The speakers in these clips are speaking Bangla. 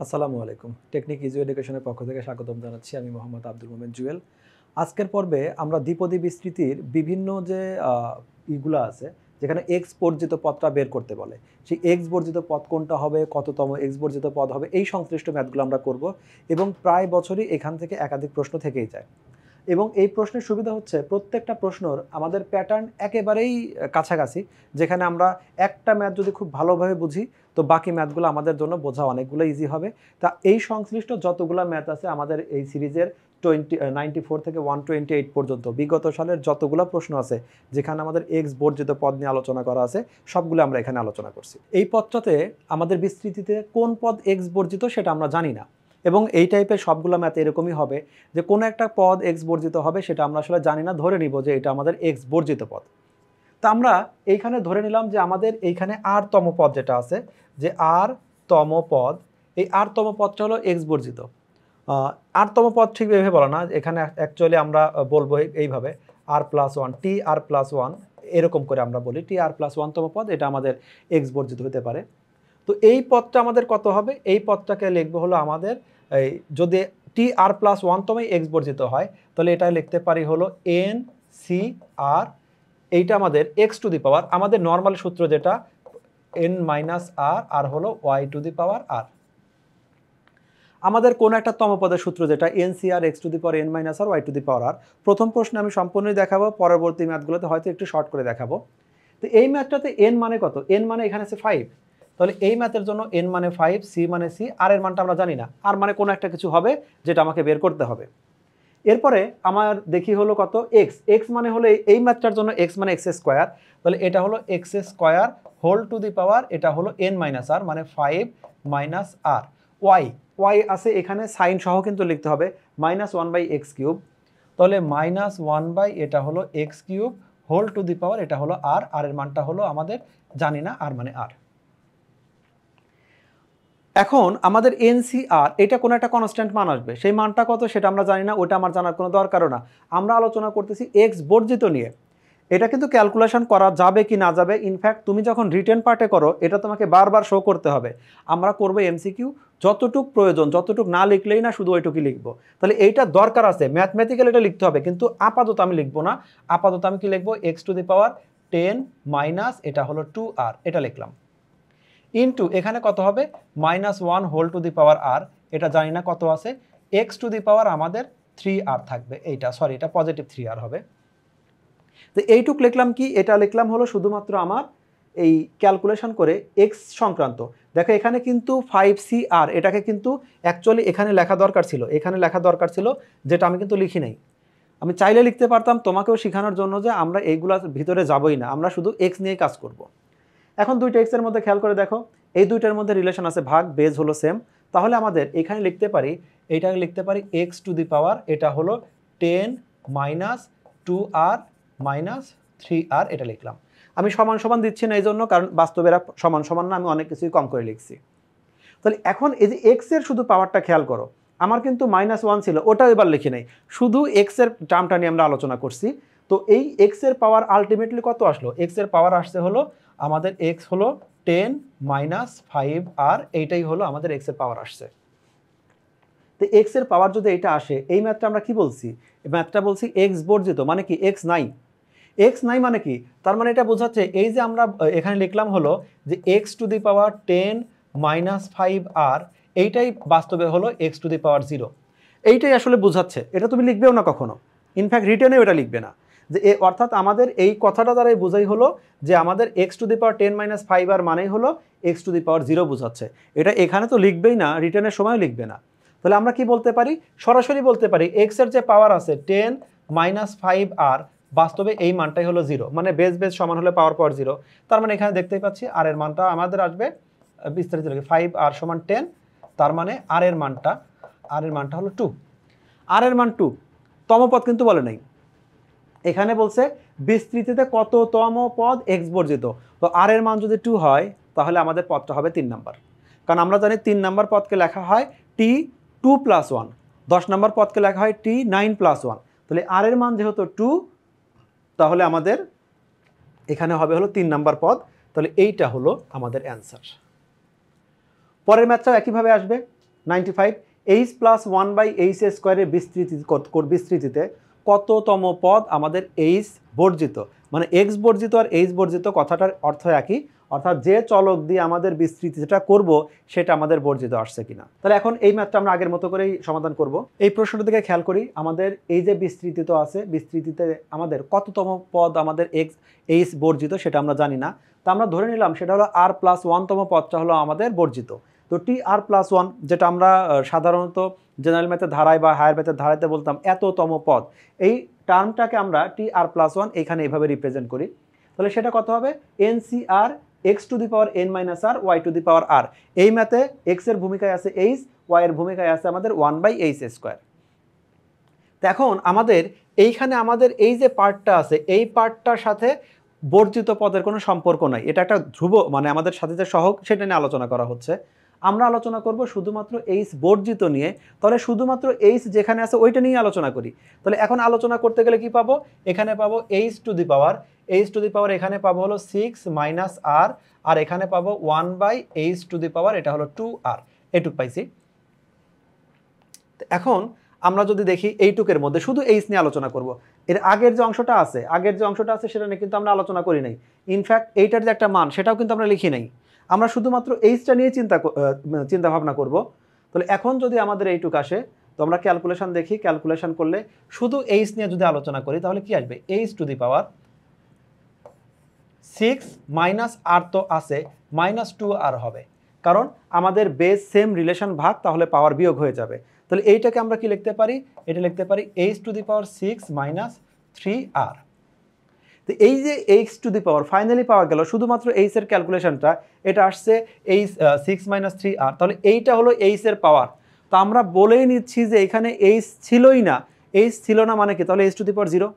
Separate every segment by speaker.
Speaker 1: আসসালামু আলাইকুম। টেকনিক ইজি এডুকেশনের পক্ষ থেকে স্বাগতম জানাচ্ছি। আমি মোহাম্মদ আব্দুল মোমেন জুয়েল। আজকের পর্বে আমরা দ্বিপদী বিস্তৃতির বিভিন্ন যে ইগুলা আছে, যেখানে এক্স বর্জিত পদটা বের করতে বলে। সেই এক্স বর্জিত পদ কোনটা হবে, কততম এক্স বর্জিত পদ হবে, এই সংশ্লিষ্ট ম্যাথগুলো আমরা করব এবং প্রায় বছরই এখান থেকে একাধিক প্রশ্ন থেকেই যায়। এবং এই প্রশ্নের সুবিধা হচ্ছে প্রত্যেকটা প্রশ্নর আমাদের প্যাটার্ন একেবারেই কাছাকাছি, যেখানে আমরা একটা ম্যাথ যদি খুব ভালোভাবে বুঝি তো বাকি ম্যাথগুলো আমাদের জন্য বোঝা অনেকগুলো ইজি হবে। তা এই সংশ্লিষ্ট যতগুলো ম্যাথ আছে আমাদের এই সিরিজের 94 থেকে 128 পর্যন্ত বিগত সালের যতগুলো প্রশ্ন আছে যেখানে আমাদের এক্স বর্জিত পদ নিয়ে আলোচনা করা আছে, সবগুলো আমরা এখানে আলোচনা করছি। এই পদটাতে আমাদের বিস্তৃতিতে কোন পদ এক্স বর্জিত সেটা আমরা জানি না, এবং এই টাইপের সবগুলো ম্যাথ এরকমই হবে যে কোনো একটা পদ এক্স বর্জিত হবে সেটা আমরা আসলে জানি না, ধরে নিব যে এটা আমাদের এক্স বর্জিত পদ। তা আমরা এইখানে ধরে নিলাম যে আমাদের এইখানে আর তম পদ যেটা আছে, যে আর তম পদ, এই আর তম পদটা হলো এক্স বর্জিত। আর তম পদ ঠিক এভাবে বলা না, এখানে অ্যাকচুয়ালি আমরা বলবো এইভাবে আর প্লাস ওয়ান, টি আর প্লাস ওয়ান, এরকম করে আমরা বলি টি আর প্লাস ওয়ান তম পদ এটা আমাদের এক্স বর্জিত হতে পারে। তো এই পদটা আমাদের কত হবে, এই পদটাকে লিখবো হলো আমাদের এই, যদি টি আর প্লাস ওয়ান তমই এক্স বর্জিত হয় তাহলে এটা লিখতে পারি হলো এন সি আর, এইটা আমাদের এক্স টু দি পাওয়ার, আমাদের নর্মাল সূত্র যেটা এন মাইনাস আর আর হলো ওয়াই টু দি পাওয়ার আর। আমাদের কোন একটা তম পদের সূত্র যেটা n C r x to the power n minus r y to the power r. প্রথম প্রশ্নে আমি সম্পূর্ণই দেখাবো, পরবর্তী ম্যাথগুলোতে হয়তো একটু শর্ট করে দেখাবো। তো এই ম্যাথটাতে এন মানে কত, এন মানে এখানে আছে 5, তাহলে এই ম্যাথের জন্য এন মানে 5, সি মানে সি, আর এর মানটা আমরা জানি না, আর মানে কোনো একটা কিছু হবে যেটা আমাকে বের করতে হবে। এরপরে আমার দেখি হলো কত এক্স, এক্স মানে হলো এই ম্যাথটার জন্য এক্স মানে এক্স স্কোয়ার, তাহলে এটা হলো x square whole to the power, এটা হলো এন মাইনাস আর মানে 5 মাইনাস আর। ওয়াই, ওয়াই আছে এখানে সাইন সহ কিন্তু লিখতে হবে, মাইনাস 1/x কিউব, তাহলে মাইনাস 1 এটা হলো x cube whole to the power, এটা হলো আর, আর এর মানটা হলো আমাদের জানি না, আর মানে আর। এখন আমাদের এনসিআর এটা কোনো একটা কনস্ট্যান্ট মান আসবে, সেই মানটা কত সেটা আমরা জানি না, ওটা আমার জানার কোনো দরকারও না। আমরা আলোচনা করতেছি এক্স বর্জিত নিয়ে। এটা কিন্তু ক্যালকুলেশন করা যাবে কি না যাবে, ইনফ্যাক্ট তুমি যখন রিটেন পার্টে করো এটা তোমাকে বারবার শো করতে হবে। আমরা করবো এমসিকিউ, যতটুক প্রয়োজন, যতটুক না লিখলেই না শুধু ওইটুকুই লিখবো। তাহলে এইটা দরকার আছে, ম্যাথমেটিক্যাল এটা লিখতে হবে, কিন্তু আপাতত আমি লিখবো না। আপাতত আমি কি লিখবো, x to the power 10 minus এটা হলো 2r, এটা লিখলাম, ইন্টু এখানে কত হবে -1 whole to the power r, এটা জানি না কত আছে, এক্স টু দি পাওয়ার আমাদের 3r থাকবে, এইটা সরি এটা পজিটিভ 3r হবে। তো এইটুক লিখলাম কি, এটা লিখলাম হলো শুধুমাত্র আমার এই ক্যালকুলেশন করে এক্স সংক্রান্ত। দেখো এখানে কিন্তু 5cr, এটাকে কিন্তু অ্যাকচুয়ালি এখানে লেখা দরকার ছিল, এখানে লেখা দরকার ছিল, যেটা আমি কিন্তু লিখি নাই। আমি চাইলে লিখতে পারতাম তোমাকেও শেখানোর জন্য যে আমরা এইগুলোর ভিতরে যাবই না, আমরা শুধু এক্স নিয়েই কাজ করব। এখন দুইটা এক্সের মধ্যে খেয়াল করে দেখো, এই দুইটার মধ্যে রিলেশন আছে, ভাগ বেজ হলো সেম, তাহলে আমাদের এখানে লিখতে পারি, এইটাকে লিখতে পারি এক্স টু দি পাওয়ার, এটা হলো 10 মাইনাস 2r মাইনাস 3r, এটা লিখলাম। আমি সমান সমান দিচ্ছি না এই জন্য, কারণ বাস্তবেরা সমান সমান না, আমি অনেক কিছুই কম করে লিখছি। তাহলে এখন এই যে এক্স এর শুধু পাওয়ারটা খেয়াল করো, আমার কিন্তু -1 ছিল, ওটা এবার লিখি নাই, শুধু এক্স এর টার্মটা নিয়ে আমরা আলোচনা করছি। তো এই এক্স এর পাওয়ার আলটিমেটলি কত আসলো, এক্স এর পাওয়ার আসছে হলো আমাদের এক্স হলো 10 মাইনাস 5r, এইটাই হলো আমাদের এক্স এর পাওয়ার আসছে। তো এক্স এর পাওয়ার যদি এটা আসে, এই ম্যাথটা আমরা কি বলছি, এই ম্যাথটা বলছি এক্স বর্জিত, মানে কি এক্স নাই। এক্স নাই মানে কি, তার মানে এটা বোঝাচ্ছে এই যে আমরা এখানে লিখলাম হলো যে x to the power 10 minus 5r, এইটাই বাস্তবে হলো এক্স টু দি পাওয়ার 0, এইটাই আসলে বোঝাচ্ছে। এটা তুমি লিখবেও না কখনো, ইনফ্যাক্ট রিটেনেও এটা লিখবে না, যে অর্থাৎ আমাদের এই কথাটা দ্বারাই বোঝাই হলো যে আমাদের x to the power 10 minus 5r মানেই হলো এক্স টু দি পাওয়ার 0 বোঝাচ্ছে। এটা এখানে তো লিখবেই না, রিটেনের সময়ও লিখবে না। তাহলে আমরা কি বলতে পারি, সরাসরি বলতে পারি এক্স এর যে পাওয়ার আছে 10 মাইনাস 5r, বাস্তবে এই মানটাই হলো 0, মানে বেস বেস সমান হলে পাওয়ার পাওয়ার 0। তার মানে এখানে দেখতেই পাচ্ছি আর এর মানটা আমাদের আসবে বিস্তারিত লিখে 5r সমান 10, তার মানে আর এর মানটা হলো 2, আর এর মান 2, তম পদ কিন্তু বলে নাই, এখানে বলছে বিস্তৃতিতে কততম পদ এক্স বর্জিত। তো আর এর মান যদি 2 হয় তাহলে আমাদের পদটা হবে 3 নাম্বার, কারণ আমরা জানি 3 নাম্বার পদকে লেখা হয় t2 প্লাস 1, 10 নাম্বার পদকে লেখা হয় t9 প্লাস 1। তাহলে আর এর মান যেহেতু 2, তাহলে আমাদের এখানে হবে হলো 3 নাম্বার পদ, তাহলে এইটা হলো আমাদের অ্যান্সার। পরের ম্যাথটাও একইভাবে আসবে, 95 এইচ প্লাস 1/h স্কোয়ারের বিস্তৃতিতে কততম পদ আমাদের এইচ বর্জিত, মানে এক্স বর্জিত আর এইচ বর্জিত কথাটার অর্থ একই, অর্থাৎ যে চলক দিয়ে আমাদের বিস্তৃতিটা করব সেটা আমাদের বর্জিত আসছে কিনা। তাহলে এখন এই ম্যাথটা আমরা আগের মতো করেই সমাধান করব। এই প্রশ্নটা দিকে খেয়াল করি, আমাদের এই যে বিস্তৃতিত আছে, বিস্তৃতিতে আমাদের কততম পদ আমাদের এক্স এইচ বর্জিত সেটা আমরা জানি না, তা আমরা ধরে নিলাম সেটা হলো আর প্লাস 1তম পদটা হলো আমাদের বর্জিত। তো টি আর প্লাস 1 যেটা আমরা সাধারণত জেনারেল ম্যাথের ধারায় বা হায়ার ম্যাথের ধারাতে বলতাম এততম পদ, এই টার্মটাকে আমরা টি আর প্লাস 1 এখানে এভাবে রিপ্রেজেন্ট করি। তাহলে সেটা কত হবে, n C r x to the power n minus r y to the power r. এই ম্যাথে এক্স এর ভূমিকায় আছে এইচ, ওয়াই এর ভূমিকায় আছে আমাদের 1/h স্কোয়ার। তো এখন আমাদের এইখানে আমাদের এই যে পার্টটা আছে এই পার্টটার সাথে বর্জিত পদের কোনো সম্পর্ক নাই, এটা একটা ধ্রুব, মানে আমাদের সাথে যে সহগ সেটা নিয়ে আলোচনা করা হচ্ছে। আমরা আলোচনা করব শুধুমাত্র এইচ বর্জিত নিয়ে। তাহলে শুধুমাত্র এইচ যেখানে আছে ওইটা নিয়ে আলোচনা করি। তাহলে এখন আলোচনা করতে গেলে কি পাবো, এখানে পাবো এইচ টু দি পাওয়ার, এখানে পাবো হলো 6 মাইনাস আর, আর এখানে পাবো 1/h টু দি পাওয়ার, এটা হলো 2r, এটুক পাইছি। এখন আমরা যদি দেখি এইটুকের মধ্যে শুধু এইচ নিয়ে আলোচনা করব। এর আগের যে অংশটা আছে সেটা নিয়ে কিন্তু আমরা আলোচনা করি নাই। ইনফ্যাক্ট এইটার যে একটা মান সেটাও কিন্তু আমরা লিখি নাই, আমরা শুধুমাত্র এইচটা নিয়ে চিন্তা ভাবনা করব। তাহলে এখন যদি আমাদের এইটুক আসে, তো আমরা ক্যালকুলেশন দেখি, ক্যালকুলেশন করলে শুধু এইচ নিয়ে যদি আলোচনা করি তাহলে কি আসবে, h to the power 6 minus r তো আছে -2r হবে, কারণ আমাদের বেস সেম রিলেশন ভাগ, তাহলে পাওয়ার বিয়োগ হয়ে যাবে। তাহলে এইটাকে আমরা কি লিখতে পারি, এটা লিখতে পারি H to the power 6 minus 3r। তো এই যে H to the power finally পাওয়া গেল, শুধুমাত্র এইচ এর ক্যালকুলেশনটা এটা আসছে এইচ 6 মাইনাস 3r, তাহলে এইটা হলো এইচ এর পাওয়ার। তো আমরা বলেই নিচ্ছি যে এখানে এইচ ছিলই না, এইচ ছিল না মানে কি, তাহলে h to the power 0,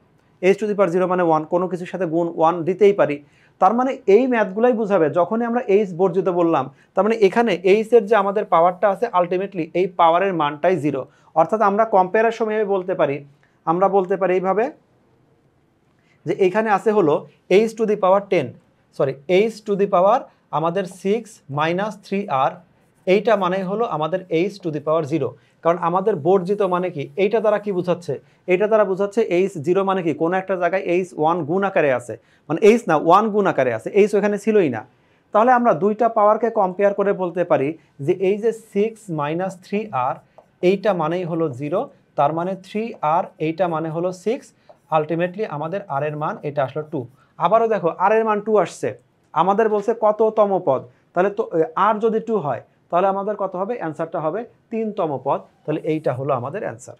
Speaker 1: h to the power 0 মানে 1, কোনো কিছুর সাথে গুণ 1 দিতেই পারি। তার মানে এই ম্যাথগুলাই বুঝাবে যখনই আমরা এইচ বর্জিত বললাম, তার মানে এখানে এইচ এর যে আমাদের পাওয়ারটা আছে আলটিমেটলি এই পাওয়ারের মানটাই 0। অর্থাৎ আমরা কম্পেয়ারের সময় বলতে পারি, আমরা বলতে পারি এইভাবে যে এইখানে আছে হলো h to the power 10, sorry h to the power আমাদের 6 মাইনাস 3r, এইটা মানে হলো আমাদের এইচ টু দি পাওয়ার 0। কারণ আমাদের বর্জিত মানে কি, এইটা দ্বারা কি বোঝাচ্ছে, এইটা দ্বারা বোঝাচ্ছে এইচ 0 মানে কি কোনো একটা জায়গায় এইচ 1 গুণ আকারে আছে, মানে এইচ না 1 গুণ আকারে আছে, এইচ ওখানে ছিলই না। তাহলে আমরা দুইটা পাওয়ারকে কম্পেয়ার করে বলতে পারি যে এই যে 6 মাইনাস 3r এইটা মানেই হলো 0, তার মানে 3r এইটা মানে হলো 6, আলটিমেটলি আমাদের আর এর মান এটা আসলো 2। আবারও দেখো আর এর মান 2 আসছে, আমাদের বলছে কততম পদ, তাহলে তো আর যদি 2 হয় তাহলে আমাদের কত হবে, অ্যান্সারটা হবে 3তম পদ। তাহলে এইটা হলো আমাদের অ্যান্সার।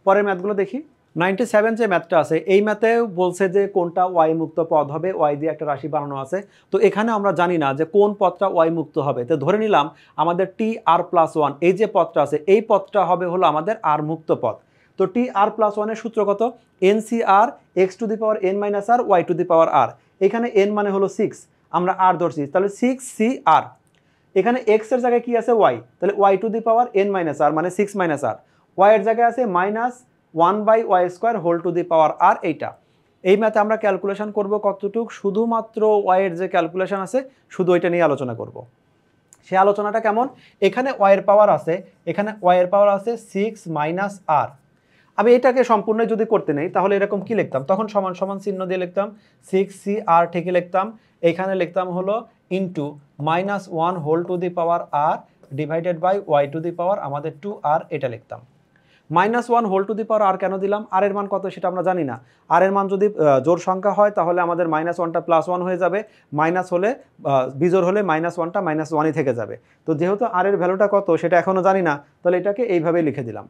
Speaker 1: পরের ম্যাথগুলো দেখি। 97 যে ম্যাথটা আছে এই ম্যাথেও বলছে যে কোনটা ওয়াই মুক্ত পদ হবে, ওয়াই দিয়ে একটা রাশি বানানো আছে। তো এখানে আমরা জানি না যে কোন পদটা ওয়াই মুক্ত হবে, তো ধরে নিলাম আমাদের টি আর প্লাস 1 এই যে পদটা আছে এই পদটা হবে হলো আমাদের আর মুক্ত পদ। তো টি আর প্লাস 1 এর সূত্র কত, n C r x to the power n minus r y to the power r. এখানে এন মানে হলো 6, আমরা আর ধরছি, তাহলে 6cr। এখানে এক্স এর জায়গায় কি আছে ওয়াই, তাহলে y to the power n minus r মানে 6 মাইনাস আর, ওয়াই এর জায়গায় আছে minus 1/y square whole to the power r. এইটা এই ম্যাথে আমরা ক্যালকুলেশন করব কতটুক, শুধুমাত্র ওয়াই এর যে ক্যালকুলেশন আছে শুধু ওইটা নিয়ে আলোচনা করব। সেই আলোচনাটা কেমন, এখানে ওয়াই এর পাওয়ার আছে, এখানে ওয়াই এর পাওয়ার আছে 6 মাইনাস আর। আমি এটাকে সম্পূর্ণ যদি করতে নেই তাহলে এরকম কি লিখতাম, তখন সমান সমান চিহ্ন দিয়ে লিখতাম 6cr ঠিকই লিখতাম, এখানে লিখতাম হলো into -1 whole to the power r divided by y to the power আমাদের 2r, এটা লিখতাম। -1 হোল টু দি পাওয়ার আর কেন দিলাম, আর এর মান কত সেটা আমরা জানি না। আর এর মান যদি জোড় সংখ্যা হয় তাহলে আমাদের -1টা +1 হয়ে যাবে, মাইনাস হলে বিজোড় হলে -1টা -1ই থেকে যাবে। তো যেহেতু আর এর ভ্যালুটা কত সেটা এখনও জানি না, তাহলে এটাকে এইভাবেই লিখে দিলাম।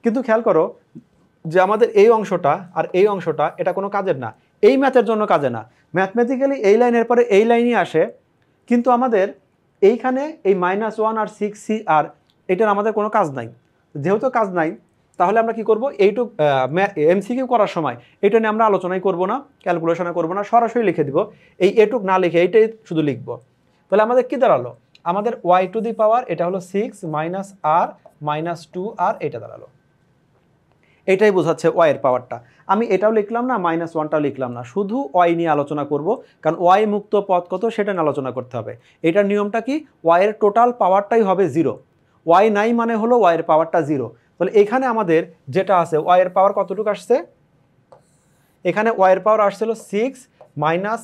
Speaker 1: কিন্তু খেয়াল করো যে আমাদের এই অংশটা আর এই অংশটা এটা কোনো কাজের না, এই ম্যাথের জন্য কাজে না। ম্যাথমেটিক্যালি এই লাইনের পরে এই লাইনই আসে, কিন্তু আমাদের এইখানে এই -1 আর 6cr এটার আমাদের কোনো কাজ নাই। যেহেতু কাজ নাই তাহলে আমরা কি করব, এইটুক এমসিকিউ করার সময় এটা নিয়ে আমরা আলোচনাই করব না, ক্যালকুলেশনে করব না, সরাসরি লিখে দিব। এই এটুক না লিখে এইটাই শুধু লিখব। তাহলে আমাদের কি দাঁড়ালো, আমাদের ওয়াই টু দি পাওয়ার এটা হলো 6 মাইনাস আর মাইনাস 2r, এটা দাঁড়ালো। এটাই বোঝাচ্ছে ওয়াই এর পাওয়ারটা। আমি এটাও লিখলাম না, -1টাও লিখলাম না, শুধু ওয়াই নিয়ে আলোচনা করব, কারণ ওয়াই মুক্ত পদ কত সেটা নিয়ে আলোচনা করতে হবে। এটার নিয়মটা কি, ওয়াই এর টোটাল পাওয়ারটাই হবে 0, ওয়াই নাই মানে হলো ওয়াই এর পাওয়ারটা 0। তাহলে এখানে আমাদের যেটা আছে ওয়াই এর পাওয়ার কতটুকু আসছে, এখানে ওয়াই এর পাওয়ার আসছিল 6 মাইনাস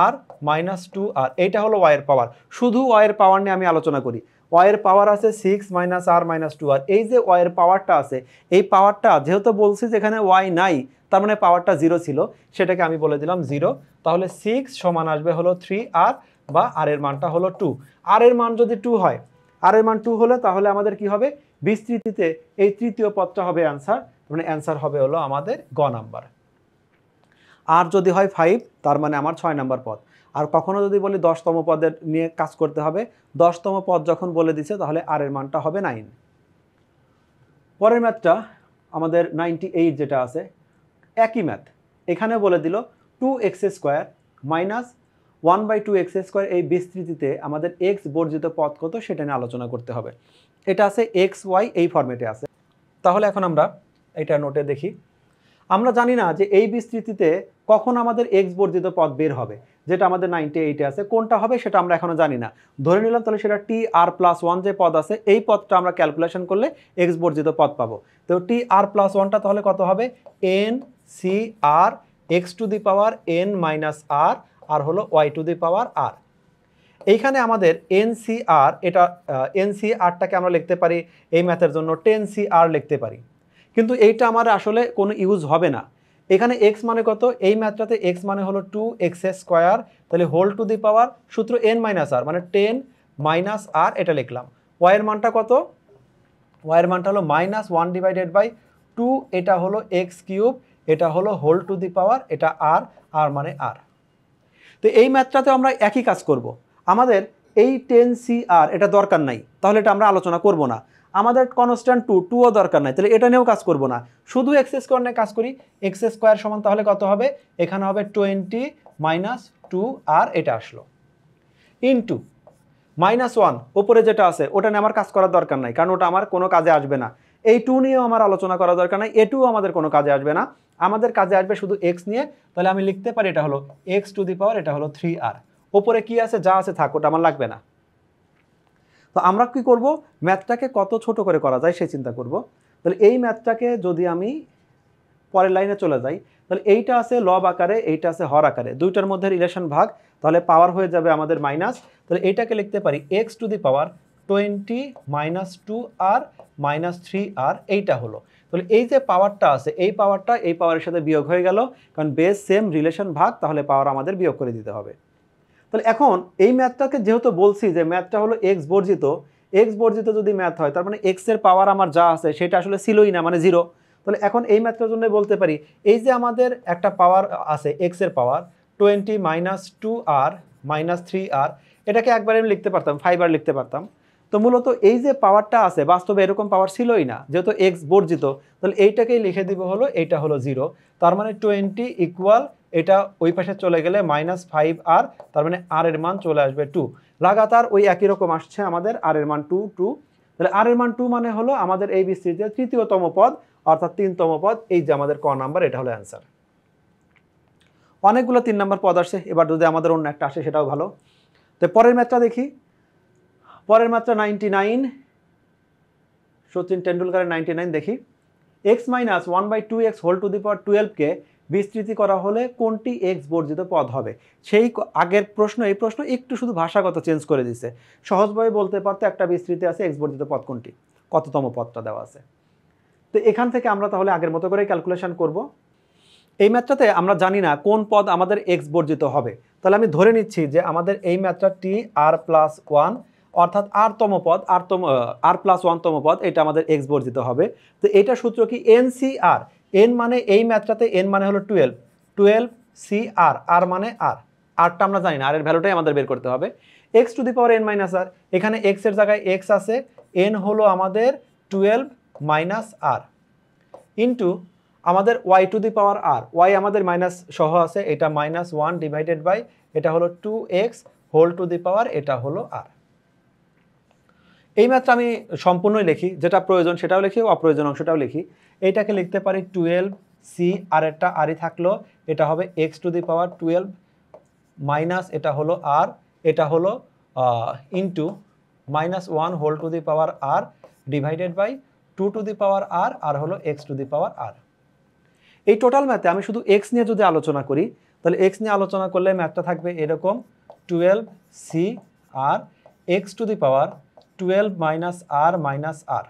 Speaker 1: আর মাইনাস 2r, এইটা হলো ওয়াই এর পাওয়ার। শুধু ওয়াই এর পাওয়ার নিয়ে আমি আলোচনা করি। ওয়াই এর পাওয়ার আছে 6 মাইনাস আর মাইনাস 2r। এই যে ওয়াই এর পাওয়ারটা আছে, এই পাওয়ারটা যেহেতু বলছি যে এখানে ওয়াই নাই, তার মানে পাওয়ারটা 0 ছিল, সেটাকে আমি বলে দিলাম 0। তাহলে 6 সমান আসবে হলো 3r, বা আর এর মানটা হলো 2। আর এর মান যদি 2 হয়, আর এর মান 2 হলে তাহলে আমাদের কি হবে, বিস্তৃতিতে এই তৃতীয় পদটা হবে অ্যান্সার, মানে অ্যান্সার হবে হলো আমাদের গ নাম্বার। আর যদি হয় 5, তার মানে আমার 6 নাম্বার পদ। আর কখনো যদি বলি 10তম পদের নিয়ে কাজ করতে হবে, 10তম পদ যখন বলে দিছে তাহলে আর এর মানটা হবে 9। পরের ম্যাথটা আমাদের 98 যেটা আছে, একই ম্যাথ। এখানে বলে দিল 2x² মাইনাস 1/2x², এই বিস্তৃতিতে আমাদের x বর্জিত পদ কত সেটা নিয়ে আলোচনা করতে হবে। এটা আছে xy এই ফরম্যাটে আছে। তাহলে এখন আমরা এটা নোটে দেখি। আমরা জানি না যে এই বিস্তৃতিতে কখন আমাদের x বর্জিত পদ বের হবে, যেটা আমাদের 98-এ আছে, কোনটা হবে সেটা আমরা এখনো জানি না। ধরে নিলাম তাহলে সেটা tr+1 যে পদ আছে, এই পদটা আমরা ক্যালকুলেশন করলে x বর্জিত পদ পাবো। তো tr+1টা তাহলে কত হবে, ncr x⁻n - r, আর হলো y⁻r। এইখানে আমাদের ncr, এটা ncrটাকে আমরা লিখতে পারি এই ম্যাথের জন্য 10cr লিখতে পারি, কিন্তু এইটা আমার আসলে কোনো ইউজ হবে না। এখানে x মানে কত, এই ম্যাথটাতে x মানে হলো 2x², তাহলে হোল টু দি পাওয়ার সূত্র n - r, মানে 10 - r, এটা লিখলাম। y এর মানটা কত, y এর মানটা হলো -1/2, এটা হলো x³, এটা হলো হোল টু দি পাওয়ার, এটা r মানে r। তো এই ম্যাথটাতে আমরা একই কাজ করব। আমাদের এই 10cr এটা দরকার নাই, তাহলে এটা আমরা আলোচনা করব না। আমাদের কনস্ট্যান্ট 2ও দরকার নাই, তাহলে এটা নিয়েও কাজ করব না। শুধু x² নিয়ে কাজ করি। x² সমান তাহলে কত হবে, এখানে হবে 20 - 2r, এটা আসলো, ইনটু -1 উপরে যেটা আছে ওটা নিয়ে আমার কাজ করার দরকার নাই, কারণ ওটা আমার কোনো কাজে আসবে না। এই 2 নিয়েও আমার আলোচনা করার দরকার নাই, এ 2 আমাদের কোনো কাজে আসবে না। আমাদের কাজে আসবে শুধু x নিয়ে। তাহলে আমি লিখতে পারি এটা হলো x⁻, এটা হলো 3r। ওপরে কি আছে, যা আছে থাক, ওটা আমার লাগবে না। তো আমরা কি করব, ম্যাথটাকে কত ছোট করে করা যায় সেই চিন্তা করব। তাহলে এই ম্যাথটাকে যদি আমি পরের লাইনে চলে যাই, তাহলে এইটা আছে লব আকারে, এইটা আছে হর আকারে, দুইটার মধ্যে রিলেশন ভাগ, তাহলে পাওয়ার হয়ে যাবে আমাদের মাইনাস। তাহলে এইটাকে লিখতে পারি x⁻20 - 2r - 3r, এইটা হলো। তাহলে এই যে পাওয়ারটা আছে, এই পাওয়ারটা এই পাওয়ারের সাথে বিয়োগ হয়ে গেল, কারণ বেস সেম, রিলেশন ভাগ, তাহলে পাওয়ার আমাদের বিয়োগ করে দিতে হবে। তাহলে এখন এই ম্যাথটাকে যেহেতু বলছি যে ম্যাথটা হলো x বর্জিত যদি ম্যাথ হয়, তার মানে x এর পাওয়ার আমার যা আছে সেটা আসলে ছিলই না, মানে 0। তাহলে এখন এই ম্যাথটার জন্য বলতে পারি, এই যে আমাদের একটা পাওয়ার আছে x এর পাওয়ার 20 - 2r - 3r, এটাকে একবার আমি লিখতে পারতাম, 5r লিখতে পারতাম। তো মূলত এই যে পাওয়ারটা আছে, বাস্তবে এরকম পাওয়ার ছিলই না, যেহেতু x বর্জিত, তাহলে এইটাকেই লিখে দিব হলো এইটা হলো 0। তার মানে 20 ইকুয়াল, এটা ওই পাশে চলে গেলে -5r, তার মানে r এর মান চলে আসবে 2। লাগাতার ওই একই রকম আসছে আমাদের, r এর মান 2। তাহলে r এর মান 2 মানে হলো আমাদের এই বিস্তৃতির তৃতীয়তম পদ, অর্থাৎ 3তম পদ, এই যে আমাদের ক নাম্বার, এটা হলো অ্যান্সার। অনেকগুলো 3 নাম্বার পদ আসছে, এবার যদি আমাদের অন্য একটা আসে সেটাও ভালো। তো পরের ম্যাথটা দেখি। পরের ম্যাথটা 99, সচিন টেন্ডুলকারের 99 দেখি। x - 1/2x whole to the power 12কে বিস্তৃতি করা হলে কোনটি x বর্জিত পদ হবে? সেই আগের প্রশ্ন, এই প্রশ্ন একটু শুধু ভাষাগত চেঞ্জ করে দিছে। সহজভাবে বলতে পারতো একটা বিস্তৃতি আছে, x বর্জিত পদ কোনটি, কততম পদটা দেওয়া আছে। তো এখান থেকে আমরা তাহলে আগের মতো করে ক্যালকুলেশন করব। এই ম্যাথটাতে আমরা জানি না কোন পদ আমাদের x বর্জিত হবে, তাহলে আমি ধরে নিচ্ছি যে আমাদের এই ম্যাথটা tr+1, অর্থাৎ r+1তম পদ, এটা আমাদের x বর্জিত হবে। তো এটা সূত্র কি, ncr, n মানে এই ম্যাথটাতে n মানে হলো 12cr, r মানে r, rটা আমরা জানি না, r এর ভ্যালুটাই আমাদের বের করতে হবে। x⁻n - r, এখানে x এর জায়গায় x আছে, n হলো আমাদের 12 - r, ইন্টু আমাদের y⁻r, y আমাদের মাইনাস সহ আছে, এটা -1/, এটা হলো 2x whole to the power, এটা হলো r। এই ম্যাথটা আমি সম্পূর্ণই লিখি, যেটা প্রয়োজন সেটাও লিখি, অপ্রয়োজন অংশটাও লিখি। এইটাকে লিখতে পারি 12c, আর একটা rই থাকলো, এটা হবে x⁻12 মাইনাস, এটা হলো r, এটা হলো into minus 1 whole to the power r divided by 2 to the power r আর হলো x to the power r. এই টোটাল ম্যাথে আমি শুধু এক্স নিয়ে যদি আলোচনা করি তাহলে এক্স নিয়ে আলোচনা করলে ম্যাথটা থাকবে এরকম 12c r x to the power 12 minus r minus r.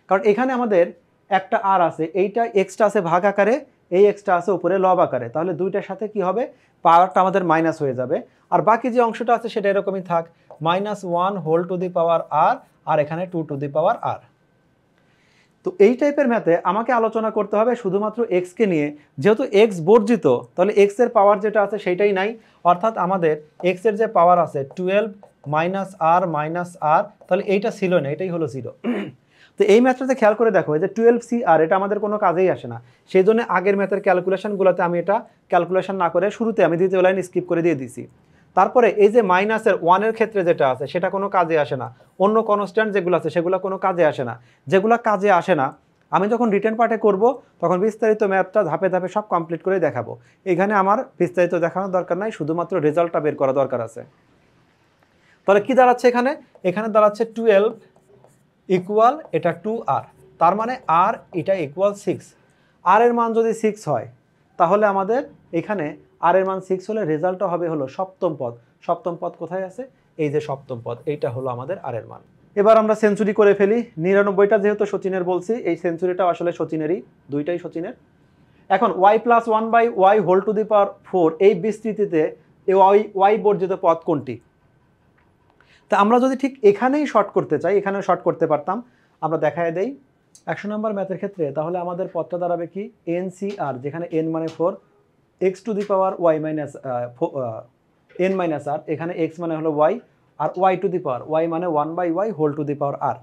Speaker 1: কারণ এখানে আমাদের একটা আর আছে, এইটা এক্সটা আছে ভাগ আকারে, এই এক্সটা আছে উপরে লব আকারে, তাহলে দুইটার সাথে কি হবে পাওয়ারটা আমাদের মাইনাস হয়ে যাবে। আর বাকি যে অংশটা আছে সেটা এরকমই থাক, minus 1 whole to the power r আর এখানে 2 টু দি পাওয়ার আর। তো এই টাইপের ম্যাথে আমাকে আলোচনা করতে হবে শুধুমাত্র এক্সকে নিয়ে, যেহেতু এক্স বর্জিত তাহলে এক্সের পাওয়ার যেটা আছে সেইটাই নাই, অর্থাৎ আমাদের এক্সের যে পাওয়ার আছে 12 মাইনাস আর, তাহলে এইটা ছিল না, এটাই হলো 0। তো এই ম্যাথটাতে খেয়াল করে দেখো যে 12c আর এটা আমাদের কোনো কাজেই আসে না, সেই জন্য আগের ম্যাথের ক্যালকুলেশনগুলোতে আমি এটা ক্যালকুলেশন না করে শুরুতে আমি দ্বিতীয় লাইন স্কিপ করে দিয়ে দিছি। তারপরে এই যে মাইনাসের 1-এর ক্ষেত্রে যেটা আছে সেটা কোনো কাজে আসে না, অন্য কনস্ট্যান্ট যেগুলো আছে সেগুলো কোনো কাজে আসে না। যেগুলো কাজে আসে না আমি যখন রিটেন পার্টে করব তখন বিস্তারিত ম্যাথটা ধাপে ধাপে সব কমপ্লিট করে দেখাবো। এখানে আমার বিস্তারিত দেখানোর দরকার নাই, শুধুমাত্র রেজাল্টটা বের করা দরকার আছে। তাহলে কি দাঁড়াচ্ছে এখানে? এখানে দাঁড়াচ্ছে 12 ইকুয়াল এটা 2r, তার মানে আর এটা ইকুয়াল 6। আর এর মান যদি 6 হয় তাহলে আমাদের এখানে আর এর মান 6 হলে রেজাল্টটা হবে হলো সপ্তম পদ। সপ্তম পদ কোথায় আছে? এই যে সপ্তম পদ, এইটা হলো আমাদের আর এর মান। এবার আমরা সেঞ্চুরি করে ফেলি। 99টা যেহেতু সচিনের বলছি, এই সেঞ্চুরিটাও আসলে সচিনেরই, দুইটাই সচিনের। এখন y plus 1 by y whole to the power 4 এই বিস্তৃতিতে ওয়াই বর্জিত পদ কোনটি? তা আমরা যদি ঠিক এখানেই শর্ট করতে চাই, এখানেও শর্ট করতে পারতাম, আমরা দেখায় দেই 100 নম্বর ম্যাথের ক্ষেত্রে। তাহলে আমাদের পদটা দাঁড়াবে কি এনসিআর, যেখানে এন মানে 4, x to the power y minus n minus r, এখানে এক্স মানে হলো ওয়াই আর y to the power y মানে 1 by y whole to the power r.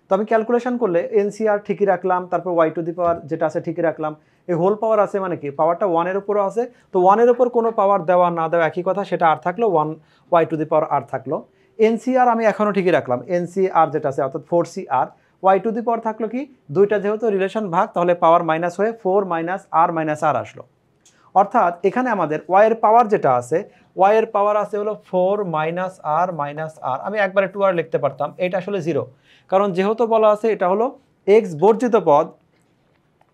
Speaker 1: তো আমি ক্যালকুলেশন করলে এনসিআর ঠিকই রাখলাম, তারপর ওয়াই টু দি পাওয়ার যেটা আছে ঠিকই রাখলাম, এই হোল পাওয়ার আছে মানে কি পাওয়ারটা 1-এর উপরও আছে, তো 1-এর উপর কোনো পাওয়ার দেওয়া না দেওয়া একই কথা, সেটা আর থাকলো 1 ওয়াই টু দি পাওয়ার আর থাকলো। এনসিআর আমি এখনও ঠিকই রাখলাম, এনসিআর যেটা আছে অর্থাৎ 4cr, ওয়াই টু দি পাওয়ার থাকলো কি দুইটা যেহেতু রিলেশন ভাগ তাহলে পাওয়ার মাইনাস হয়ে 4 মাইনাস আর আসলো। অর্থাৎ এখানে আমাদের ওয়াইয়ের পাওয়ার যেটা আছে, ওয়াইয়ের পাওয়ার আছে হলো 4 মাইনাস আর, আমি একবারে 2r লিখতে পারতাম, এটা আসলে 0, কারণ যেহেতু বলা আছে এটা হলো এক্স বর্জিত পদ।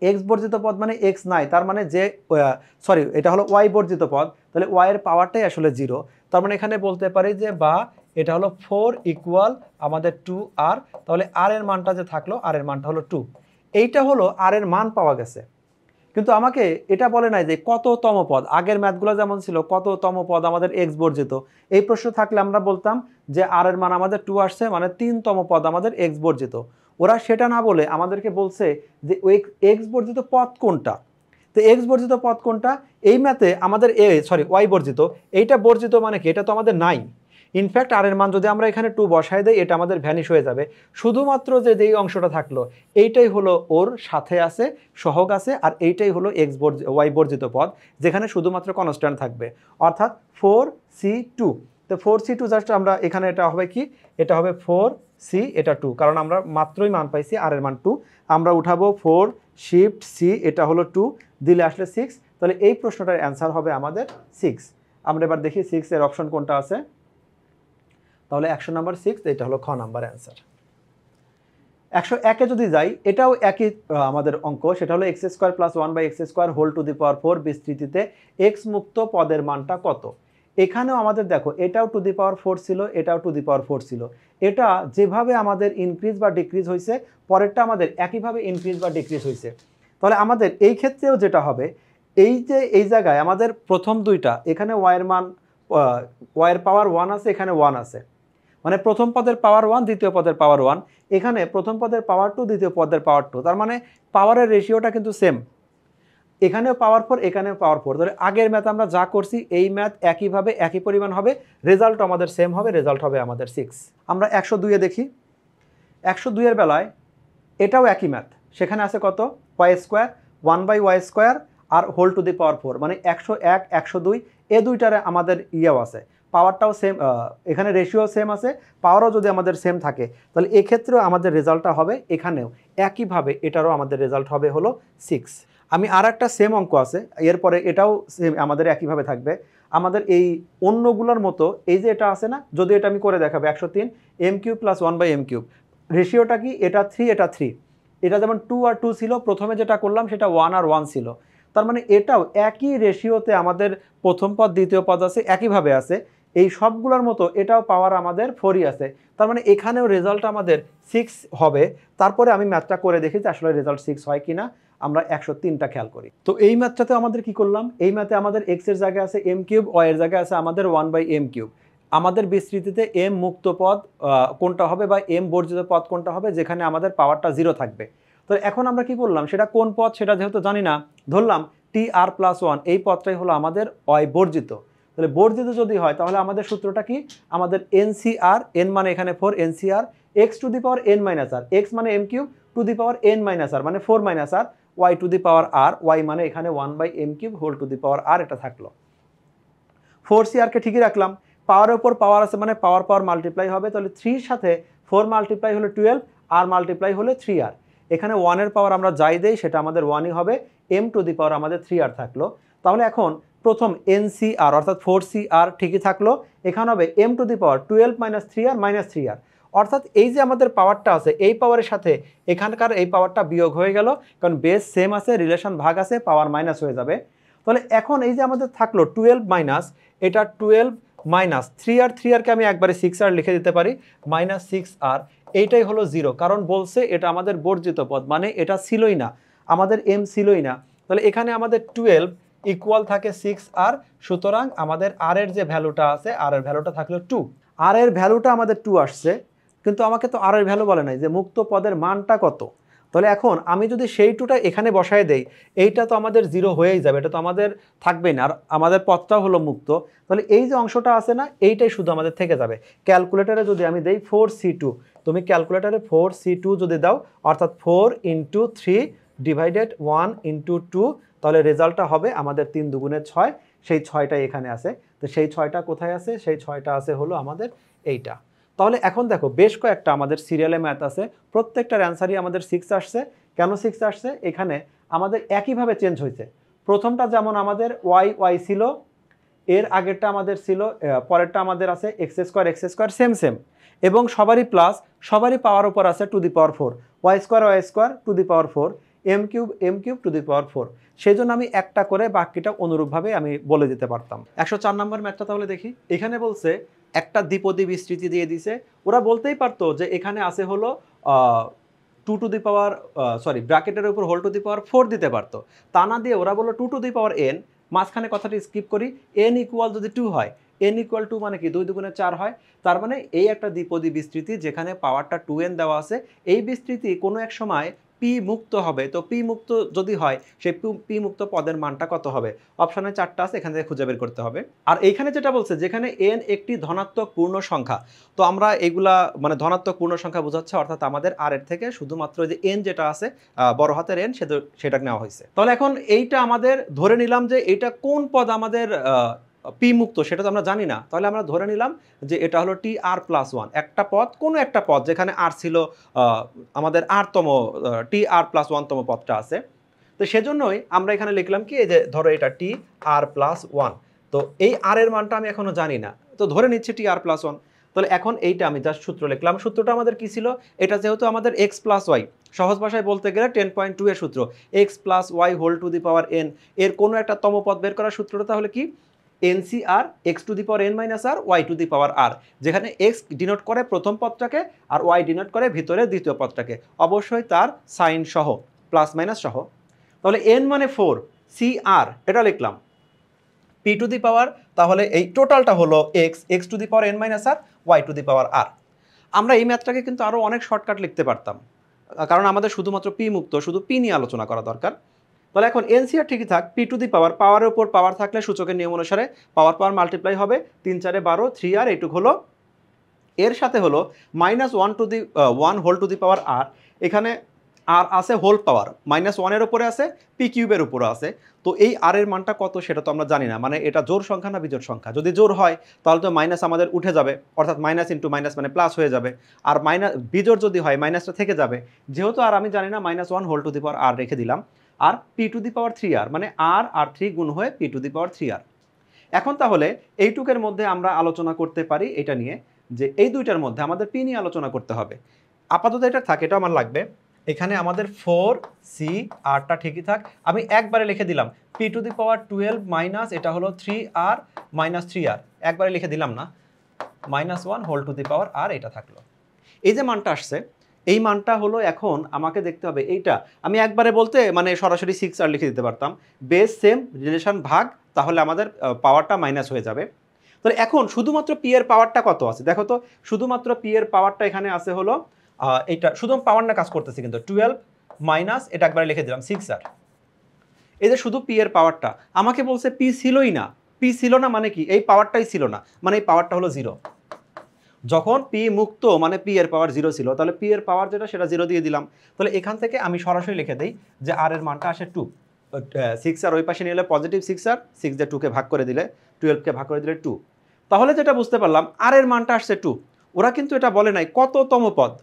Speaker 1: এক্স বর্জিত পদ মানে এক্স নাই, তার মানে যে সরি এটা হলো ওয়াই বর্জিত পদ, তাহলে ওয়াইয়ের পাওয়ারটাই আসলে 0। তার মানে এখানে বলতে পারি যে বা এটা হলো 4 ইকুয়াল আমাদের 2r, তাহলে আর এর মানটা যে থাকলো আর এর মানটা হলো 2। এইটা হলো আর এর মান পাওয়া গেছে, কিন্তু আমাকে এটা বলে নাই যে কততম পদ। আগের ম্যাথগুলো যেমন ছিল কততম পদ আমাদের এক্স বর্জিত, এই প্রশ্ন থাকলে আমরা বলতাম যে আর এর মান আমাদের 2 আসছে, মানে 3তম পদ আমাদের এক্স বর্জিত। ওরা সেটা না বলে আমাদেরকে বলছে যে ওই এক্স বর্জিত পদ কোনটা। তো এক্স বর্জিত পদ কোনটা এই ম্যাথে আমাদের ওয়াই বর্জিত, এইটা বর্জিত মানে কি এটা তো আমাদের নাই। ইনফ্যাক্ট আর এর মান যদি আমরা এখানে 2 বসাই দেই এটা আমাদের ভ্যানিশ হয়ে যাবে, শুধুমাত্র যে যেই অংশটা থাকলো এইটাই হলো ওর সাথে আছে, সহগ আছে, আর এইটাই হলো ওয়াই বর্জিত পদ যেখানে শুধুমাত্র কনস্ট্যান্ট থাকবে, অর্থাৎ 4c2। তো 4c2 জাস্ট আমরা এখানে এটা হবে কি, এটা হবে 4c, এটা 2, কারণ আমরা মাত্রই মান পাইছি আর এর মান 2, আমরা উঠাবো 4 শিফট c, এটা হলো 2 দিলে আসলে 6, তাহলে এই প্রশ্নটার অ্যান্সার হবে আমাদের 6। আমরা এবার দেখি 6 এর অপশন কোনটা আছে, তাহলে 100 নাম্বার 6, এটা হলো খ নাম্বার অ্যান্সার। 101-এ যদি যাই, এটাও একই আমাদের অঙ্ক, সেটা হলো x square plus 1 by x square whole to the power 4 বিস্তৃতিতে এক্স মুক্ত পদের মানটা কত। এখানেও আমাদের দেখো এটাও টু দি পাওয়ার 4 ছিল, এটাও টু দি পাওয়ার 4 ছিল, এটা যেভাবে আমাদের ইনক্রিজ বা ডিক্রিজ হয়েছে পরেরটা আমাদের একইভাবে ইনক্রিজ বা ডিক্রিজ হয়েছে। তাহলে আমাদের এই ক্ষেত্রেও যেটা হবে, এই যে এই জায়গায় আমাদের প্রথম দুইটা, এখানে ওয়াইয়ের মান ওয়াইয়ের পাওয়ার 1 আছে, এখানে 1 আছে, মানে প্রথম পদের পাওয়ার 1 দ্বিতীয় পদের পাওয়ার 1, এখানে প্রথম পদের পাওয়ার 2 দ্বিতীয় পদের পাওয়ার 2, তার মানে পাওয়ারের রেশিওটা কিন্তু সেম, এখানেও পাওয়ার 4 এখানেও পাওয়ার 4। তাহলে আগের ম্যাথ আমরা যা করছি এই ম্যাথ একইভাবে একই পরিমাণ হবে, রেজাল্ট আমাদের সেম হবে, রেজাল্ট হবে আমাদের 6। আমরা 102-এ দেখি, 102-এর বেলায় এটাও একই ম্যাথ, সেখানে আছে কত y square 1 by y square r whole to the power 4, মানে 101 102 এ দুইটারে আমাদের ইয়েও আছে, পাওয়ারটাও সেম, এখানে রেশিও সেম আছে, পাওয়ারও যদি আমাদের সেম থাকে তাহলে এক্ষেত্রেও আমাদের রেজাল্টটা হবে এখানেও একইভাবে, এটারও আমাদের রেজাল্ট হবে হলো 6। আমি আর একটা সেম অঙ্ক আছে এরপরে, এটাও সেম আমাদের একইভাবে থাকবে। আমাদের এই অন্যগুলোর মতো এই যে এটা আছে না, যদি এটা আমি করে দেখাবো 103 M cube plus 1/m cube, রেশিওটা কি, এটা 3 এটা 3, এটা যেমন 2 আর 2 ছিল, প্রথমে যেটা করলাম সেটা 1 আর 1 ছিল, তার মানে এটাও একই রেশিওতে আমাদের প্রথম পদ দ্বিতীয় পদ আছে একইভাবে আছে, এই সবগুলোর মতো এটাও পাওয়ার আমাদের 4ই আছে, তার মানে এখানেও রেজাল্ট আমাদের 6 হবে। তারপরে আমি ম্যাথটা করে দেখি যে আসলে রেজাল্ট 6 হয় কিনা, আমরা 103টা খেয়াল করি। তো এই ম্যাথটাতে আমাদের কি করলাম, এই ম্যাথে আমাদের এক্স এর জায়গায় আছে এম কিউব, ওয়াই এর জায়গায় আছে আমাদের 1/m কিউব। আমাদের বিস্তৃতিতে এম মুক্ত পদ কোনটা হবে বা এম বর্জিত পদ কোনটা হবে যেখানে আমাদের পাওয়ারটা 0 থাকবে। তো এখন আমরা কি করলাম, সেটা কোন পদ সেটা যেহেতু জানি না, ধরলাম TR+1 এই পদটাই হলো আমাদের ওয়াই বর্জিত। তাহলে বর্জিত যদি হয় তাহলে আমাদের সূত্রটা কি, আমাদের NCR, n মানে এখানে 4, NCR x to the power n minus r, x মানে m cube to the power n minus r মানে 4 minus r, y to the power r, y মানে এখানে 1/m cube whole to the power r, এটা থাকলো। 4CR কে ঠিকই রাখলাম, পাওয়ারের উপর পাওয়ার আছে মানে পাওয়ার পাওয়ার মাল্টিপ্লাই হবে, তাহলে 3 এর সাথে 4 মাল্টিপ্লাই হলো 12, আর মাল্টিপ্লাই হলো 3r, এখানে 1 এর পাওয়ার আমরা যাই দেই সেটা আমাদের 1ই হবে, m টু দি পাওয়ার আমাদের 3r থাকলো। তাহলে এখন প্রথম NCR অর্থাৎ 4CR ঠিকই থাকলো, এখানে হবে m two the power 12 minus 3r minus 3r, অর্থাৎ এই যে আমাদের পাওয়ারটা আছে এই পাওয়ারের সাথে এখানকার এই পাওয়ারটা বিয়োগ হয়ে গেল, কারণ বেস সেম আছে, রিলেশন ভাগ আছে, পাওয়ার মাইনাস হয়ে যাবে। তাহলে এখন এই যে আমাদের থাকলো 12 মাইনাস, এটা 12 মাইনাস 3r, 3rকে আমি একবারে 6r লিখে দিতে পারি, মাইনাস 6r, এইটাই হলো 0, কারণ বলছে এটা আমাদের বর্জিত পদ, মানে এটা ছিলই না, আমাদের m ছিলই না। তাহলে এখানে আমাদের 12 ইকুয়াল থাকে 6r, সুতরাং আমাদের r এর যে ভ্যালুটা আছে, r এর ভ্যালুটা থাকলো 2, r এর ভ্যালুটা আমাদের 2 আসছে, কিন্তু আমাকে তো r এর ভ্যালু বলে নাই যে মুক্ত পদের মানটা কত। তাহলে এখন আমি যদি সেই টুটা এখানে বসায় দেই, এইটা তো আমাদের 0 হয়েই যাবে, এটা তো আমাদের থাকবেই না, আর আমাদের পদটাও হলো মুক্ত, তাহলে এই যে অংশটা আছে না এইটাই শুধু আমাদের থেকে যাবে। ক্যালকুলেটারে যদি আমি দেই 4C2, তুমি ক্যালকুলেটারে 4C2 যদি দাও, অর্থাৎ 4 ইন্টু 3 ডিভাইডেড 1 ইন্টু 2, তাহলে রেজাল্টটা হবে আমাদের 3 দুগুণে 6, সেই 6টাই এখানে আছে। তো সেই 6টা কোথায় আছে, সেই 6টা আছে হলো আমাদের এইটা। তাহলে এখন দেখো বেশ কয়েকটা আমাদের সিরিয়ালে ম্যাথ আছে, প্রত্যেকটার অ্যান্সারই আমাদের 6 আসছে। কেন 6 আসছে, এখানে আমাদের একইভাবে চেঞ্জ হয়েছে। প্রথমটা যেমন আমাদের y ছিল, এর আগেরটা আমাদের ছিল, পরেরটা আমাদের আছে x স্কোয়ার সেম সেম, এবং সবারই প্লাস, সবারই পাওয়ার উপর আছে to the power 4, y square to the power 4, m cube to the power 4। সেই জন্য আমি একটা করে বাকিটা অনুরূপভাবে আমি বলে দিতে পারতাম। 104 নম্বর ম্যাথটা তাহলে দেখি। এখানে বলছে একটা দ্বিপদী বিস্তৃতি দিয়ে দিছে, ওরা বলতেই পারতো যে এখানে আছে হলো 2 টু দি পাওয়ার ব্র্যাকেটের উপর হোল টু দি পাওয়ার 4 দিতে পারতো, তা না দিয়ে ওরা বললো 2 টু দি পাওয়ার n, মাঝখানে কথাটি স্কিপ করি, n ইকুয়াল যদি 2 হয়, n ইকুয়াল 2 মানে কি 2 দুগুণে 4 হয়, তার মানে এই একটা দ্বিপদী বিস্তৃতি যেখানে পাওয়ারটা 2n দেওয়া আছে, এই বিস্তৃতি কোনো এক সময় পি মুক্ত হবে। তো পি মুক্ত যদি হয়, সেই পি মুক্ত পদের মানটা কত হবে, অপশনে 4টা আছে, এখান থেকে খুঁজে বের করতে হবে। আর এইখানে যেটা বলছে যেখানে n একটি ধনাত্মক পূর্ণ সংখ্যা, তো আমরা এগুলা মানে ধনাত্মক পূর্ণ সংখ্যা বোঝাচ্ছে, অর্থাৎ আমাদের r এর থেকে শুধুমাত্র যে n যেটা আছে বড় হাতের n সেটা নেওয়া হয়েছে। তাহলে এখন এইটা আমাদের ধরে নিলাম যে এটা কোন পদ আমাদের পি মুক্ত সেটা তো আমরা জানি না, তাহলে আমরা ধরে নিলাম যে এটা হলো TR+1, একটা পদ, কোনো একটা পদ যেখানে আর ছিল আমাদের rতম TR+1 তম পদটা আছে। তো সেজন্যই আমরা এখানে লিখলাম কি, এই যে ধরো এটা TR+1, তো এই r এর মানটা আমি এখনো জানি না, তো ধরে নিচ্ছি TR+1। তাহলে এখন এইটা আমি জাস্ট সূত্র লিখলাম, সূত্রটা আমাদের কি ছিল, এটা যেহেতু আমাদের x প্লাস ওয়াই, সহজ ভাষায় বলতে গেলে 10.2 এর সূত্র, x plus y whole to the power n, এর কোনো একটা তম পদ বের করার সূত্রটা তাহলে কি, NCR x to the power n minus r, y to the power r, যেখানে x ডিনোট করে প্রথম পদটাকে আর y ডিনোট করে ভিতরে দ্বিতীয় পদটাকে, অবশ্যই তার সাইন সহ, প্লাস মাইনাস সহ। তাহলে n মানে 4, CR এটা লিখলাম, p টু দি পাওয়ার, তাহলে এই টোটালটা হলো x to the power n minus r, y to the power r। আমরা এই ম্যাথটাকে কিন্তু আরও অনেক শর্টকাট লিখতে পারতাম, কারণ আমাদের শুধুমাত্র p মুক্ত, শুধু p নিয়ে আলোচনা করা দরকার। তাহলে এখন NCR ঠিকই থাক, p টু দি পাওয়ার, পাওয়ারের উপর পাওয়ার থাকলে সূচকের নিয়ম অনুসারে পাওয়ার মাল্টিপ্লাই হবে, 3 4 12, 3r এইটুক হলো, এর সাথে হলো -1 whole to the power r, এখানে আর আছে হোল পাওয়ার, -1 এর উপরে আছে, p কিউবের উপরে আছে। তো এই r এর মানটা কত সেটা তো আমরা জানি না, মানে এটা জোড় সংখ্যা না বিজোড় সংখ্যা, যদি জোড় হয় তাহলে তো মাইনাস আমাদের উঠে যাবে, অর্থাৎ মাইনাস ইন্টু মাইনাস মানে প্লাস হয়ে যাবে, আর বিজোড় যদি হয় মাইনাসটা থেকে যাবে, যেহেতু আর আমি জানি না, -1 whole to the power r রেখে দিলাম, আর p two the power 3r, মানে r আর 3 গুণ হয়ে p two the power 3r। এখন তাহলে এইটুকের মধ্যে আমরা আলোচনা করতে পারি এটা নিয়ে যে এই দুইটার মধ্যে আমাদের পি নিয়ে আলোচনা করতে হবে। আপাতত এটা থাক, এটা আমার লাগবে। এখানে আমাদের 4c rটা ঠিকই থাক, আমি একবারে লিখে দিলাম p two the power 12 minus এটা হলো 3r মাইনাস 3r, একবারে লিখে দিলাম না, -1 whole to the power r এটা থাকলো। এই যে মানটা আসছে এই মানটা হলো এখন আমাকে দেখতে হবে এইটা, আমি একবারে বলতে মানে সরাসরি 6r লিখে দিতে পারতাম, বেস সেম রিলেশন ভাগ, তাহলে আমাদের পাওয়ারটা মাইনাস হয়ে যাবে। তাহলে এখন শুধুমাত্র পি এর পাওয়ারটা কত আছে দেখো তো, শুধুমাত্র পি এর পাওয়ারটা এখানে আছে হলো এইটা, শুধু পাওয়ার না কাজ করতেছে কিন্তু 12 মাইনাস এটা একবারে লিখে দিলাম 6r। এই যে শুধু পি এর পাওয়ারটা, আমাকে বলছে পি ছিলই না, পি ছিল না মানে কি এই পাওয়ারটাই ছিল না, মানে এই পাওয়ারটা হলো 0। যখন পি মুক্ত মানে পি এর পাওয়ার 0 ছিল, তাহলে পি এর পাওয়ার যেটা সেটা 0 দিয়ে দিলাম। তাহলে এখান থেকে আমি সরাসরি লিখে দিই যে আর এর মানটা আসে 2, 6r ওই পাশে নিয়ে এলে পজিটিভ 6r, 6 দিয়ে 2কে ভাগ করে দিলে 12কে ভাগ করে দিলে 2। তাহলে যেটা বুঝতে পারলাম আর এর মানটা আসছে 2। ওরা কিন্তু এটা বলে নাই কততম পদ,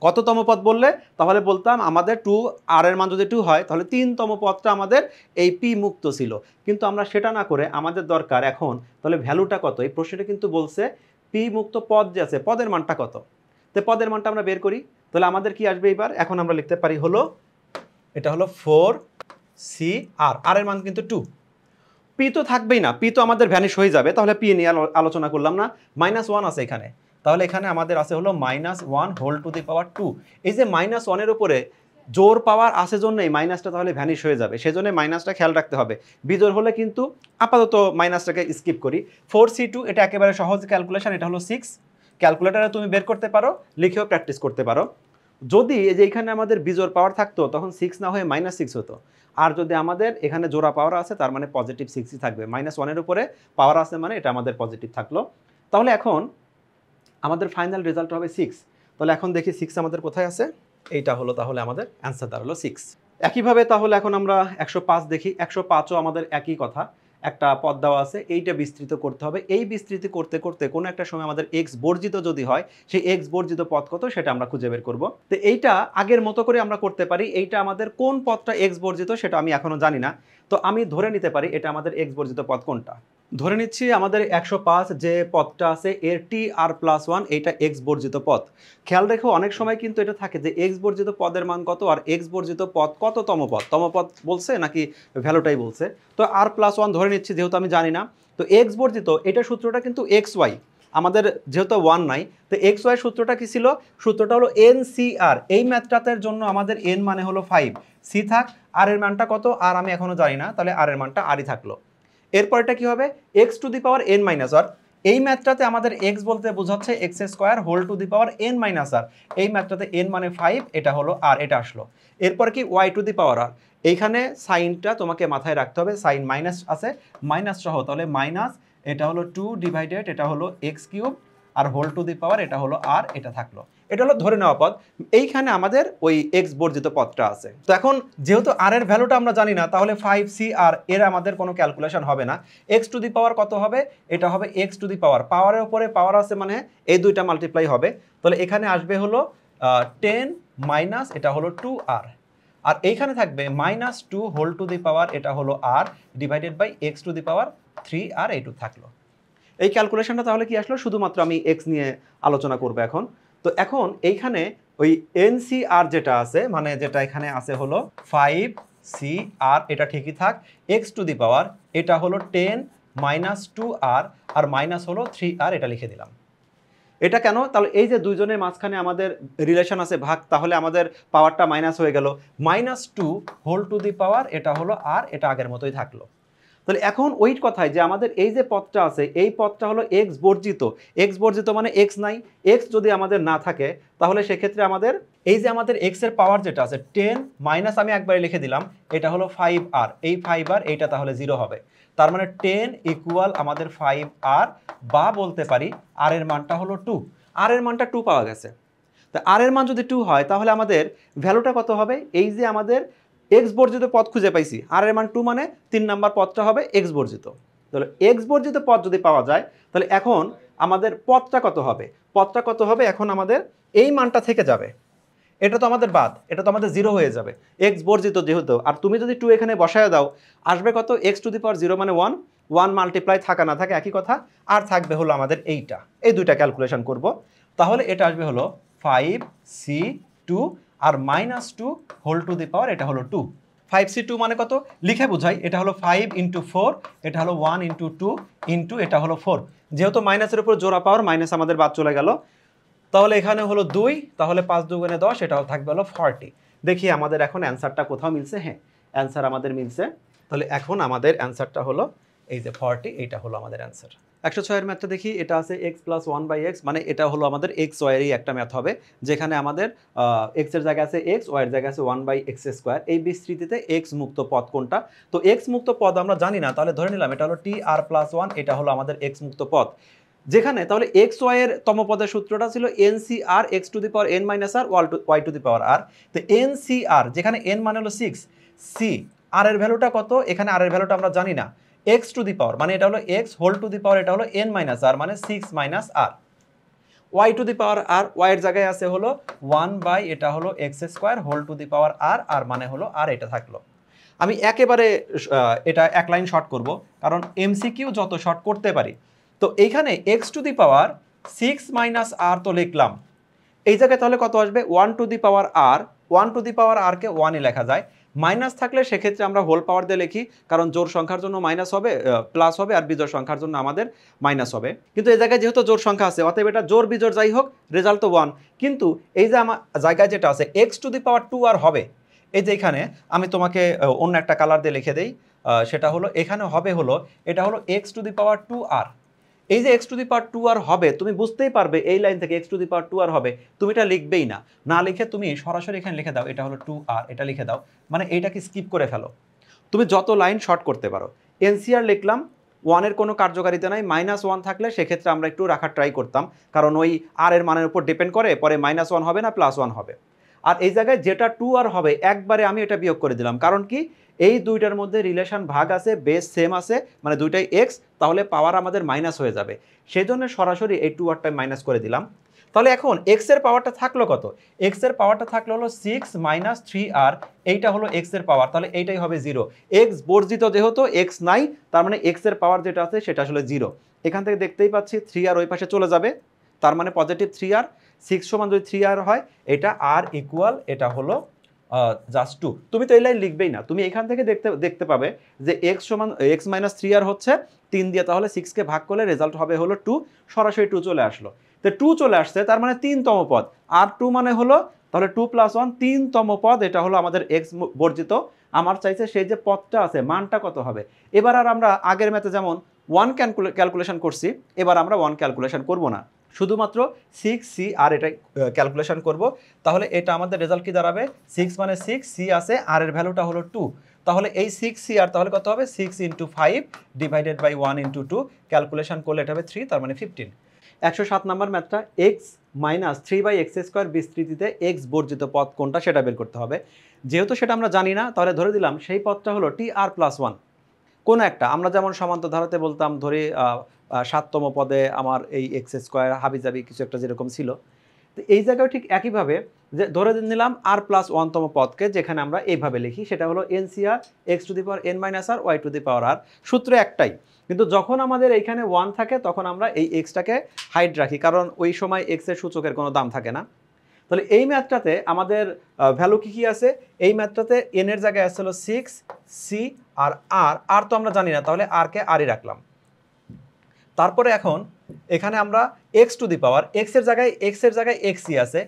Speaker 1: কততম পদ বললে তাহলে বলতাম আমাদের 2 আর এর মান যদি 2 হয় তাহলে 3তম পদটা আমাদের এই পি মুক্ত ছিল, কিন্তু আমরা সেটা না করে আমাদের দরকার এখন তাহলে ভ্যালুটা কত। এই প্রশ্নটা কিন্তু বলছে পি মুক্ত পদ যে আছে পদের মানটা কত, তো পদের মানটা আমরা বের করি। তাহলে আমাদের কি আসবে এবার, এখন আমরা লিখতে পারি হলো এটা হলো 4c r, আর এর মান কিন্তু 2, পি তো থাকবেই না, পি তো আমাদের ভ্যানিশ হয়ে যাবে, তাহলে পি নিয়ে আলোচনা করলাম না। -1 আছে এখানে, তাহলে এখানে আমাদের আছে হলো -1 হোল টু দি পাওয়ার 2। এই যে -1-এর উপরে জোর পাওয়ার আছে জন্য এই মাইনাসটা তাহলে ভ্যানিশ হয়ে যাবে, সেজন্য মাইনাসটা খেয়াল রাখতে হবে। বিজোড় হলে কিন্তু আপাতত মাইনাসটাকে স্কিপ করি। 4c2 এটা একেবারে সহজ ক্যালকুলেশন, এটা হলো 6, ক্যালকুলেটারে তুমি বের করতে পারো, লিখেও প্র্যাকটিস করতে পারো। যদি এই যে এখানে আমাদের বিজোড় পাওয়ার থাকতো তখন 6 না হয়ে -6 হতো, আর যদি আমাদের এখানে জোড়া পাওয়ার আছে তার মানে পজিটিভ 6ই থাকবে, -1-এর উপরে পাওয়ার আছে মানে এটা আমাদের পজিটিভ থাকলো। তাহলে এখন আমাদের ফাইনাল রেজাল্ট হবে 6। তাহলে এখন দেখি 6 আমাদের কোথায় আছে, এইটা হলো তাহলে আমাদের অ্যান্সার দাঁড়ালো 6। একইভাবে তাহলে এখন আমরা 105 দেখি, 105ও আমাদের একই কথা, একটা পদ দেওয়া আছে, এইটা বিস্তৃত করতে হবে। এই বিস্তৃতি করতে করতে কোনো একটা সময় আমাদের এক্স বর্জিত যদি হয়, সেই এক্স বর্জিত পদ কত সেটা আমরা খুঁজে বের করব। তো এইটা আগের মতো করে আমরা করতে পারি, এইটা আমাদের কোন পদটা এক্স বর্জিত সেটা আমি এখনো জানি না, তো আমি ধরে নিতে পারি এটা আমাদের এক্স বর্জিত পদ কোনটা। ধরে নিচ্ছি আমাদের 105 যে পদটা আছে এর টি আর প্লাস 1 এইটা এক্স বর্জিত পদ। খেয়াল রেখো অনেক সময় কিন্তু এটা থাকে যে এক্স বর্জিত পদের মান কত আর এক্স বর্জিত পদ কততম পদ, তম পদ বলছে নাকি ভ্যালুটাই বলছে। তো আর প্লাস 1 ধরে নিচ্ছি যেহেতু আমি জানি না। তো এক্স বর্জিত এটা সূত্রটা কিন্তু এক্স ওয়াই, আমাদের যেহেতু 1 নাই তো এক্স ওয়াই সূত্রটা কি ছিল, সূত্রটা হলো এন সি আর। এই ম্যাথটাতের জন্য আমাদের এন মানে হলো 5, সি থাক, আর এর মানটা কত আর আমি এখনো জানি না, তাহলে আর এর মানটা আরই থাকলো। এরপরটা কি হবে x to the power n minus r, এই ম্যাথটাতে আমাদের এক্স বলতে বোঝাচ্ছে x square whole to the power n minus r, এই ম্যাথটাতে এন মানে 5, এটা হলো আর, এটা আসলো। এরপর কি ওয়াই টু দি পাওয়ার আর, এইখানে সাইনটা তোমাকে মাথায় রাখতে হবে, সাইন মাইনাস আছে মাইনাস সহ, তাহলে মাইনাস এটা হলো 2 ডিভাইডেড এটা হলো x cube r whole to the power এটা হলো আর, এটা থাকলো। এটা হলো ধরে নেওয়া পদ, এইখানে আমাদের ওই এক্স বর্জিত পদটা আছে। তো এখন যেহেতু আর এর ভ্যালুটা আমরা জানি না তাহলে 5c আর এর আমাদের কোনো ক্যালকুলেশন হবে না। এক্স টু দি পাওয়ার কত হবে, এটা হবে এক্স টু দি পাওয়ার, পাওয়ারের উপরে পাওয়ার আছে মানে এই দুইটা মাল্টিপ্লাই হবে, তাহলে এখানে আসবে হলো 10 মাইনাস এটা হলো 2r, আর এইখানে থাকবে -2 হোল টু দি পাওয়ার এটা হলো r divided by x to the power 3 r এইটুকু থাকলো। এই ক্যালকুলেশনটা তাহলে কি আসলো, শুধুমাত্র আমি এক্স নিয়ে আলোচনা করবো এখন। তো এখন এইখানে ওই এনসিআর যেটা আছে মানে যেটা এখানে আছে হলো 5cr, এটা ঠিকই থাক, এক্স টু দি পাওয়ার এটা হলো 10 -2r আর মাইনাস হলো 3r, এটা লিখে দিলাম। এটা কেন, তাহলে এই যে দুইজনের মাঝখানে আমাদের রিলেশন আছে ভাগ, তাহলে আমাদের পাওয়ারটা মাইনাস হয়ে গেল, -2 হোল টু দি পাওয়ার এটা হলো আর, এটা আগের মতোই থাকলো। তাহলে এখন ওই কথায় যে আমাদের এই যে পদটা আছে এই পদটা হলো এক্স বর্জিত, এক্স বর্জিত মানে এক্স নাই, এক্স যদি আমাদের না থাকে তাহলে সেক্ষেত্রে আমাদের এই যে আমাদের এক্স এর পাওয়ার যেটা আছে 10 মাইনাস আমি একবারে লিখে দিলাম এটা হলো 5r, এই 5r এইটা তাহলে 0 হবে, তার মানে 10 ইকুয়াল আমাদের 5r, বা বলতে পারি আর এর মানটা হলো 2, আর এর মানটা 2 পাওয়া গেছে। তা আর এর মান যদি 2 হয় তাহলে আমাদের ভ্যালুটা কত হবে, এই যে আমাদের এক্স বর্জিত পদ খুঁজে পাইছি, আর এর মান 2 মানে 3 নাম্বার পদটা হবে এক্স বর্জিত। তাহলে এক্স বর্জিত পদ যদি পাওয়া যায় তাহলে এখন আমাদের পদটা কত হবে, পদটা কত হবে এখন আমাদের এই মানটা থেকে যাবে, এটা তো আমাদের বাদ, এটা তো আমাদের 0 হয়ে যাবে এক্স বর্জিত যেহেতু, আর তুমি যদি 2 এখানে বসায় দাও আসবে কত, এক্স টু দি পাওয়ার 0 মানে 1 1 মাল্টিপ্লাই থাকা না থাকে একই কথা, আর থাকবে হলো আমাদের এইটা, এই দুইটা ক্যালকুলেশন করব। তাহলে এটা আসবে হলো 5c2 R -2 whole to the power এটা হলো 2। 5c2 মানে কত লিখে বুঝাই, এটা হলো 5 × 4, এটা হলো 1 × 2 ইন্টু এটা হলো 4। যেহেতু মাইনাসের উপর জোড়া পাওয়ার মাইনাস আমাদের বাদ চলে গেল, তাহলে এখানে হলো 2, তাহলে 5 × 2 = 10, এটাও থাকবে হলো 40। দেখি আমাদের এখন অ্যান্সারটা কোথাও মিলছে। হ্যাঁ, অ্যান্সার আমাদের মিলছে। তাহলে এখন আমাদের অ্যান্সারটা হলো এই যে 40, এইটা হলো আমাদের অ্যান্সার। 106 এর ম্যাথটা দেখি, এটা আছে x + 1/x, মানে এটা হলো আমাদের x y এরই একটা ম্যাথ হবে, যেখানে আমাদের x এর জায়গায় আছে x, y এর জায়গায় আছে 1/x²। এই বিস্তৃতিতে x মুক্ত পদ কোনটা? তো x মুক্ত পদ আমরা জানি না, তাহলে ধরে নিলাম এটা হলো tr+1, এটা হলো আমাদের x মুক্ত পদ। যেখানে তাহলে x y এর তম পদের সূত্রটা ছিল NCR x⁻n - r y⁻r। তো NCR যেখানে n মানে হলো 6, c r এর ভ্যালুটা কত? এখানে r এর ভ্যালুটা আমরা জানি না, x⁻, মানে এটা হলো x whole to the power, এটা হলো n - r, মানে 6 - r। y⁻r, y এর জায়গায় আছে হলো 1/ এটা হলো x² whole to the power r, আর মানে হলো r, এটা থাকলো। আমি একেবারে এটা এক লাইন শর্ট করব, কারণ এমসিকিউ যত শর্ট করতে পারি। তো এইখানে x⁻6 - r তো লিখলাম, এই জায়গায় তাহলে কত আসবে? 1⁻r, 1⁻r কে 1-ই লেখা যায়, মাইনাস থাকলে সেক্ষেত্রে আমরা হোল পাওয়ার দিয়ে লিখি, কারণ জোড় সংখ্যার জন্য মাইনাস হবে, প্লাস হবে, আর বিজোড় সংখ্যার জন্য আমাদের মাইনাস হবে। কিন্তু এই জায়গায় যেহেতু জোড় সংখ্যা আছে, অতএব এটা জোড় বিজোড় যাই হোক, রেজাল্ট তো 1। কিন্তু এই যে আমার জায়গায় যেটা আছে x⁻2r হবে, এই যে এখানে আমি তোমাকে অন্য একটা কালার দিয়ে লিখে দেই, সেটা হলো এখানে হবে হলো এটা হলো x⁻2r। এই যে x⁻2r হবে, তুমি বুঝতেই পারবে এই লাইন থেকে x⁻2r হবে, তুমি এটা লিখবেই না, না লিখে তুমি সরাসরি এখানে লিখে দাও এটা হলো 2r, এটা লিখে দাও, মানে এইটাকে স্কিপ করে ফেলো। তুমি যত লাইন শর্ট করতে পারো। এনসিআর লিখলাম, 1 এর কোনো কার্যকারিতা নাই, -1 থাকলে সেক্ষেত্রে আমরা একটু রাখার ট্রাই করতাম, কারণ ওই r এর মানের উপর ডিপেন্ড করে, পরে -1 হবে না +1 হবে। আর এই জায়গায় যেটা 2r হবে একবারে আমি এটা বিয়োগ করে দিলাম, কারণ কি এই দুইটার মধ্যে রিলেশন ভাগ আছে, বেস সেম আছে, মানে দুইটাই x, তাহলে পাওয়ার আমাদের মাইনাস হয়ে যাবে, সেই জন্য সরাসরি এই 2rটা মাইনাস করে দিলাম। তাহলে এখন x এর পাওয়ারটা থাকলো কত? x এর পাওয়ারটা থাকলো হলো 6 - 3r, এইটা হলো x এর পাওয়ার, তাহলে এইটাই হবে 0। x বর্জিত, যেহেতু x নাই, তার মানে x এর পাওয়ার যেটা আছে সেটা আসলে 0। এখান থেকে দেখতেই পাচ্ছি 3r ওই পাশে চলে যাবে, তার মানে পজিটিভ 3r। 6 সমান যদি 3r হয়, এটা r ইকুয়াল এটা হলো জাস্ট 2। তুমি তো এই লাইন লিখবেই না, তুমি এখান থেকে দেখতে পাবে যে x - 3r হচ্ছে 3 দিয়ে, তাহলে 6 কে ভাগ করলে রেজাল্ট হবে হলো 2, সরাসরি 2 চলে আসলো। তো 2 চলে আসছে, তার মানে 3তম পদ, আর 2 মানে হলো তাহলে 2 + 1 3তম পদ, এটা হলো আমাদের x বর্জিত। আমার চাইছে সেই যে পদটা আছে মানটা কত হবে। এবার আর আমরা আগের ম্যাথে যেমন 1 ক্যালকুলেশন করছি, এবার আমরা 1 ক্যালকুলেশন করব না, শুধুমাত্র 6c আর এটা ক্যালকুলেশন করব। তাহলে এটা আমাদের রেজাল্ট কি দাঁড়াবে? 6 মানে 6, c আছে, আর এর ভ্যালুটা হলো 2, তাহলে এই 6c আর তাহলে কত হবে? 6 × 5 ডিভাইডেড বাই 1 × 2, ক্যালকুলেশন করলে এটা হবে 3, তার মানে 15। 107 নম্বর ম্যাথটা x - 3/x² বিস্তৃতিতে x বর্জিত পদ কোনটা সেটা বের করতে হবে। যেহেতু সেটা আমরা জানি না, তাহলে ধরে দিলাম সেই পদটা হলো tr+1, কোন একটা। আমরা যেমন সমান্তর ধারাতে বলতাম, ধরে 7তম পদে আমার এই x² হাবিজাবি কিছু একটা যেরকম ছিল, তো এই জায়গায় ঠিক একইভাবে যে ধরে নিলাম r+1তম পদকে, যেখানে আমরা এইভাবে লিখি, সেটা হলো NCR x⁻n - r y⁻r। সূত্র একটাই, কিন্তু যখন আমাদের এইখানে 1 থাকে তখন আমরা এই xটাকে হাইড রাখি, কারণ ওই সময় x এর সূচকের কোনো দাম থাকে না। তাহলে এই ম্যাথটাতে আমাদের ভ্যালু কি আছে? এই ম্যাথটাতে n এর জায়গায় আসছিল 6, c আর r তো আমরা জানি না, তাহলে r কে r-ই রাখলাম। তারপরে এখন এখানে আমরা x এর জায়গায় xই আছে,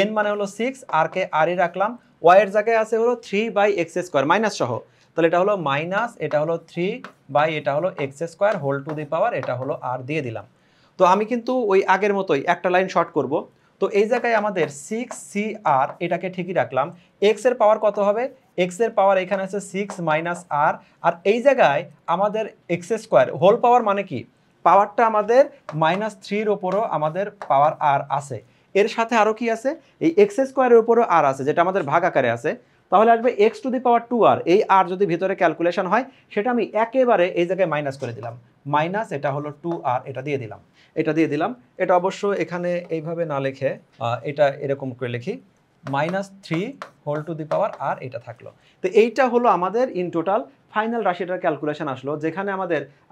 Speaker 1: n মানে হলো 6, r কে r-ই রাখলাম, y এর জায়গায় আছে হলো 3/x² মাইনাস সহ, তাহলে এটা হলো মাইনাস, এটা হলো 3 এটা হলো x² whole to the power, এটা হলো r দিয়ে দিলাম। তো আমি কিন্তু ওই আগের মতোই একটা লাইন শর্ট করব। তো এই জায়গায় আমাদের 6cr এটাকে ঠিকই রাখলাম। x এর পাওয়ার কত হবে? x এর পাওয়ার এখানে আছে 6 - r, আর এই জায়গায় আমাদের x² হোল পাওয়ার মানে কি? পাওয়ারটা আমাদের -3-র উপরও আমাদের পাওয়ার r আছে। এর সাথে আরও কি আছে? এই x² এর উপরও r আছে, যেটা আমাদের ভাগ আকারে আছে। তাহলে আসবে x⁻2r। এই r যদি ভিতরে ক্যালকুলেশন হয়, সেটা আমি একেবারে এই জায়গায় মাইনাস করে দিলাম, মাইনাস এটা হলো 2r, এটা দিয়ে দিলাম। এটা অবশ্য এখানে এইভাবে না লিখে এটা এরকম করে লিখি, -3 whole to the power r এটা থাকলো। তো এইটা হলো আমাদের ইন টোটাল ফাইনাল রাশিটার ক্যালকুলেশন আসলো, যেখানে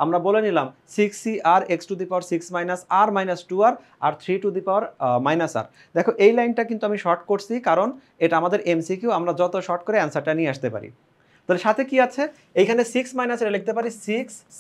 Speaker 1: আমরা বলে নিলাম 6c r x to the power 6 minus r minus 2r আর 3 to the power minus r. দেখো এই লাইনটা কিন্তু আমি শর্ট করছি, কারণ এটা আমাদের এমসিকিউ, আমরা যত শর্ট করে অ্যান্সারটা নিয়ে আসতে পারি। তাহলে সাথে কি আছে, এইখানে 6 মাইনাস এটা লিখতে পারি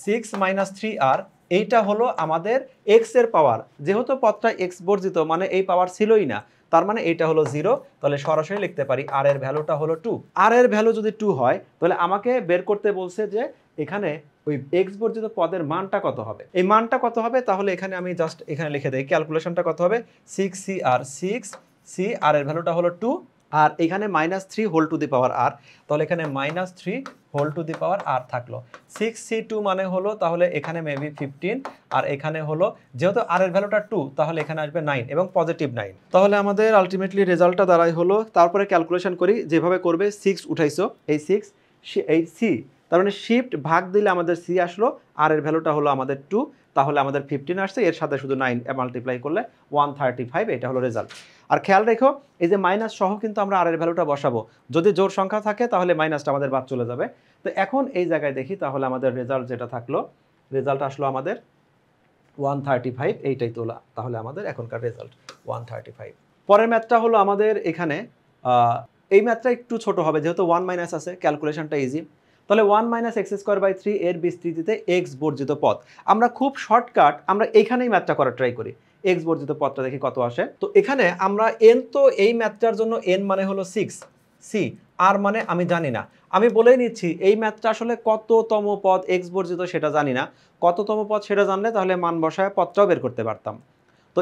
Speaker 1: 6 মাইনাস 3r, এইটা হলো আমাদের x এর পাওয়ার। যেহেতু পদটা x বর্জিত মানে এই পাওয়ার ছিলই না, তার মানে এইটা হলো 0, তাহলে সরাসরি লিখতে পারি r এর ভ্যালুটা হলো 2। r এর ভ্যালু যদি 2 হয় তাহলে আমাকে বের করতে বলছে যে এখানে ওই x বর্জিত পদের মানটা কত হবে। এই মানটা কত হবে, তাহলে এখানে আমি জাস্ট এখানে লিখে দেই ক্যালকুলেশনটা কত হবে, 6c আর এর ভ্যালুটা হলো 2, আর এখানে -3 হোল টু দি পাওয়ার আর, তাহলে এখানে -3 হোল টু দি পাওয়ার আর থাকলো। 6c2 মানে হলো তাহলে এখানে মেবি 15, আর এখানে হলো যেহেতু আর এর ভ্যালুটা 2 তাহলে এখানে আসবে 9 এবং পজিটিভ 9। তাহলে আমাদের আলটিমেটলি রেজাল্টটা দাঁড়াই হলো, তারপরে ক্যালকুলেশন করি যেভাবে করবে, 6 উঠাইছো, এই 6 এই সি, তার মানে শিফট ভাগ দিলে আমাদের সি আসলো, আর এর ভ্যালুটা হলো আমাদের 2, তাহলে আমাদের 15 আসছে, এর সাথে শুধু 9 মাল্টিপ্লাই করলে 135, এটা হলো রেজাল্ট। আর খেয়াল রেখো এই যে মাইনাস সহ কিন্তু আমরা আর এর ভ্যালুটা বসাবো, যদি জোড় সংখ্যা থাকে তাহলে মাইনাসটা আমাদের বাদ চলে যাবে। তো এখন এই জায়গায় দেখি, তাহলে আমাদের রেজাল্ট যেটা থাকলো, রেজাল্ট আসলো আমাদের 135, এইটাই তোলা, তাহলে আমাদের এখনকার রেজাল্ট 135। পরের ম্যাথটা হলো আমাদের এখানে এই ম্যাথটা একটু ছোট হবে, যেহেতু 1 মাইনাস আছে, ক্যালকুলেশনটা ইজি। তাহলে 1 মাইনাস এক্স স্কোয়ার বাই 3 এর বিস্তৃতিতে এক্স বর্জিত পদ। আমরা খুব শর্টকাট আমরা এইখানেই ম্যাথটা করার ট্রাই করি, এক্স বর্জিত পদটা দেখি কত আসে। তো এখানে আমরা এন, তো এই ম্যাথটার জন্য এন মানে হলো 6, সি আর মানে আমি জানি না, আমি বলেই নিচ্ছি এই ম্যাথটা আসলে কততম পদ এক্স বর্জিত সেটা জানি না, কততম পদ সেটা জানলে তাহলে মান বসায় পদটাও বের করতে পারতাম। তো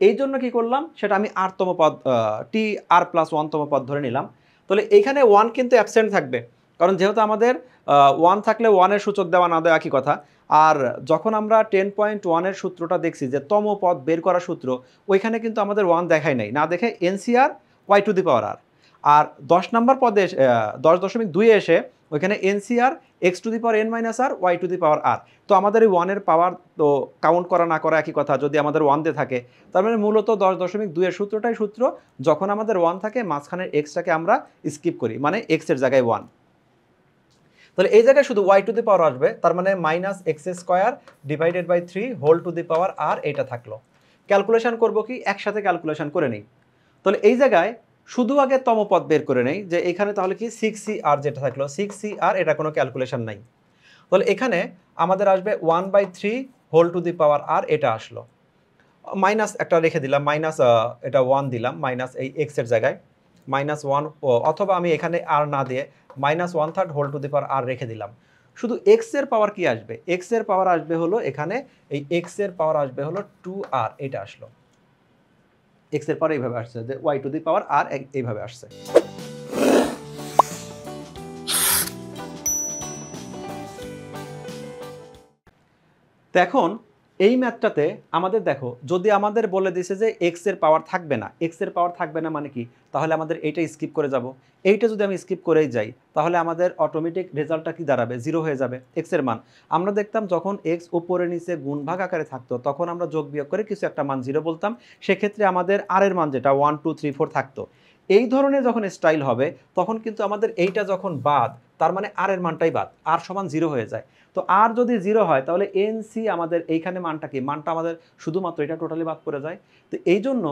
Speaker 1: এই জন্য কি করলাম, সেটা আমি আরতম পদ টি আর প্লাস 1তম পদ ধরে নিলাম। তাহলে এইখানে 1 কিন্তু অ্যাবসেন্ট থাকবে, কারণ যেহেতু আমাদের 1 থাকলে 1-এর সূচক দেওয়া না দেওয়া একই কথা। আর যখন আমরা 10.1-এর সূত্রটা দেখছি যে তম পদ বের করা সূত্র, ওইখানে কিন্তু আমাদের 1 দেখাই নাই, না দেখে n C r y to the power r. আর 10 নম্বর পদে 10.2-এ এসে ওইখানে n C r x to the power n minus r y to the power r. তো আমাদের এই 1-এর পাওয়ার তো কাউন্ট করা না করা একই কথা, যদি আমাদের 1 দিয়ে থাকে, তার মানে মূলত 10.2-এর সূত্রটাই সূত্র, যখন আমাদের 1 থাকে মাঝখানের এক্সটাকে আমরা স্কিপ করি, মানে এক্সের জায়গায় 1। তাহলে এই জায়গায় শুধু ওয়াই টু দি পাওয়ার আসবে, তার মানে minus x square divided by 3 whole to the power r, এটা থাকলো। ক্যালকুলেশন করবো কি, একসাথে ক্যালকুলেশন করে নেই। তাহলে এই জায়গায় শুধু আগে তম পদ বের করে নেই, যে এখানে তাহলে কি 6c আর যেটা থাকলো 6c আর, এটা কোনো ক্যালকুলেশন নাই। তাহলে এখানে আমাদের আসবে 1/3 whole to the power r, এটা আসলো। মাইনাস একটা রেখে দিলাম, মাইনাস এটা 1 দিলাম, মাইনাস এই এক্সের জায়গায় -1, অথবা আমি এখানে আর না দিয়ে -1/3 হোল টু দি পাওয়ার আর রেখে দিলাম। শুধু এক্স এর পাওয়ার কি আসবে, এক্স এর পাওয়ার আসবে হলো এখানে এই এক্স এর পাওয়ার আসবে হলো 2r, এটা আসলো। এক্স এর পাওয়ার এইভাবে আসছে, যে ওয়াই টু দি পাওয়ার আর এইভাবে আসছে। তো এখন এই ম্যাথটাতে আমাদের দেখো, যদি আমাদের বলে দিছে যে এক্স এর পাওয়ার থাকবে না, এক্স এর পাওয়ার থাকবে না মানে কি, তাহলে আমাদের এইটা স্কিপ করে যাব। এইটা যদি আমি স্কিপ করেই যাই তাহলে আমাদের অটোমেটিক রেজাল্টটা কি দাঁড়াবে, 0 হয়ে যাবে এক্স এর মান। আমরা দেখতাম যখন এক্স উপরে নিচে গুণ ভাগ আকারে থাকতো, তখন আমরা যোগ বিয়োগ করে কিছু একটা মান 0 বলতাম, সেক্ষেত্রে আমাদের আর এর মান যেটা 1 2 3 4 থাকতো। এই ধরনের যখন স্টাইল হবে তখন কিন্তু আমাদের এইটা যখন বাদ, তার মানে আর এর মানটাই বাদ, আর সমান 0 হয়ে যায়। তো আর যদি 0 হয় তাহলে এনসি আমাদের এইখানে মানটা কি, মানটা আমাদের শুধুমাত্র এটা টোটালি বাদ করে যায়। তো এই জন্য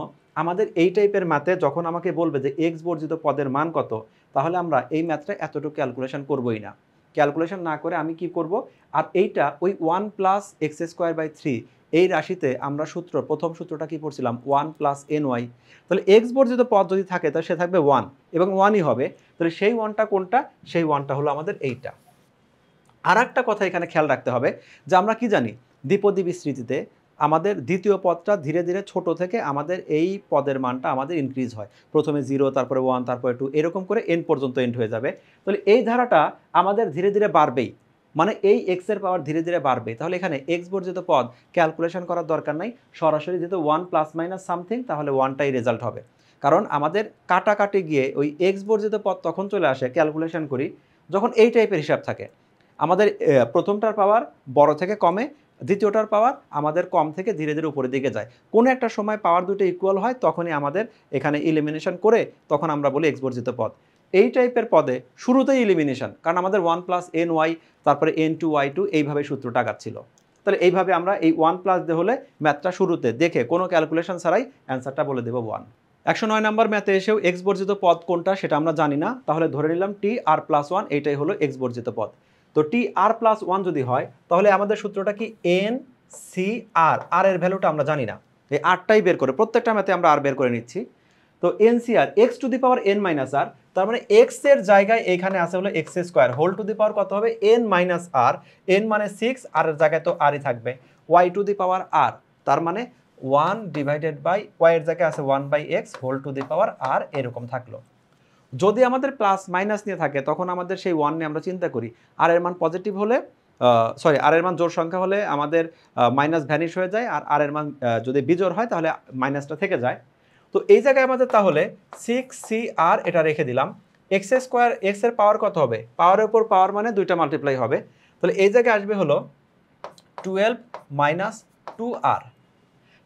Speaker 1: আমাদের এই টাইপের ম্যাথে যখন আমাকে বলবে যে এক্স বর্জিত পদের মান কত, তাহলে আমরা এই ম্যাথটা এতটুকু ক্যালকুলেশন করবোই না। ক্যালকুলেশন না করে আমি কি করব, আর এইটা ওই 1 প্লাস এক্স স্কোয়ার বাই 3 এই রাশিতে আমরা প্রথম সূত্রটা কি পড়ছিলাম, 1 প্লাস এন ওয়াই। তাহলে এক্স বর্জিত পদ যদি থাকে তাহলে সে থাকবে 1 এবং 1ই হবে। তাহলে সেই 1টা কোনটা, সেই 1টা হলো আমাদের এইটা। আর একটা কথা এখানে খেয়াল রাখতে হবে, যে আমরা কি জানি দ্বিপদী বিস্তৃতিতে আমাদের দ্বিতীয় পদটা ধীরে ধীরে ছোট থেকে আমাদের এই পদের মানটা আমাদের ইনক্রিজ হয়, প্রথমে 0, তারপরে 1, তারপরে 2, এরকম করে এন পর্যন্ত এন্ড হয়ে যাবে। তাহলে এই ধারাটা আমাদের ধীরে ধীরে বাড়বেই, মানে এই এক্স এর পাওয়ার ধীরে ধীরে বাড়বে। তাহলে এখানে এক্স বর্জিত পদ ক্যালকুলেশন করার দরকার নাই, সরাসরি যেহেতু 1 প্লাস মাইনাস সামথিং, তাহলে 1টাই রেজাল্ট হবে। কারণ আমাদের কাটাকাটি গিয়ে ওই এক্স বর্জিত পদ তখন চলে আসে, ক্যালকুলেশন করি যখন এই টাইপের হিসাব থাকে, আমাদের প্রথমটার পাওয়ার বড় থেকে কমে, দ্বিতীয়টার পাওয়ার আমাদের কম থেকে ধীরে ধীরে উপরের দিকে যায়। কোনো একটা সময় পাওয়ার দুটো ইকুয়াল হয়, তখনই আমাদের এখানে ইলিমিনেশন করে তখন আমরা বলি এক্স বর্জিত পদ। এই টাইপের পদে শুরুতেই ইলিমিনেশন, কারণ আমাদের 1 + ny তারপরে n2y2 এইভাবে সূত্রটা আগাচ্ছিল। তাহলে এইভাবে আমরা এই 1 + দিয়ে হলে ম্যাথটা শুরুতে দেখে কোনো ক্যালকুলেশন ছাড়াই অ্যান্সারটা বলে দেবো 1। 109 নম্বর ম্যাথে এসেও এক্স বর্জিত পদ কোনটা সেটা আমরা জানি না, তাহলে ধরে নিলাম tr+1 এইটাই হলো এক্স বর্জিত পদ। তো tr+1 যদি হয় তাহলে আমাদের সূত্রটা কি ncr, আর এর ভ্যালুটা আমরা জানি না, এই আরটাই বের করে প্রত্যেকটা ম্যাথে আমরা আর বের করে নিচ্ছি। তো ncr x⁻n−r, তার মানে x এর জায়গায় এখানে আছে হলো x² হোল টু দি পাওয়ার কত হবে n−r, n মানে 6, আর এর জায়গায় তো rই থাকবে, y⁻r, তার মানে 1/y এর জায়গায় আছে 1/x whole to the power r, এরকম থাকলো। যদি আমাদের প্লাস মাইনাস নিয়ে থাকে তখন আমাদের সেই 1 নিয়ে আমরা চিন্তা করি, আর এর মান পজিটিভ হলে আর এর মান জোড় সংখ্যা হলে আমাদের মাইনাস ভ্যানিশ হয়ে যায়, আর আর এর মান যদি বিজোড় হয় তাহলে মাইনাসটা থেকে যায়। তো এই জায়গায় আমাদের তাহলে 6cr এটা রেখে দিলাম, x² x এর পাওয়ার কত হবে, পাওয়ারের উপর পাওয়ার মানে দুইটা মাল্টিপ্লাই হবে, তাহলে এই জায়গায় আসবে হলো 12 - 2r।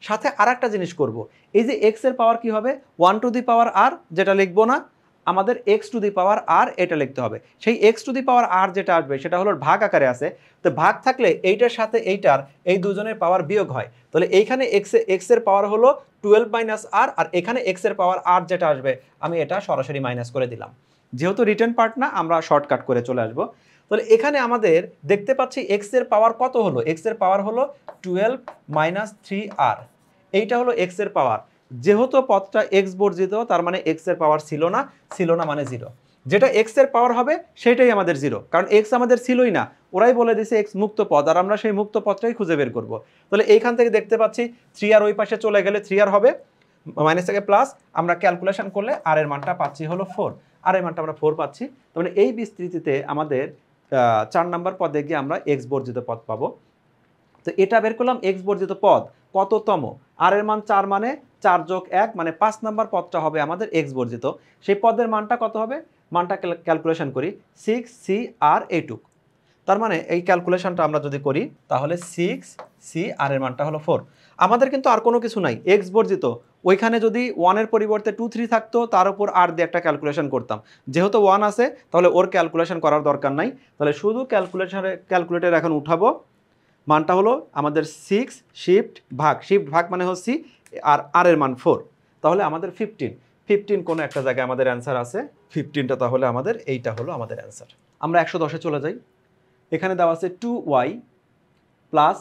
Speaker 1: সাথে আর একটা জিনিস করব, এই যে x এর পাওয়ার কি হবে 1⁻r, যেটা লিখবো না, আমাদের x⁻r এটা লিখতে হবে। সেই x⁻r যেটা আসবে সেটা হলো ভাগ আকারে আছে, তো ভাগ থাকলে এইটার সাথে এইটার এই দুজনের পাওয়ার বিয়োগ হয়, তাহলে এইখানে x এর পাওয়ার হলো 12 - r, আর এখানে x এর পাওয়ার r যেটা আসবে আমি এটা সরাসরি মাইনাস করে দিলাম। যেহেতু রিটার্ন পার্ট না, আমরা শর্টকাট করে চলে আসবো। তাহলে এখানে আমাদের দেখতে পাচ্ছি x এর পাওয়ার কত হলো, x এর পাওয়ার হলো 12 - 3r, এইটা হলো x এর পাওয়ার। যেহেতু পদটা x বর্জিত, তার মানে x এর পাওয়ার ছিল না মানে 0, যেটা x এর পাওয়ার হবে সেটাই আমাদের 0, কারণ x আমাদের ছিলই না, ওরাই বলে দিছে x মুক্ত পদ, আর আমরা সেই মুক্ত পদটাই খুঁজে বের করব। তাহলে এইখান থেকে দেখতে পাচ্ছি 3r ওই পাশে চলে গেলে 3r হবে, মাইনাস থেকে প্লাস, আমরা ক্যালকুলেশন করলে আর এর মানটা পাচ্ছি হলো 4, আর এর মানটা আমরা 4 পাচ্ছি। তাহলে এই বিস্তৃতিতে আমাদের 4 নম্বর পদে গিয়ে আমরা x বর্জিত পদ পাবো। তো এটা বের করলাম x বর্জিত পদ কততম, আর এর মান 4 মানে 4 + 1 মানে 5 নম্বর পদটা হবে আমাদের x বর্জিত। সেই পদের মানটা কত হবে, মানটা ক্যালকুলেশন করি 6cr এইটুক, তার মানে এই ক্যালকুলেশনটা আমরা যদি করি তাহলে 6cr এর মানটা হলো 4। আমাদের কিন্তু আর কোনো কিছু নাই, x বর্জিত, ওইখানে যদি 1 এর পরিবর্তে 2 3 থাকতো তার উপর আর দিয়ে একটা ক্যালকুলেশন করতাম, যেহেতু 1 আছে তাহলে ওর ক্যালকুলেশন করার দরকার নাই, তাহলে শুধু ক্যালকুলেটর এখন উঠাবো, মানটা হলো আমাদের 6 শিফট ভাগ মানে হচ্ছে আর আর এর মান 4, তাহলে আমাদের 15 কোনো একটা জায়গায় আমাদের অ্যান্সার আছে, 15টা তাহলে আমাদের এইটা হলো আমাদের অ্যান্সার। আমরা 110-এ চলে যাই, এখানে দেওয়া আছে 2y +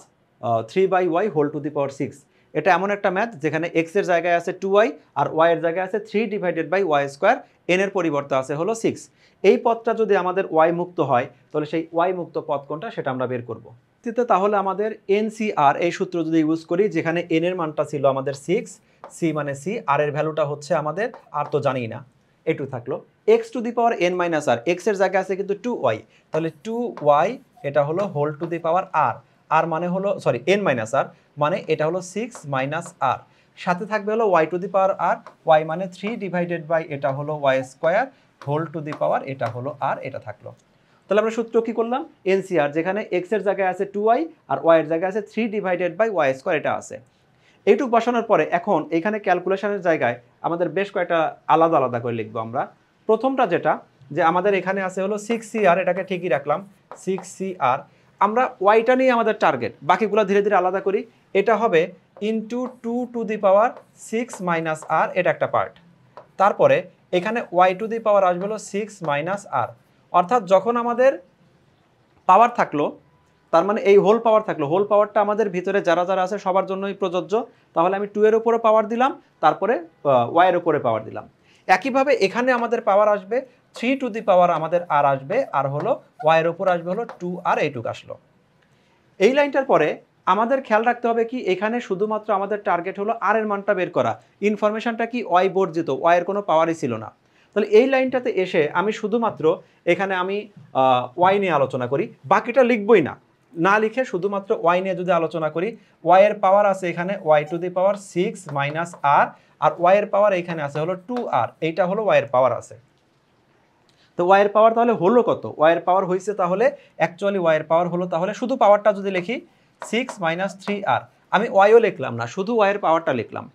Speaker 1: 3/y whole to the power 6। এটা এমন একটা ম্যাথ যেখানে x এর জায়গায় আছে 2y আর y এর জায়গায় আছে 3/y², n এর পরিবর্তে আছে হলো 6। এই পদটা যদি আমাদের y মুক্ত হয় তাহলে সেই y মুক্ত পদ কোনটা সেটা আমরা বের করব। তাহলে আমাদের ncr এই সূত্র যদি ইউজ করি, যেখানে n এর মানটা ছিল আমাদের 6, c মানে c, আর এর ভ্যালুটা হচ্ছে আমাদের আর তো জানি না, এটু থাকলো x⁻n−r, x এর জায়গায় আছে কিন্তু 2y, তাহলে 2y এটা হলো whole to the power r, আর মানে হলো n−r মানে এটা হলো 6 - r, সাথে থাকবে হলো y⁻r, y মানে 3/ এটা হলো y² whole to the power এটা হলো r, এটা থাকলো। তাহলে আমরা সূত্র কি করলাম, ncr, যেখানে x এর জায়গায় আছে 2y আর y এর জায়গায় আছে 3/y², এটা আছে। এইটুক বসানোর পরে এখন এখানে ক্যালকুলেশনের জায়গায় আমাদের বেশ কয়েকটা আলাদা আলাদা করে লিখবো আমরা। প্রথমটা যেটা, যে আমাদের এখানে আছে হলো 6cr, এটাকে ঠিকই রাখলাম 6cr, আমরা ওয়াইটা নিয়ে আমাদের টার্গেট, বাকিগুলো ধীরে ধীরে আলাদা করি। এটা হবে ইন্টু 2 - r, এটা একটা পার্ট। তারপরে এখানে y² আসবে হলো 6 - r, অর্থাৎ যখন আমাদের পাওয়ার থাকলো, তার মানে এই হোল পাওয়ার থাকলো, হোল পাওয়ারটা আমাদের ভিতরে যারা যারা আছে সবার জন্যই প্রযোজ্য, তাহলে আমি 2 এর উপরে পাওয়ার দিলাম, তারপরে y এর উপরে পাওয়ার দিলাম। একইভাবে এখানে আমাদের পাওয়ার আসবে 3 আমাদের আর আসবে, আর হলো y এর উপর আসবে হলো 2r, এইটুক আসলো। এই লাইনটার পরে আমাদের খেয়াল রাখতে হবে কি, এখানে শুধুমাত্র আমাদের টার্গেট হলো আর এর মানটা বের করা, ইনফরমেশনটা কি y বর্জিত, y এর কোনো পাওয়ারই ছিল না। তাহলে এই লাইনটাতে এসে আমি শুধুমাত্র এখানে আমি y নিয়ে আলোচনা করি, বাকিটা লিখবই না, না লিখে শুধুমাত্র y নিয়ে যদি আলোচনা করি, y এর পাওয়ার আছে এখানে y⁻6 - r, আর y এর পাওয়ার এখানে আছে হলো 2r, এইটা হলো y এর পাওয়ার আছে। তো y এর পাওয়ার তাহলে হলো কত, y এর পাওয়ার হয়েছে তাহলে অ্যাকচুয়ালি y এর পাওয়ার হলো, তাহলে শুধু পাওয়ারটা যদি লিখি 6 - 3r। আমি ওয়াইও লিখলাম না, শুধু ওয়াইয়ের পাওয়ারটা লিখলাম।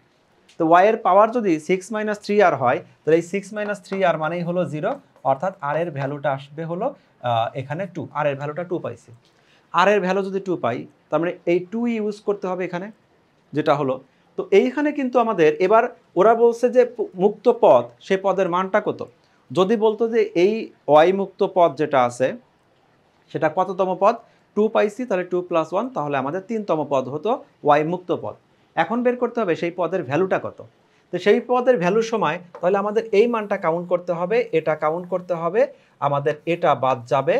Speaker 1: তো ওয়াইয়ের পাওয়ার যদি 6 - 3r হয়, তাহলে এই 6 - 3r মানেই হলো 0, অর্থাৎ আর এর ভ্যালুটা আসবে হলো এখানে 2। আর এর ভ্যালুটা 2 পাইছি। আর এর ভ্যালু যদি 2 পাই, তার মানে এই 2 ইউজ করতে হবে এখানে, যেটা হলো। তো এইখানে কিন্তু আমাদের এবার ওরা বলছে যে মুক্ত পদ, সে পদের মানটা কত। যদি বলতো যে এই ওয়াই মুক্ত পদ যেটা আছে সেটা কততম পদ, 2 পাইছি, তাহলে 2 + 1, তাহলে আমাদের 3তম পদ হতো ওয়াই মুক্ত পদ। এখন বের করতে হবে সেই পদের ভ্যালুটা কত। তো সেই পদের ভ্যালুর সময় তাহলে আমাদের এই মানটা কাউন্ট করতে হবে, এটা কাউন্ট করতে হবে, আমাদের এটা বাদ যাবে,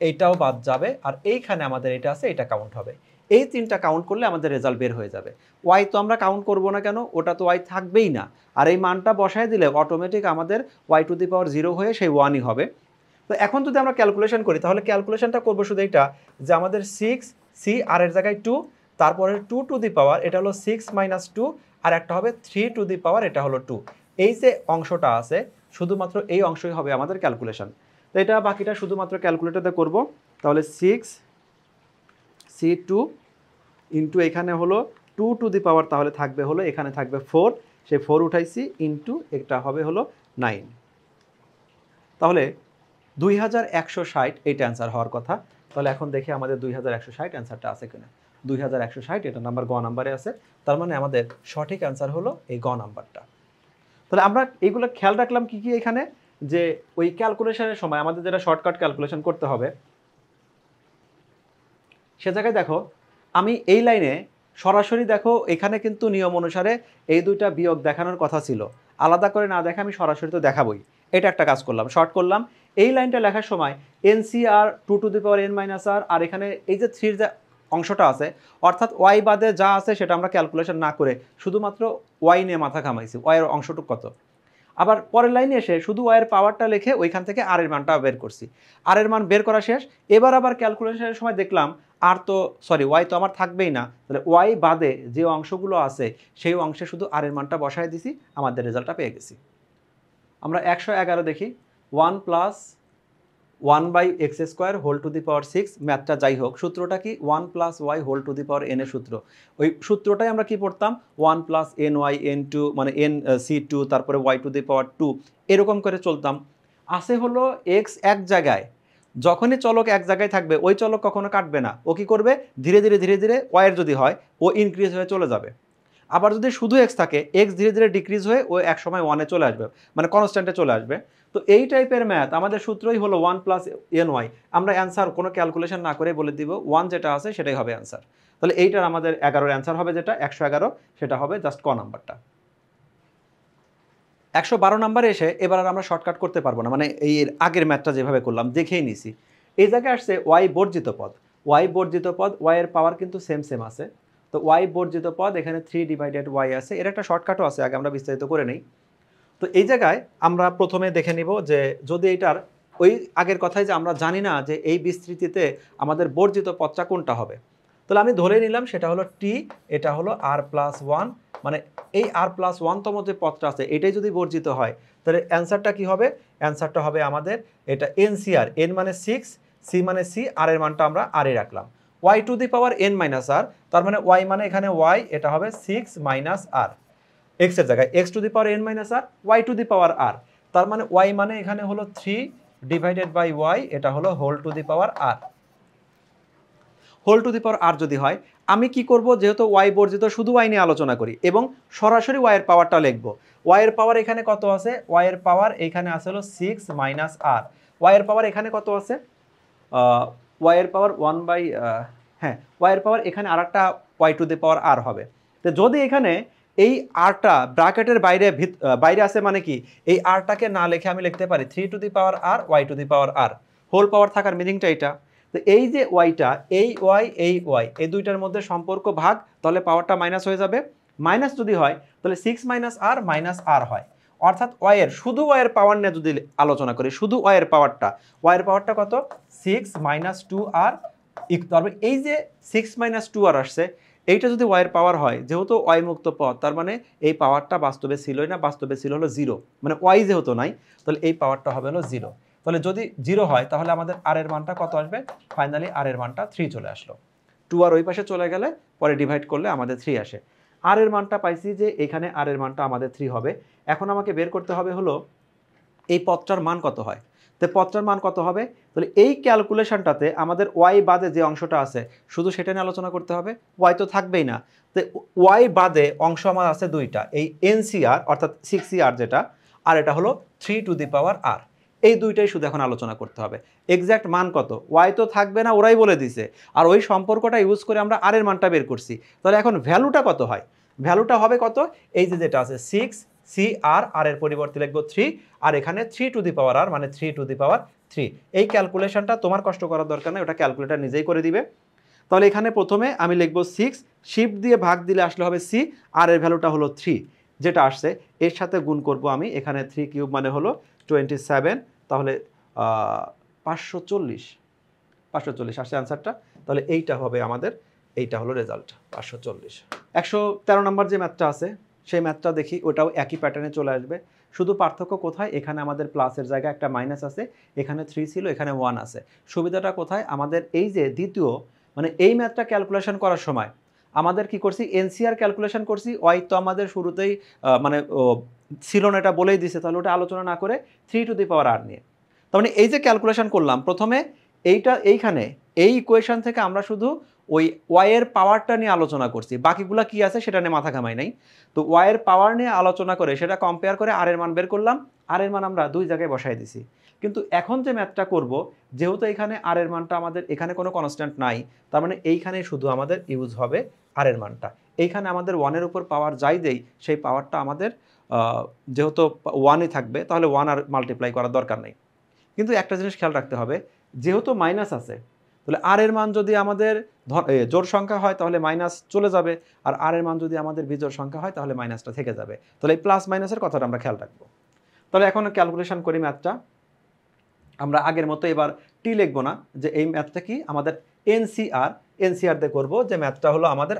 Speaker 1: এইটাও বাদ যাবে, আর এইখানে আমাদের এটা আছে, এটা কাউন্ট হবে। এই তিনটা কাউন্ট করলে আমাদের রেজাল্ট বের হয়ে যাবে। ওয়াই তো আমরা কাউন্ট করব না, কেন, ওটা তো ওয়াই থাকবেই না। আর এই মানটা বসায় দিলে অটোমেটিক আমাদের y⁴ হয়ে সেই 1ই হবে। তো এখন যদি আমরা ক্যালকুলেশন করি, তাহলে ক্যালকুলেশনটা করবো শুধু এইটা, যে আমাদের 6c আর এর জায়গায় 2, তারপরে 2⁴ এটা হলো 6 - 2, আর একটা হবে 3⁴ এটা হলো 2। এই যে অংশটা আছে শুধুমাত্র এই অংশই হবে আমাদের ক্যালকুলেশন। তো এটা বাকিটা শুধুমাত্র ক্যালকুলেটরে করব। তাহলে 6c2 ইন্টু এখানে হলো 2⁴, তাহলে থাকবে হলো এখানে থাকবে 4, সেই 4 উঠাইছি, ইন্টু এটা হবে হলো 9। তাহলে 2160 এইটা অ্যান্সার হওয়ার কথা। তাহলে এখন দেখি আমাদের 2160 অ্যান্সারটা আছে কিনা। 2160 এটা নাম্বার গ নাম্বারে আছে, তার মানে আমাদের সঠিক অ্যান্সার হলো এই গ নাম্বারটা। তাহলে আমরা এইগুলো খেয়াল রাখলাম কি কি এখানে, যে ওই ক্যালকুলেশনের সময় আমাদের যেটা শর্টকাট ক্যালকুলেশন করতে হবে, সে জায়গায় দেখো আমি এই লাইনে সরাসরি, দেখো এখানে কিন্তু নিয়ম অনুসারে এই দুইটা বিয়োগ দেখানোর কথা ছিল, আলাদা করে না দেখে আমি সরাসরি তো দেখাবই। এটা একটা কাজ করলাম, শর্ট করলাম। এই লাইনটা লেখার সময় NCR 2⁴n-r, আর এখানে এই যে 3 যে অংশটা আছে, অর্থাৎ ওয়াই বাদে যা আছে সেটা আমরা ক্যালকুলেশন না করে শুধুমাত্র ওয়াই নিয়ে মাথা ঘামাইছি, ওয়াইয়ের অংশটুকু কত। আবার পরের লাইনে এসে শুধু ওয়াইয়ের পাওয়ারটা লিখে ওইখান থেকে আর এর মানটা বের করছি। আর এর মান বের করা শেষ। এবার আবার ক্যালকুলেশনের সময় দেখলাম ওয়াই তো আমার থাকবেই না, তাহলে ওয়াই বাদে যে অংশগুলো আছে সেই অংশে শুধু আর এর মানটা বসায় দিছি, আমাদের রেজাল্টটা পেয়ে গেছি। আমরা 111 দেখি, 1 + 1/x² ম্যাথটা যাই হোক, সূত্রটা কি 1 + y⁴n এর সূত্র। ওই সূত্রটাই আমরা কি পড়তাম, 1 + ny n2 মানে nc2, তারপরে y⁴2, এরকম করে চলতাম। আছে হলো x এক জায়গায়, যখনই চলক এক জায়গায় থাকবে ওই চলক কখনো কাটবে না, ও কি করবে, ধীরে ধীরে ধীরে ধীরে ওয়াইয়ের যদি হয় ও ইনক্রিজ হয়ে চলে যাবে। আবার যদি শুধু এক্স থাকে, এক্স ধীরে ধীরে ডিক্রিজ হয়ে ও এক সময় 1-এ চলে আসবে, মানে কনস্ট্যান্টে চলে আসবে। তো এই টাইপের ম্যাথ আমাদের সূত্রই হলো 1 + ny। আমরা অ্যান্সার কোনো ক্যালকুলেশন না করে বলে দিব 1 যেটা আছে সেটাই হবে অ্যান্সার। তাহলে এইটার আমাদের 11-এর অ্যান্সার হবে যেটা 111, সেটা হবে জাস্ট ক নাম্বারটা। 112 নাম্বারে এসে এবার আর আমরা শর্টকাট করতে পারবো না, মানে এই আগের ম্যাথটা যেভাবে করলাম দেখেই নিছি। এই জায়গায় আসছে ওয়াই বর্জিত পদ। ওয়াই বর্জিত পদ, ওয়াইয়ের পাওয়ার কিন্তু সেম আছে। তো ওয়াই বর্জিত পদ, এখানে 3/y আছে, এর একটা শর্টকাটও আছে, আগে আমরা বিস্তারিত করে নেই। তো এই জায়গায় আমরা প্রথমে দেখে নিব যে যদি এটার ওই আগের কথাই, যে আমরা জানি না যে এই বিস্তৃতিতে আমাদের বর্জিত পদটা কোনটা হবে, তাহলে আমি ধরে নিলাম সেটা হলো টি, এটা হলো r+1, মানে এই r+1তম যে পদটা আছে এটাই যদি বর্জিত হয়, তাহলে অ্যান্সারটা কি হবে, অ্যান্সারটা হবে আমাদের এটা NCR, n মানে 6, c মানে c, আর এর মানটা আমরা r এ রাখলাম, y⁴n-r, তার মানে y মানে এখানে y, এটা হবে 6 - r, x এর জায়গায় x⁴n-r, y⁴r, তার মানে y মানে এখানে হলো 3/y, এটা হলো whole to the power r যদি হয়, আমি কি করব, যেহেতু y বর্জিত শুধু y নিয়ে আলোচনা করি এবং সরাসরি y এর পাওয়ারটা লিখব। y এর পাওয়ার এখানে কত আছে, y এর পাওয়ার এখানে আছে হলো 6 - r, y এর পাওয়ার এখানে কত আছে, y এর পাওয়ার 1 হ্যাঁ, y এর পাওয়ার এখানে আরেকটা y⁴r হবে। তো যদি এখানে এই আরটা ব্র্যাকেটের বাইরে আছে, মানে কি এই আরটাকে না লিখে আমি লিখতে পারি 3⁴r y⁴r, হোল পাওয়ার থাকার মিনিংটা এটা। তো এই যে ওয়াইটা, এই ওয়াই এই দুইটার মধ্যে সম্পর্ক ভাগ, তাহলে পাওয়ারটা মাইনাস হয়ে যাবে। মাইনাস যদি হয় তাহলে 6 - r -r হয়, অর্থাৎ ওয়াইয়ের শুধু ওয়াইয়ের পাওয়ার নিয়ে যদি আলোচনা করি, শুধু ওয়াইয়ের পাওয়ারটা কত, 6 - 2r, তারপরে এই যে 6 - 2r আসছে, এইটা যদি ওয়াইয়ের পাওয়ার হয়, যেহেতু ওয়াই মুক্ত পদ, তার মানে এই পাওয়ারটা বাস্তবে ছিলই না, বাস্তবে ছিল হলো 0, মানে ওয়াই যেহেতু নাই, তাহলে এই পাওয়ারটা হবে হলো 0। তাহলে যদি 0 হয় তাহলে আমাদের আর এর মানটা কত আসবে, ফাইনালি আর এর মানটা 3 চলে আসলো। 2 আর ওই পাশে চলে গেলে পরে ডিভাইড করলে আমাদের 3 আসে। আর এর মানটা পাইছি যে এখানে আর এর মানটা আমাদের 3 হবে। এখন আমাকে বের করতে হবে হলো এই পদটার মান কত হয়। তো পদটার মান কত হবে, তাহলে এই ক্যালকুলেশনটাতে আমাদের ওয়াই বাদে যে অংশটা আছে শুধু সেটা নিয়ে আলোচনা করতে হবে। ওয়াই তো থাকবেই না, তো ওয়াই বাদে অংশ আমার আছে দুইটা, এই এনসিআর অর্থাৎ 6CR যেটা, আর এটা হলো 3 টু দি পাওয়ার আর। এই দুইটাই শুধু এখন আলোচনা করতে হবে। এক্স্যাক্ট মান কত, ওয়াই তো থাকবে না, ওরাই বলে দিছে, আর ওই সম্পর্কটা ইউজ করে আমরা আর এর মানটা বের করছি। তাহলে এখন ভ্যালুটা কত হয়, ভ্যালুটা হবে কত, এই যে যেটা আছে 6CR, আর এর পরিবর্তে লিখবো 3, আর এখানে 3 টু দি পাওয়ার আর মানে 3 টু দি পাওয়ার 3। এই ক্যালকুলেশনটা তোমার কষ্ট করার দরকার নেই, ওটা ক্যালকুলেটর নিজেই করে দিবে। তাহলে এখানে প্রথমে আমি লিখবো 6, শিফট দিয়ে ভাগ দিলে আসলে হবে সি, আর এর ভ্যালুটা হলো 3 যেটা আসছে, এর সাথে গুণ করব আমি, এখানে 3 কিউব মানে হলো 27, তাহলে 540 আসছে অ্যান্সারটা। তাহলে এইটা হবে আমাদের, এইটা হলো রেজাল্ট 540। 113 নম্বর যে ম্যাথটা আছে সেই ম্যাথটা দেখি, ওটাও একই প্যাটার্নে চলে আসবে। শুধু পার্থক্য কোথায়, এখানে আমাদের প্লাসের জায়গায় একটা মাইনাস আছে, এখানে 3 ছিল, এখানে 1 আছে। সুবিধাটা কোথায়, আমাদের এই যে দ্বিতীয় মানে এই ম্যাথটা ক্যালকুলেশন করার সময় আমাদের কি করছি, এনসিআর ক্যালকুলেশন করছি, ওয়াই তো আমাদের শুরুতেই মানে ছিল না, এটা বলেই দিছে, তাহলে ওটা আলোচনা না করে 3 টু দি পাওয়ার আর নিয়ে, তার মানে এই যে ক্যালকুলেশন করলাম প্রথমে এইখানে এই ইকুয়েশন থেকে আমরা শুধু ওই ওয়াইয়ের পাওয়ারটা নিয়ে আলোচনা করছি, বাকিগুলো কি আছে সেটা নিয়ে মাথা ঘামাই নাই। তো ওয়াইয়ের পাওয়ার নিয়ে আলোচনা করে সেটা কম্পেয়ার করে আর এর মান বের করলাম, আর এর মান আমরা দুই জায়গায় বসাই দিছি। কিন্তু এখন যে ম্যাথটা করব, যেহেতু এখানে আর এর মানটা আমাদের এখানে কোনো কনস্ট্যান্ট নাই, তার মানে এইখানে শুধু আমাদের ইউজ হবে আর এর মানটা। এইখানে আমাদের 1-এর উপর পাওয়ার যাই দেই সেই পাওয়ারটা আমাদের যেহেতু 1-ই থাকবে, তাহলে 1 আর মাল্টিপ্লাই করার দরকার নেই। কিন্তু একটা জিনিস খেয়াল রাখতে হবে, যেহেতু মাইনাস আছে, তাহলে আর এর মান যদি আমাদের জোড় সংখ্যা হয় তাহলে মাইনাস চলে যাবে, আর আর এর মান যদি আমাদের বিজোড় সংখ্যা হয় তাহলে মাইনাসটা থেকে যাবে। তাহলে এই প্লাস মাইনাসের কথাটা আমরা খেয়াল রাখবো। তাহলে এখন ক্যালকুলেশন করি ম্যাথটা। আমরা আগের মতো এবার টি লিখবো না, যে এই ম্যাথটা কি আমাদের এনসিআর দিয়ে করবো, যে ম্যাথটা হলো আমাদের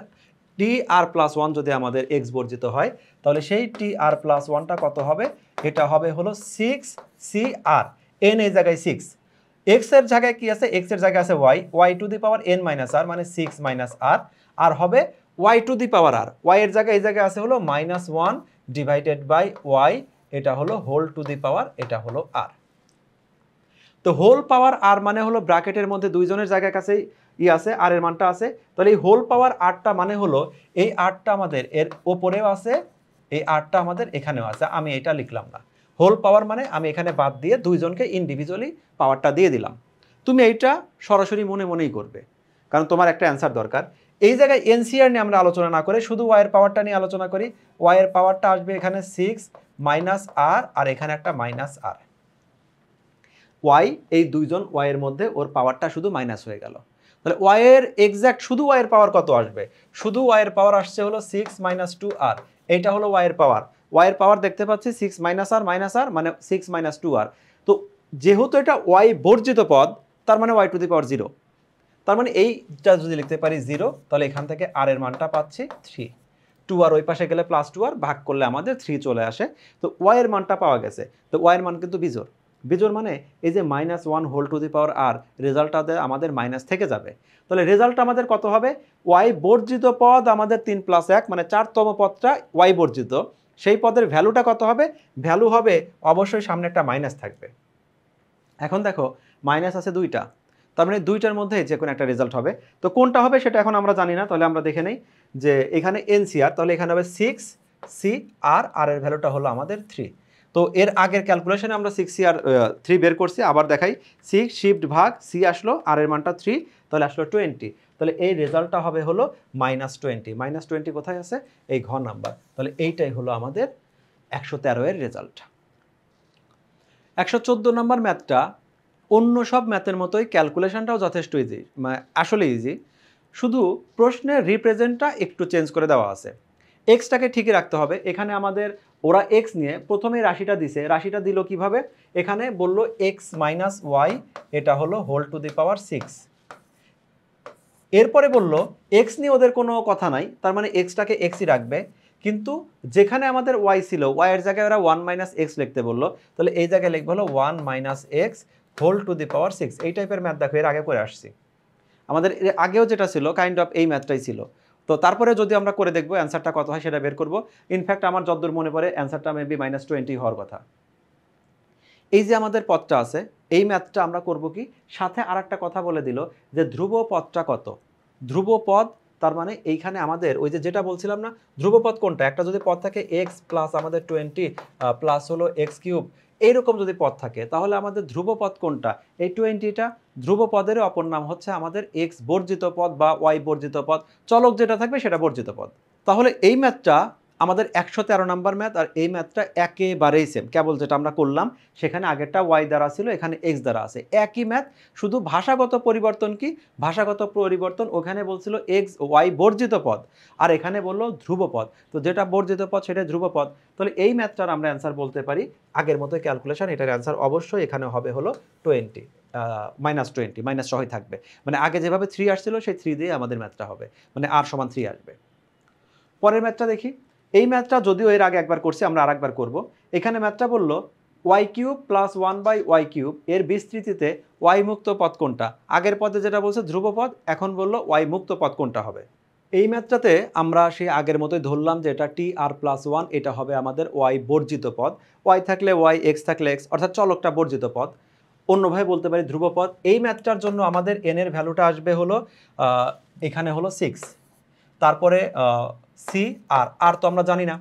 Speaker 1: টি আর প্লাস 1 যদি আমাদের এক্স বর্জিত হয়, তাহলে সেই টি আর প্লাস 1টা কত হবে, এটা হবে হলো 6CR, এন এই জায়গায় 6, এক্স এর জায়গায় কি আছে, এক্স এর জায়গায় আছে y to the power n minus r মানে 6 মাইনাস আর, আর হবে y to the power r, y এর জায়গায় এই জায়গায় আছে হলো -1 ডিভাইডেড বাই ওয়াই, এটা হলো হোল টু দি পাওয়ার, এটা হলো আর। তো হোল পাওয়ার আর মানে হলো ব্র্যাকেটের মধ্যে দুইজনের জায়গার কাছেই আছে, আর এর মানটা আছে, তাহলে এই হোল পাওয়ার আরটা মানে হলো এই আরটা আমাদের এর ওপরেও আছে, এই আরটা আমাদের এখানেও আছে, আমি এটা লিখলাম না। হোল পাওয়ার মানে আমি এখানে বাদ দিয়ে দুইজনকে ইন্ডিভিজুয়ালি পাওয়ারটা দিয়ে দিলাম। তুমি এইটা সরাসরি মনে মনেই করবে, কারণ তোমার একটা অ্যান্সার দরকার। এই জায়গায় এনসিআর নিয়ে আমরা আলোচনা না করে শুধু ওয়াইয়ের পাওয়ারটা নিয়ে আলোচনা করি। ওয়াইয়ের পাওয়ারটা আসবে এখানে 6 মাইনাস আর, আর এখানে একটা মাইনাস আর, ওয়াই এই দুইজন ওয়াইয়ের মধ্যে ওর পাওয়ারটা শুধু মাইনাস হয়ে গেল। তাহলে ওয়াইয়ের এক্স্যাক্ট শুধু ওয়াইয়ের পাওয়ার কত আসবে, শুধু ওয়াইয়ের পাওয়ার আসছে হলো 6 মাইনাস 2r, এইটা হলো ওয়াইয়ের পাওয়ার। ওয়াইয়ের পাওয়ার দেখতে পাচ্ছি 6 মাইনাস আর মানে 6 মাইনাস 2r। তো যেহেতু এটা ওয়াই বর্জিত পদ, তার মানে ওয়াই টু দি পাওয়ার 0, তার মানে এইটা যদি লিখতে পারি 0, তাহলে এখান থেকে আর এর মানটা পাচ্ছি 3, 2r ওই পাশে গেলে প্লাস 2r ভাগ করলে আমাদের 3 চলে আসে। তো ওয়াইয়ের মানটা পাওয়া গেছে। তো ওয়াইয়ের মান কিন্তু বিজোড়, বিজোড় মানে এই যে -1 হোল টু দি পাওয়ার আর, রেজাল্টটাতে আমাদের মাইনাস থেকে যাবে। তাহলে রেজাল্ট আমাদের কত হবে, ওয়াই বর্জিত পদ আমাদের 3 + 1 মানে 4তম পদটা ওয়াই বর্জিত, সেই পদের ভ্যালুটা কত হবে, ভ্যালু হবে অবশ্যই সামনে একটা মাইনাস থাকবে। এখন দেখো মাইনাস আছে দুইটা, তার মানে দুইটার মধ্যে যে কোনো একটা রেজাল্ট হবে। তো কোনটা হবে সেটা এখন আমরা জানি না, তাহলে আমরা দেখে নেই যে এখানে এনসিআর, তাহলে এখানে হবে 6CR, আর এর ভ্যালুটা হলো আমাদের 3। তো এর আগের ক্যালকুলেশনে আমরা 6CR 3 বের করছি, আবার দেখাই 6 শিফট ভাগ সি আসলো, আর এর মানটা 3, তাহলে আসলো 20। তাহলে এই রেজাল্টটা হবে হলো -20। -20 কোথায় আছে, এই ঘ নাম্বার। তাহলে এইটাই হলো আমাদের 113 এর রেজাল্ট। 114 নম্বর ম্যাথটা অন্য সব ম্যাথের মতোই, ক্যালকুলেশনটাও যথেষ্ট ইজি, মানে আসলে ইজি, শুধু প্রশ্নের রিপ্রেজেন্টটা একটু চেঞ্জ করে দেওয়া আছে। এক্সটাকে ঠিকই রাখতে হবে। এখানে আমাদের ওরা এক্স নিয়ে প্রথমেই রাশিটা দিছে, রাশিটা দিল কিভাবে, এখানে বলল এক্স মাইনাস ওয়াই, এটা হলো হোল টু দি পাওয়ার 6। এরপরে বলল এক্স নিয়ে ওদের কোনো কথা নাই, তার মানে এক্সটাকে এক্সই রাখবে, কিন্তু যেখানে আমাদের ওয়াই ছিল ওয়াইয়ের জায়গায় ওরা 1 - x লিখতে বললো, তাহলে এই জায়গায় লিখবো হলো 1 - x whole to the power 6। এই টাইপের ম্যাথ দেখো এর আগে করে আসছি। আমাদের এর আগেও যেটা ছিল কাইন্ড অফ এই ম্যাথটাই ছিল। তো তারপরে যদি আমরা করে দেখব অ্যান্সারটা কত হয় সেটা বের করব। ইনফ্যাক্ট আমার যতদূর মনে পড়ে অ্যান্সারটা মেবি -20 হওয়ার কথা। এই যে আমাদের পদটা আছে, এই ম্যাথটা আমরা করব কি, সাথে আরেকটা কথা বলে দিল যে ধ্রুব পদটা কত। ধ্রুব পদ তার মানে এইখানে আমাদের ওই যে যেটা বলছিলাম না, ধ্রুব পদ কোনটা, একটা যদি পদ থাকে x প্লাস আমাদের 20 প্লাস হলো x কিউব, এইরকম যদি পদ থাকে তাহলে আমাদের ধ্রুব পদ কোনটা, এই 20টা ধ্রুব পদের অপর নাম হচ্ছে আমাদের x বর্জিত পদ বা y বর্জিত পদ, চলক যেটা থাকবে সেটা বর্জিত পদ। তাহলে এই ম্যাথটা আমাদের 113 নাম্বার ম্যাথ, আর এই ম্যাথটা একেবারেই সেম, কেবল যেটা আমরা করলাম সেখানে আগেরটা y দ্বারা ছিল, এখানে x দ্বারা আছে, একই ম্যাথ, শুধু ভাষাগত পরিবর্তন কি, ভাষাগত পরিবর্তন, ওখানে বলছিল x y বর্জিত পদ আর এখানে বললো ধ্রুব পদ, তো যেটা বর্জিত পদ সেটা ধ্রুব পদ। তাহলে এই ম্যাথটার আমরা অ্যান্সার বলতে পারি আগের মতো ক্যালকুলেশন, এটার অ্যান্সার অবশ্যই এখানে হবে হলো 20 -20 মাইনাস সহই থাকবে, মানে আগে যেভাবে 3 আসছিল সেই 3 দিয়ে আমাদের ম্যাথটা হবে, মানে r সমান 3 আসবে। পরের ম্যাথটা দেখি, এই ম্যাথটা যদিও এর আগে একবার করছি, আমরা আরেকবার করব। এখানে ম্যাথটা বলল y cube plus 1/y cube এর বিস্তৃতিতে y মুক্ত পদ কোনটা, আগের পদে যেটা বলছে ধ্রুব পদ, এখন বলল y মুক্ত পদ কোনটা হবে। এই ম্যাথটাতে আমরা সেই আগের মতোই ধরলাম যে এটা t r প্লাস 1, এটা হবে আমাদের y বর্জিত পদ, y থাকলে y, x থাকলে x, অর্থাৎ চলকটা বর্জিত পদ, অন্যভাবে বলতে পারি ধ্রুব পদ। এই ম্যাথটার জন্য আমাদের n এর ভ্যালুটা আসবে হলো এখানে হলো 6, তারপরে সি আর তো আমরা জানি না,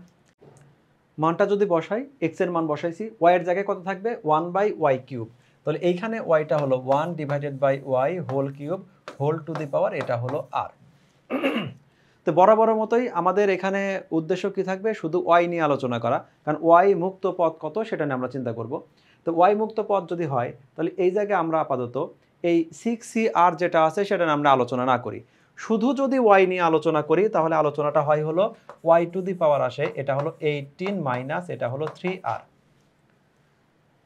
Speaker 1: মানটা যদি বসাই x এর মান বসাইছি, y এর জায়গায় কত থাকবে 1/y কিউব, তাহলে এইখানে yটা হলো 1/y whole cube whole to the power, এটা হলো r। তো বরাবর মতোই আমাদের এখানে উদ্দেশ্য কি থাকবে, শুধু y নিয়ে আলোচনা করা, কারণ y মুক্ত পদ কত সেটা নিয়ে আমরা চিন্তা করব। তো y মুক্ত পদ যদি হয় তাহলে এই জায়গায় আমরা আপাতত এই 6cr যেটা আছে সেটা নিয়ে আমরা আলোচনা না করি, শুধু যদি y নিয়ে আলোচনা করি তাহলে আলোচনাটা হয় হলো y টু দি পাওয়ার আসে, এটা হলো 18 মাইনাস এটা হলো 3r,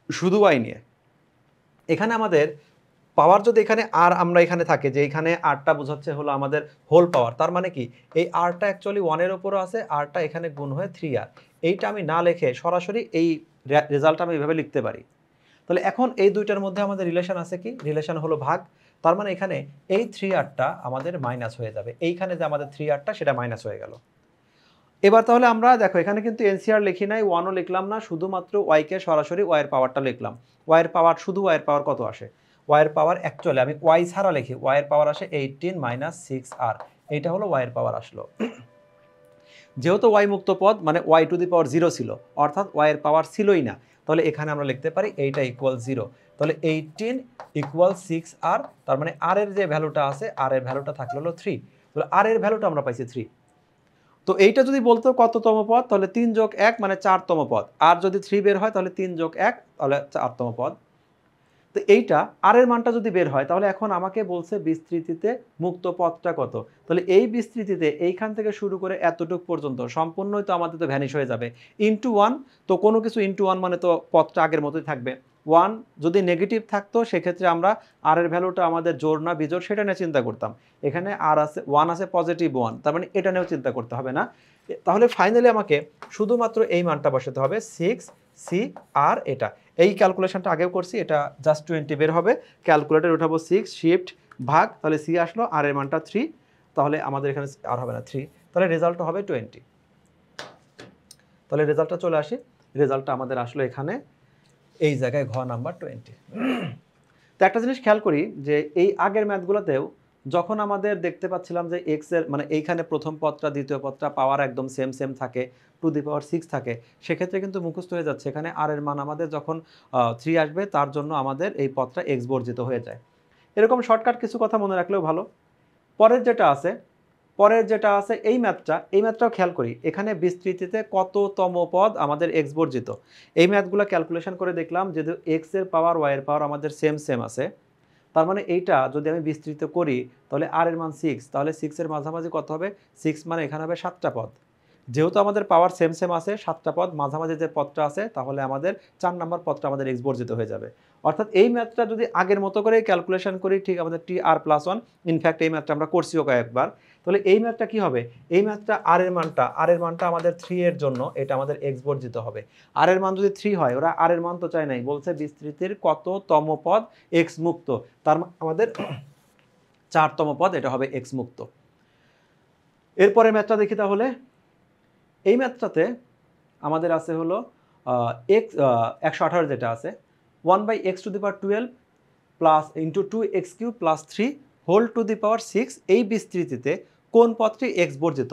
Speaker 1: শুধু y নিয়ে। এখানে আমাদের পাওয়ার যদি এখানে আর আমরা এখানে থাকে যে এখানে আরটা বোঝাচ্ছে হলো আমাদের হোল পাওয়ার, তার মানে কি এই আরটা অ্যাকচুয়ালি 1 এর উপরও আছে, আরটা এখানে গুণ হয়ে 3r, এইটা আমি না লিখে সরাসরি এই রেজাল্টটা আমি এইভাবে লিখতে পারি। তাহলে এখন এই দুইটার মধ্যে আমাদের রিলেশন আছে কি, রিলেশন হলো ভাগ, তার মানে এখানে এই 3rটা আমাদের মাইনাস হয়ে যাবে, এইখানে যে আমাদের 3rটা সেটা মাইনাস হয়ে গেল। এবার তাহলে আমরা দেখো এখানে কিন্তু এনসিআর লিখি নাই, 1ও লিখলাম না, শুধুমাত্র y কে সরাসরি y এর পাওয়ারটা লিখলাম। y এর পাওয়ার, শুধু y এর পাওয়ার কত আসে, y এর পাওয়ার অ্যাকচুয়ালি আমি y ছাড়া লিখি, y এর পাওয়ার আসে 18 মাইনাস 6r, এইটা হলো y এর পাওয়ার আসলো। যেহেতু y মুক্ত পদ মানে y টু দি পাওয়ার 0 ছিল, অর্থাৎ y এর পাওয়ার ছিলই না, তাহলে এখানে আমরা লিখতে পারি এইটা ইকুয়াল 0, তাহলে 18 ইকুয়াল 6r, তার মানে r এর যে ভ্যালুটা আছে, r এর ভ্যালুটা থাকলো হলো 3, তাহলে r এর ভ্যালুটা আমরা পাইছি 3। তো এইটা যদি বলতো কততম পদ, তাহলে 3 যোগ 1 মানে 4তম পদ, আর যদি 3 বের হয় তাহলে 3 যোগ 1 তাহলে 4তম পদ। তো এইটা আর এর মানটা যদি বের হয় তাহলে এখন আমাকে বলছে বিস্তৃতিতে মুক্ত পদটা কত, তাহলে এই বিস্তৃতিতে এইখান থেকে শুরু করে এতটুক পর্যন্ত সম্পূর্ণই তো আমাদের তো ভ্যানিশ হয়ে যাবে, ইনটু 1, তো কোনো কিছু ইনটু 1 মানে তো পদটা আগের মতোই থাকবে। 1 যদি নেগেটিভ থাকতো সেক্ষেত্রে আমরা আর এর ভ্যালুটা আমাদের জোর না বিজোড় সেটা নিয়ে চিন্তা করতাম, এখানে আর আছে 1 আছে পজিটিভ 1, তার মানে এটা নিয়েও চিন্তা করতে হবে না। তাহলে ফাইনালি আমাকে শুধুমাত্র এই মানটা বসাতে হবে 6c আর এটা, এই ক্যালকুলেশনটা আগেও করছি, এটা জাস্ট 20 বের হবে, ক্যালকুলেটর উঠাবো 6 শিফট ভাগ, তাহলে c আসলো, আর এর মানটা 3, তাহলে আমাদের এখানে আর হবে না 3, তাহলে রেজাল্টটা হবে 20। তাহলে রেজাল্টটা চলে আসি, রেজাল্টটা আমাদের আসলো এখানে এই জায়গায় ঘ নাম্বার 20। তো একটা জিনিস খেয়াল করি যে এই আগের ম্যাথগুলোতেও যখন আমাদের দেখতে পাচ্ছিলাম যে x এর মানে এইখানে প্রথম পদটা দ্বিতীয় পদটা পাওয়ার একদম সেম সেম থাকে, টু দি পাওয়ার 6 থাকে, সেক্ষেত্রে কিন্তু মুখস্থ হয়ে যাচ্ছে, এখানে আর এর মান আমাদের যখন 3 আসবে তার জন্য আমাদের এই পদটা x বর্জিত হয়ে যায়। এরকম শর্টকাট কিছু কথা মনে রাখলেও ভালো। পরের যেটা আছে এই ম্যাথটাও খেয়াল করি, এখানে বিস্তৃতিতে কততম পদ আমাদের x বর্জিত, এই ম্যাথগুলো ক্যালকুলেশন করে দেখলাম যে x এর পাওয়ার y এর পাওয়ার আমাদের সেম সেম আছে, তার মানে এইটা যদি আমি বিস্তৃত করি তাহলে r এর মান 6, তাহলে 6 এর মাঝামাঝি কত হবে, 6 মানে এখানে হবে 7টা পদ, যেহেতু আমাদের পাওয়ার সেম সেম আছে 7টা পদ, মাঝামাঝি যে পদটা আছে তাহলে আমাদের 4 নম্বর পদটা আমাদের x বর্জিত হয়ে যাবে। অর্থাৎ এই ম্যাথটা যদি আগের মতো করে ক্যালকুলেশন করি ঠিক আমাদের tr+1, ইনফ্যাক্ট এই ম্যাথটা আমরা করছিও কয়েকবার, তাহলে এই ম্যাথটা কি হবে, এই ম্যাথটা আর এর মানটা আমাদের 3 এর জন্য এটা আমাদের x বর্জিত হবে, আর এর মান যদি 3 হয়, ওরা আর এর মান তো চায় নাই, বলছে বিস্তৃতির কততম পদ x মুক্ত, তার আমাদের 4তম পদ, এটা হবে এক্স মুক্ত। এরপরে ম্যাথটা দেখি তাহলে। এই ম্যাথটাতে আমাদের আছে হলো এক্স 118 যেটা আছে 1/x⁴ plus into 2x³ plus 3 whole to the power 6 এই বিস্তৃতিতে কোন পদটি এক্স বর্জিত।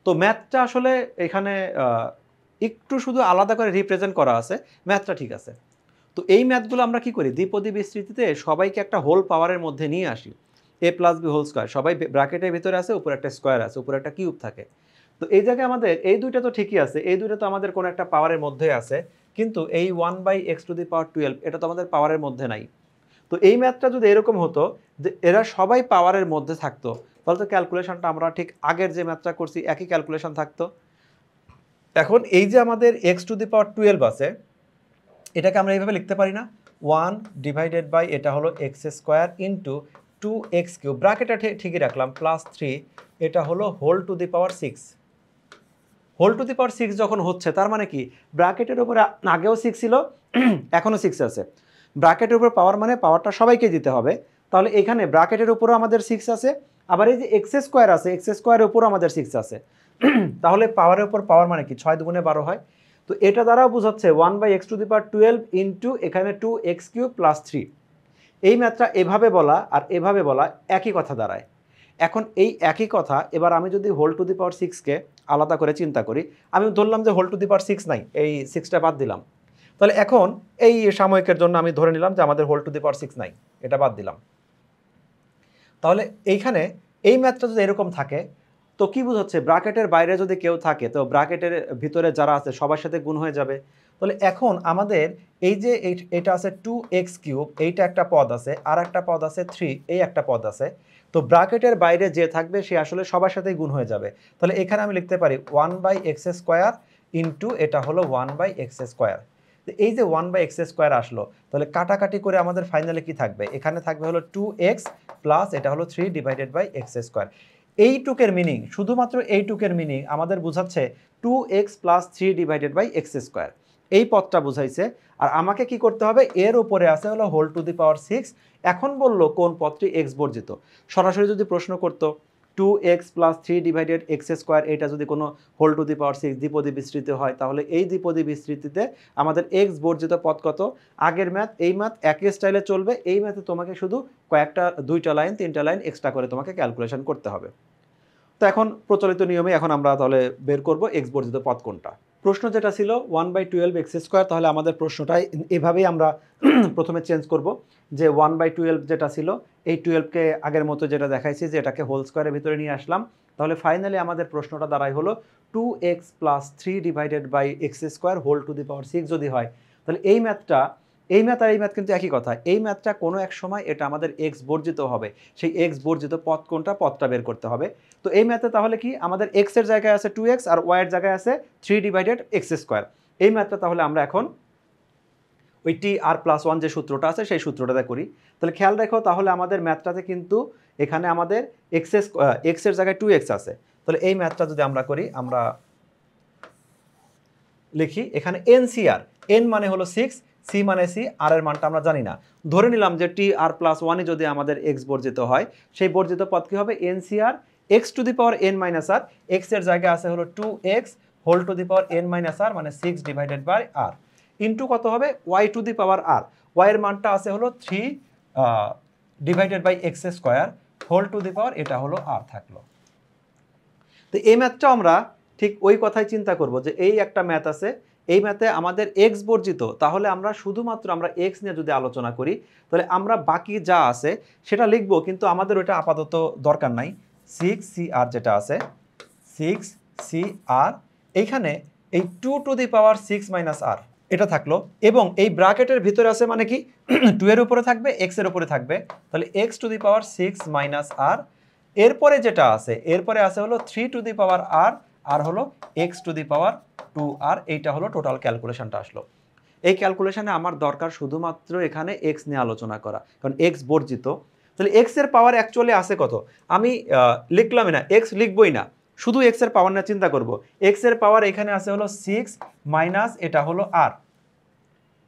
Speaker 1: তো ম্যাথটা আসলে এখানে একটু শুধু আলাদা করে রিপ্রেজেন্ট করা আছে, ম্যাথটা ঠিক আছে। তো এই ম্যাথগুলো আমরা কি করি, দ্বিপদী বিস্তৃতিতে সবাইকে একটা হোল পাওয়ারের মধ্যে নিয়ে আসি, a + b হোল স্কয়ার, সবাই ব্র্যাকেটের ভিতরে আছে, উপরে একটা স্কয়ার আছে, উপরে একটা কিউব থাকে। তো এই জায়গায় আমাদের এই দুইটা তো ঠিকই আছে, এই দুইটা তো আমাদের কোনো একটা পাওয়ারের মধ্যে আছে, কিন্তু এই 1/x⁴ এটা তো আমাদের পাওয়ারের মধ্যে নাই। তো এই ম্যাথটা যদি এরকম হতো যে এরা সবাই পাওয়ারের মধ্যে থাকতো, তাহলে তো ক্যালকুলেশনটা আমরা ঠিক আগের যে ম্যাথটা করছি একই ক্যালকুলেশন থাকতো। এখন এই যে আমাদের x⁴ আছে, এটাকে আমরা এইভাবে লিখতে পারি না, 1 / এটা হলো x² ইন্টু 2x³ ব্র্যাকেটটা ঠিকই রাখলাম প্লাস 3 এটা হলো whole to the power 6। Whole to the power 6 যখন হচ্ছে তার মানে কি ব্র্যাকেটের উপরে আগেও 6 ছিল এখনও 6 আছে, ব্র্যাকেটের উপর পাওয়ার মানে পাওয়ারটা সবাইকে দিতে হবে। তাহলে এখানে ব্র্যাকেটের উপরও আমাদের 6 আছে, আবার এই যে x² আছে x² উপরও আমাদের 6 আছে। তাহলে পাওয়ারের উপর পাওয়ার মানে কি 6 × 2 = 12 হয়। তো এটা দ্বারাও বোঝাচ্ছে 1/x⁴ ইন্টু এখানে 2x³ প্লাস 3। এই ম্যাথটা এভাবে বলা আর এভাবে বলা একই কথা দাঁড়ায়। এখন এই একই কথা এবার আমি যদি হোল টু দি পাওয়ার 6কে আলাদা করে চিন্তা করি, আমি ধরলাম যে হোল টু দি পাওয়ার 6 নাই, এই 6টা বাদ দিলাম। তাহলে এখন এই সাময়িকের জন্য আমি ধরে নিলাম যে আমাদের হোল টু দি পাওয়ার 6 নাই, এটা বাদ দিলাম। তাহলে এইখানে এই ম্যাথটা যদি এরকম থাকে তো কি বোঝাচ্ছে, ব্র্যাকেটের বাইরে যদি কেউ থাকে তো ব্র্যাকেটের ভিতরে যারা আছে সবার সাথে গুণ হয়ে যাবে। তাহলে এখন আমাদের এই যে এটা আছে 2x³ এইটা একটা পদ আছে, আর একটা পদ আছে 3 এই একটা পদ আছে। তো ব্র্যাকেটের বাইরে যে থাকবে সে আসলে সবার সাথেই গুণ হয়ে যাবে। তাহলে এখানে আমি লিখতে পারি 1/x² ইন্টু এটা হলো 1/x²। এই যে 1/x² আসলো, তাহলে কাটাকাটি করে আমাদের ফাইনালে কি থাকবে, এখানে থাকবে হলো 2x প্লাস এটা হলো 3/x²। এইটুকের মিনিং, শুধুমাত্র এইটুকের মিনিং আমাদের বোঝাচ্ছে 2x প্লাস 3/x², এই পদটা বুঝাইছে। আর আমাকে কি করতে হবে, এর উপরে আছে হলো হোল টু দি পাওয়ার 6। এখন বললো কোন পদটি এক্স বর্জিত। সরাসরি যদি প্রশ্ন করতো 2x প্লাস 3/x² এটা যদি কোনো হোল টু দি পাওয়ার 6 দ্বিপদী বিস্তৃতি হয়, তাহলে এই দ্বিপদী বিস্তৃতিতে আমাদের এক্স বর্জিত পদ কত। আগের ম্যাথ এই ম্যাথ একই স্টাইলে চলবে, এই ম্যাথে তোমাকে শুধু কয়েকটা 2টা লাইন 3টা লাইন এক্সট্রা করে তোমাকে ক্যালকুলেশন করতে হবে। তো এখন প্রচলিত নিয়মে এখন আমরা তাহলে বের করব এক্স বর্জিত পদ কোনটা। প্রশ্ন যেটা ছিল 1/12x², তাহলে আমাদের প্রশ্নটাই এভাবেই আমরা প্রথমে চেঞ্জ করব যে 1/12 যেটা ছিল এই 12কে আগের মতো যেটা দেখাইছি যে এটাকে হোল স্কয়ারের ভিতরে নিয়ে আসলাম। তাহলে ফাইনালি আমাদের প্রশ্নটা দাঁড়ায় হলো 2x plus 3/x² whole to the power 6 যদি হয়, তাহলে এই ম্যাথটা এই ম্যাথ আর এই ম্যাথ কিন্তু একই কথা। এই ম্যাথটা কোনো এক সময় এটা আমাদের এক্স বর্জিত হবে, সেই এক্স বর্জিত পদ কোনটা পদটা বের করতে হবে। তো এই ম্যাথে তাহলে কি আমাদের x এর জায়গায় আছে 2x আর y এর জায়গায় আছে 3/x²। এই ম্যাথটা তাহলে আমরা এখন ওই tr+1 যে সূত্রটা আছে সেই সূত্রটাতে করি। তাহলে খেয়াল রাখো, তাহলে আমাদের ম্যাথটাতে কিন্তু এখানে আমাদের x এর জায়গায় 2x আছে। তাহলে এই ম্যাথটা যদি আমরা করি, আমরা লিখি এখানে NCR, n মানে হলো 6, c মানে c, আর এর মানটা আমরা জানি না। ধরে নিলাম যে tr+1 যদি আমাদের x বর্জিত হয়, সেই বর্জিত পদ কি হবে NCR x⁴n−r, x এর জায়গায় আছে হলো 2x whole to the power n−r মানে 6/r ইন্টু কত হবে y⁴r, y এর মানটা আছে হলো 3/x² whole to the power এটা হলো r থাকলো। তো এই ম্যাথটা আমরা ঠিক ওই কথাই চিন্তা করব যে এই একটা ম্যাথ আছে, এই ম্যাথে আমাদের এক্স বর্জিত, তাহলে আমরা শুধুমাত্র আমরা এক্স নিয়ে যদি আলোচনা করি তাহলে আমরা বাকি যা আছে সেটা লিখব, কিন্তু আমাদের ওটা আপাতত দরকার নাই। 6cr যেটা আছে 6cr, এইখানে এই 2⁻6 - r এটা থাকলো, এবং এই ব্র্যাকেটের ভিতরে আছে মানে কি 2 এর উপরে থাকবে এক্স এর উপরে থাকবে, তাহলে x⁻6 - r। এরপরে যেটা আছে এরপরে আছে হলো 3r আর হলো x⁻2r, এইটা হলো টোটাল ক্যালকুলেশনটা আসলো। এই ক্যালকুলেশনে আমার দরকার শুধুমাত্র এখানে x নিয়ে আলোচনা করা, কারণ x বর্জিত। তাহলে x এর পাওয়ার অ্যাকচুয়ালি আছে কত, আমি লিখলামই না, x লিখবই না, শুধু x এর পাওয়ার নিয়ে চিন্তা করব। x এর পাওয়ার এখানে আছে হলো 6 মাইনাস এটা হলো r,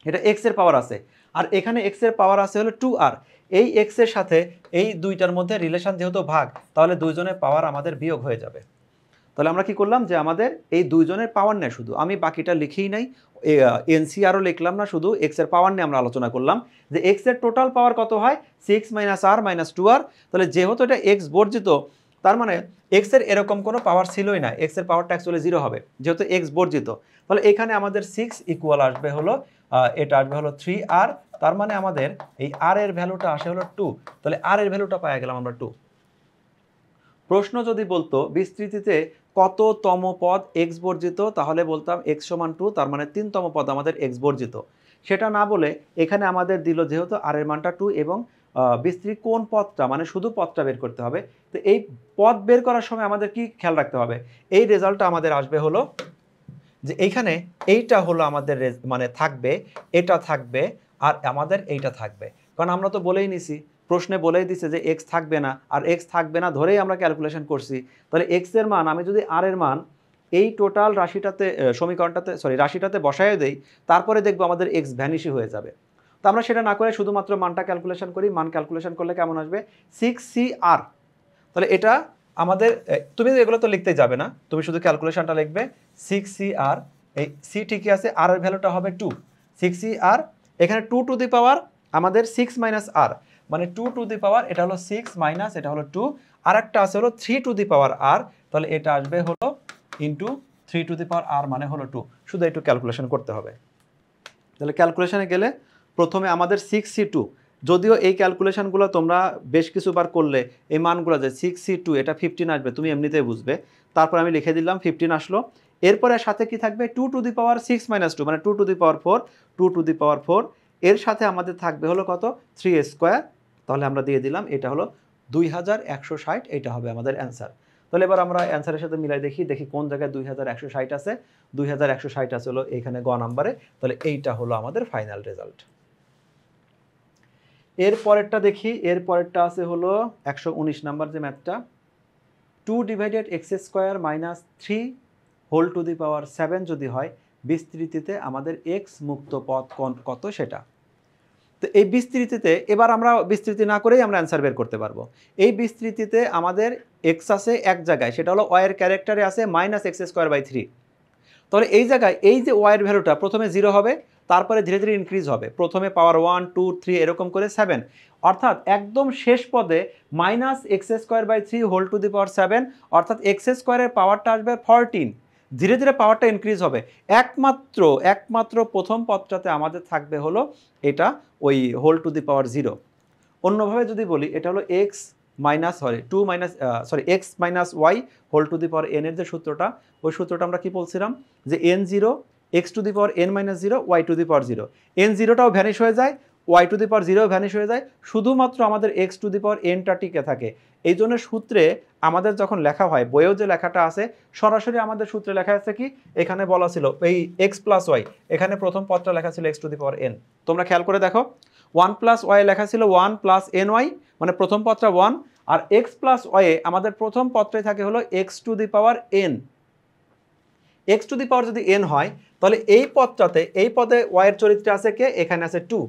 Speaker 1: এটা এক্স এর পাওয়ার আছে, আর এখানে এক্স এর পাওয়ার আছে হলো 2r। এই এক্স এর সাথে এই দুইটার মধ্যে রিলেশন যেহেতু ভাগ, তাহলে দুইজনের পাওয়ার আমাদের বিয়োগ হয়ে যাবে। তাহলে আমরা কি করলাম যে আমাদের এই দুইজনের পাওয়ার নেই, শুধু আমি বাকিটা লিখেই নাই, এনসিআরও লিখলাম না, শুধু এক্স এর পাওয়ার নিয়ে আমরা আলোচনা করলাম যে এক্স এর টোটাল পাওয়ার কত হয় 6 - r - 2r। তাহলে যেহেতু এটা এক্স বর্জিত, তার মানে এক্স এর এরকম কোনো পাওয়ার ছিলই না, এক্স এর পাওয়ারটা অ্যাকচুয়ালি 0 হবে যেহেতু এক্স বর্জিত। তাহলে এখানে আমাদের 6 ইকুয়াল আসবে হলো এটা আসবে হলো 3r। তার মানে আমাদের এই r এর ভ্যালুটা আসে হলো 2। তাহলে r এর ভ্যালুটা পাওয়া গেলাম আমরা 2। প্রশ্ন যদি বলতো বিস্তৃতিতে কততম পদ x বর্জিত, তাহলে বলতাম x সমান 2, তার মানে 3তম পদ আমাদের x বর্জিত। সেটা না বলে এখানে আমাদের দিল যেহেতু r এর মানটা 2 এবং বিস্তৃতি কোন পদটা, মানে শুধু পদটা বের করতে হবে। তো এই পদ বের করার সময় আমাদের কি খেয়াল রাখতে হবে, এই রেজাল্টটা আমাদের আসবে হলো যে এইখানে এইটা হলো আমাদের মানে থাকবে, এটা থাকবে, আর আমাদের এইটা থাকবে। কারণ আমরা তো বলেই নিছি, প্রশ্নে বলেই দিছে যে এক্স থাকবে না, আর এক্স থাকবে না ধরেই আমরা ক্যালকুলেশন করছি। তাহলে এক্স এর মান আমি যদি আর এর মান এই টোটাল রাশিটাতে সমীকরণটাতে রাশিটাতে বসায় দেই, তারপরে দেখবো আমাদের এক্স ভ্যানিশই হয়ে যাবে। তো আমরা সেটা না করে শুধুমাত্র মানটা ক্যালকুলেশন করি। মান ক্যালকুলেশন করলে কেমন আসবে 6cr। তাহলে এটা আমাদের তুমি এগুলো তো লিখতেই যাবে না, তুমি শুধু ক্যালকুলেশনটা লিখবে 6cr। এই সি ঠিকই আছে, আর এর ভ্যালুটা হবে 2। 6cr এখানে 2 টু দি পাওয়ার আমাদের 6 - r, মানে 2 টু দি পাওয়ার এটা হলো 6 মাইনাস এটা হলো 2, আর একটা আছে হলো 3 টু দি পাওয়ার r। তাহলে এটা আসবে হলো into 3 to the power r মানে হলো 2। শুধু একটু ক্যালকুলেশন করতে হবে। তাহলে ক্যালকুলেশনে গেলে প্রথমে আমাদের 6c2, যদিও এই ক্যালকুলেশনগুলো তোমরা বেশ কিছুবার করলে এই মানগুলো যে 6c2 এটা 15 আসবে তুমি এমনিতেই বুঝবে। তারপর আমি লিখে দিলাম 15 আসলো। এরপরে সাথে কি থাকবে 2 টু দি পাওয়ার 6 - 2 মানে 2 to the power 4, 2 to the power 4। এর সাথে আমাদের থাকবে হলো কত 3 স্কোয়ার। তাহলে আমরা দিয়ে দিলাম এটা হলো 2160, এটা হবে আমাদের অ্যান্সার। তাহলে এবার আমরা অ্যান্সারের সাথে মিলাই দেখি কোন জায়গায় 2160 আছে। 2160 আছে হলো এইখানে গ নাম্বারে। তাহলে এইটা হলো আমাদের ফাইনাল রেজাল্ট। এর পরেরটা দেখি, এর পরেরটা আছে হলো 119 নাম্বার যে ম্যাথটা, 2 divided x square minus 3 whole to the power 7 যদি হয়, বিস্তৃতিতে আমাদের এক্স মুক্ত পদ কত সেটা। তো এই বিস্তৃতিতে এবার আমরা বিস্তৃতি না করেই আমরা অ্যান্সার বের করতে পারবো। এই বিস্তৃতিতে আমাদের এক্স আছে এক জায়গায়, সেটা হলো ওয়াইয়ের ক্যারেক্টারে আছে -x²/3। তাহলে এই জায়গায় এই যে ওয়াইয়ের ভ্যালুটা প্রথমে 0 হবে, তারপরে ধীরে ধীরে ইনক্রিজ হবে, প্রথমে পাওয়ার 1 2 3 এরকম করে 7, অর্থাৎ একদম শেষ পদে -x²/3 whole to the power 7, অর্থাৎ x² এর পাওয়ারটা আসবে 14। ধীরে ধীরে পাওয়ারটা ইনক্রিজ হবে। একমাত্র প্রথম পদটাতে আমাদের থাকবে হলো এটা ওই হোল টু দি পাওয়ার 0। অন্যভাবে যদি বলি এটা হলো x minus y whole to the power n এর যে সূত্রটা, ওই সূত্রটা আমরা কি বলছিলাম যে n0 x to the power n-0 y to the power 0, n0টাও ভ্যানিশ হয়ে যায়, y to the power 0 vanish হয়ে যায়, শুধুমাত্র আমাদের x টু দি পাওয়ার nটা টিকে থাকে। এই জন্য সূত্রে আমাদের যখন লেখা হয়, বইয়েও যে লেখাটা আছে সরাসরি আমাদের সূত্রে লেখা আছে কি, এখানে বলা ছিল এই x প্লাস ওয়াই, এখানে প্রথম পদটা লেখা ছিল x to the power n। তোমরা খেয়াল করে দেখো 1 প্লাস ওয়াই লেখা ছিল 1 প্লাস ny, মানে প্রথম পদটা 1, আর x প্লাস ওয়াই আমাদের প্রথম পদটাই থাকে হলো x to the power n। x to the power যদি n হয়, তাহলে এই পদটাতে এই পদে y এর চরিত্রে আছে কে, এখানে আছে 2,